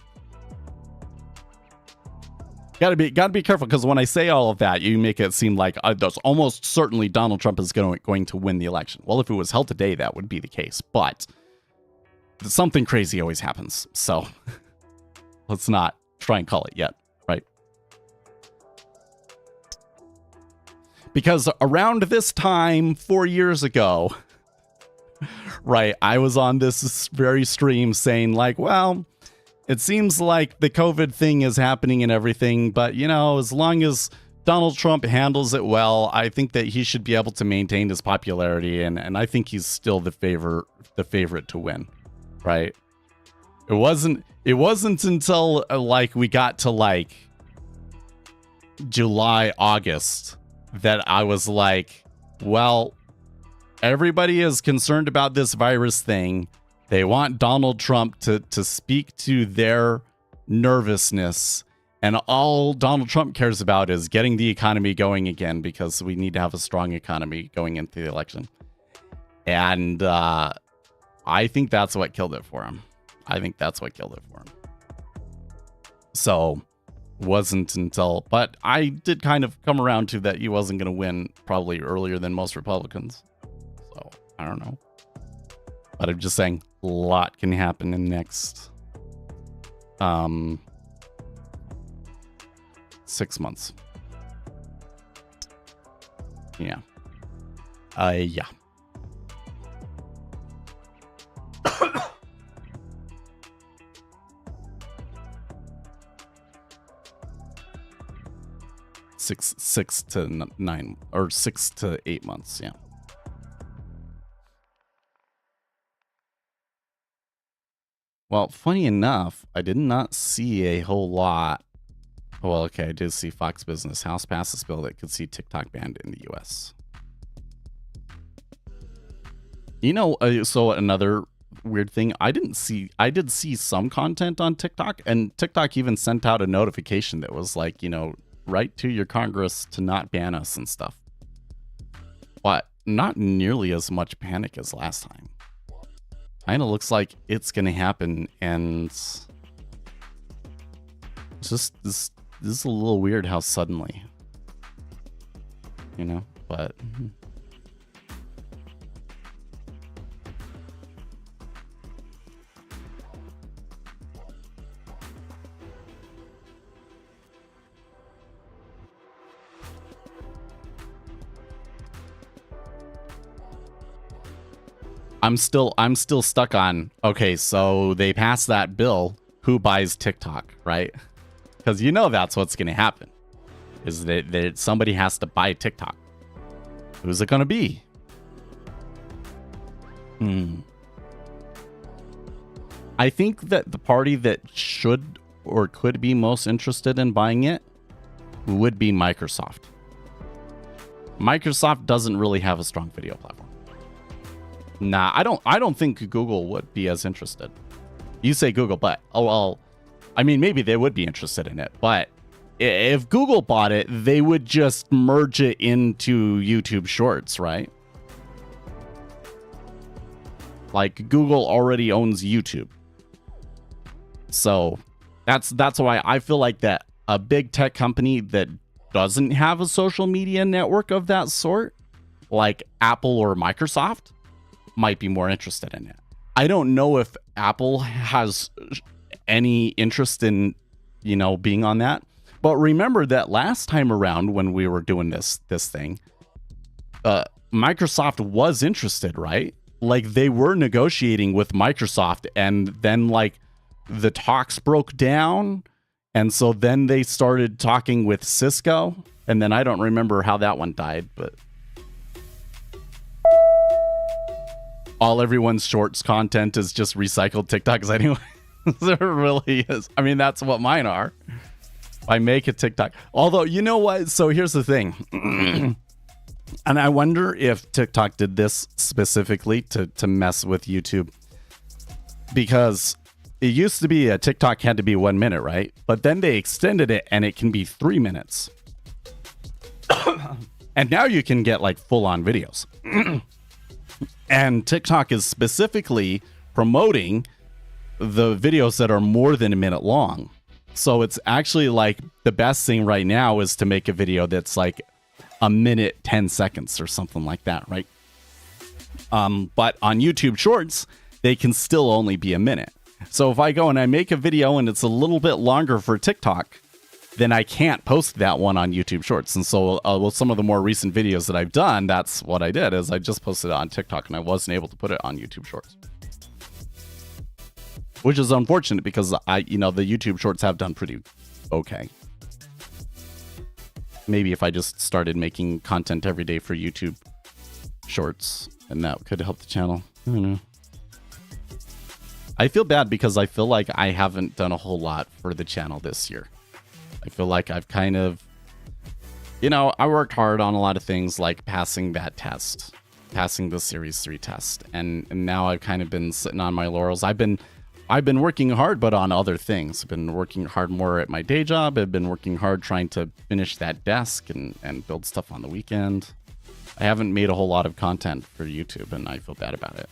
Gotta be careful, because when I say all of that, you make it seem like there's almost certainly Donald Trump is going to win the election. Well, if it was held today, that would be the case. But something crazy always happens. So let's not try and call it yet, right? Because around this time, 4 years ago, right, I was on this very stream saying like, well, it seems like the COVID thing is happening and everything, but, as long as Donald Trump handles it well, I think that he should be able to maintain his popularity, and I think he's still the favorite to win, right? It wasn't until like we got to like July, August that I was like, well, everybody is concerned about this virus thing. They want Donald Trump to speak to their nervousness. And all Donald Trump cares about is getting the economy going again, because we need to have a strong economy going into the election. And I think that's what killed it for him. So wasn't until, but I did kind of come around to that he wasn't going to win probably earlier than most Republicans. So I don't know. But I'm just saying a lot can happen in the next 6 months. Yeah. Yeah. Six to 9 or 6 to 8 months. Yeah. Well, funny enough, I did not see a whole lot. Well, okay, I did see Fox Business House passes bill that could see TikTok banned in the U.S. So another weird thing, I did see some content on TikTok, and TikTok even sent out a notification that was like, write to your Congress to not ban us and stuff. But not nearly as much panic as last time. Kind of looks like it's gonna happen, and it's just this is a little weird how suddenly, but I'm still stuck on, okay, so they passed that bill. Who buys TikTok, right? Because you know that's what's going to happen. Is that somebody has to buy TikTok. Who's it going to be? I think that the party that should or could be most interested in buying it would be Microsoft. Microsoft doesn't really have a strong video platform. Nah, I don't think Google would be as interested. You say Google, but I mean, maybe they would be interested in it, but if Google bought it, they would just merge it into YouTube Shorts, right? Like, Google already owns YouTube. So that's why I feel like that a big tech company that doesn't have a social media network of that sort, like Apple or Microsoft, might be more interested in it. I don't know if Apple has any interest in, being on that. But remember that last time around when we were doing this thing, Microsoft was interested, right? Like, they were negotiating with Microsoft, and then like the talks broke down, and so then they started talking with Cisco, and then I don't remember how that one died, but all everyone's shorts content is just recycled TikToks anyway. There really is. I mean, that's what mine are. I make a TikTok. Although, you know what? So here's the thing. And I wonder if TikTok did this specifically to mess with YouTube. Because it used to be a TikTok had to be 1 minute, right? But then they extended it and it can be 3 minutes. And now you can get like full-on videos. And TikTok is specifically promoting the videos that are more than a minute long. So it's actually like the best thing right now is to make a video that's like a minute, 10 seconds or something like that, right? But on YouTube Shorts, they can still only be a minute. So if I go and I make a video and it's a little bit longer for TikTok, then I can't post that one on YouTube Shorts. And so with some of the more recent videos that I've done, that's what I did, is I just posted it on TikTok and I wasn't able to put it on YouTube Shorts. Which is unfortunate because the YouTube Shorts have done pretty okay. Maybe if I just started making content every day for YouTube Shorts, and that could help the channel. I don't know. I feel bad because I feel like I haven't done a whole lot for the channel this year. I feel like I've kind of, I worked hard on a lot of things like passing that test, passing the Series 3 test, and now I've kind of been sitting on my laurels. I've been working hard, but on other things. I've been working hard more at my day job. I've been working hard trying to finish that desk and build stuff on the weekend. I haven't made a whole lot of content for YouTube, and I feel bad about it.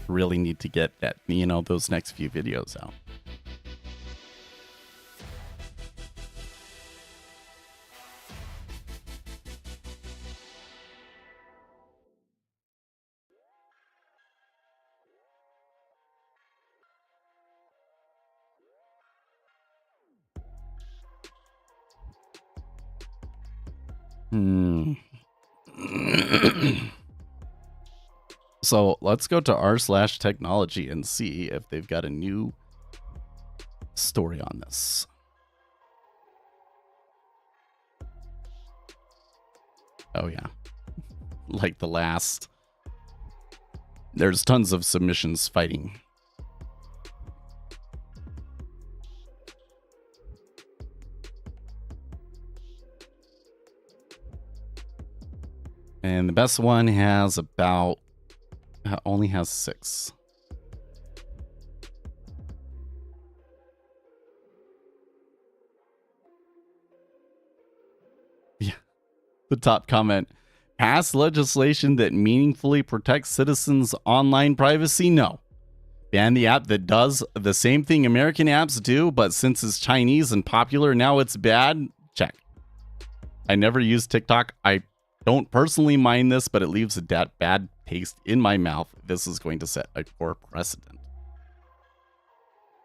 Really need to get that, those next few videos out. So let's go to r/technology and see if they've got a new story on this. Oh yeah. Like the last. There's tons of submissions fighting. And the best one has only has 6. Yeah. The top comment, pass legislation that meaningfully protects citizens' online privacy? No. Ban the app that does the same thing American apps do, but since it's Chinese and popular, now it's bad? Check. I never use TikTok. I don't personally mind this, but it leaves a bad taste in my mouth. This is going to set a poor precedent.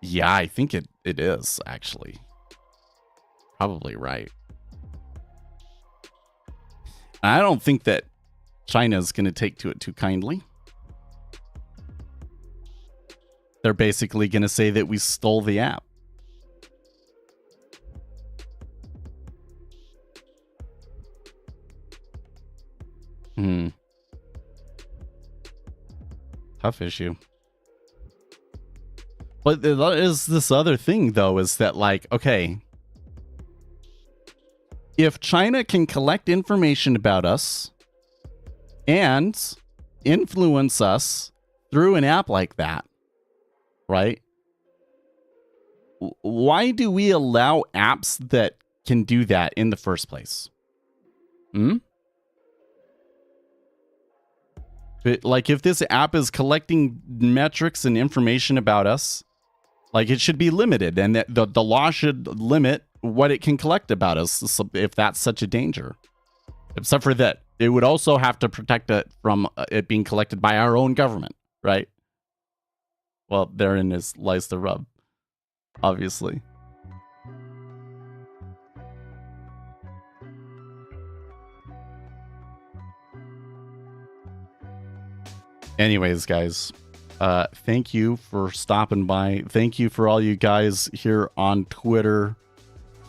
Yeah, I think it is, actually. Probably right. I don't think that China is going to take to it too kindly. they're basically going to say that we stole the app. Tough issue. But there is this other thing, though, is that, like, okay, if China can collect information about us and influence us through an app like that, right? Why do we allow apps that can do that in the first place? But, like, if this app is collecting metrics and information about us, like, it should be limited, and that the law should limit what it can collect about us if that's such a danger. Except for that, it would also have to protect it from it being collected by our own government, right? Well, therein lies the rub, obviously. Anyways, guys, thank you for stopping by. Thank you for all you guys here on Twitter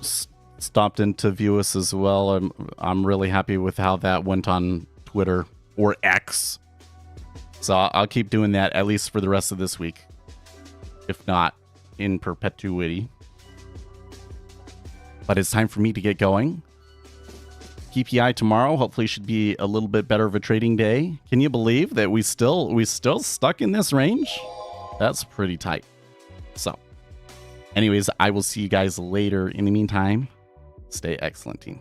stopped in to view us as well. I'm really happy with how that went on Twitter, or X. So I'll keep doing that at least for the rest of this week, if not in perpetuity. But it's time for me to get going. PPI tomorrow hopefully should be a little bit better of a trading day. Can you believe that we still stuck in this range? That's pretty tight. So anyways, I will see you guys later. In the meantime, stay excellent, team.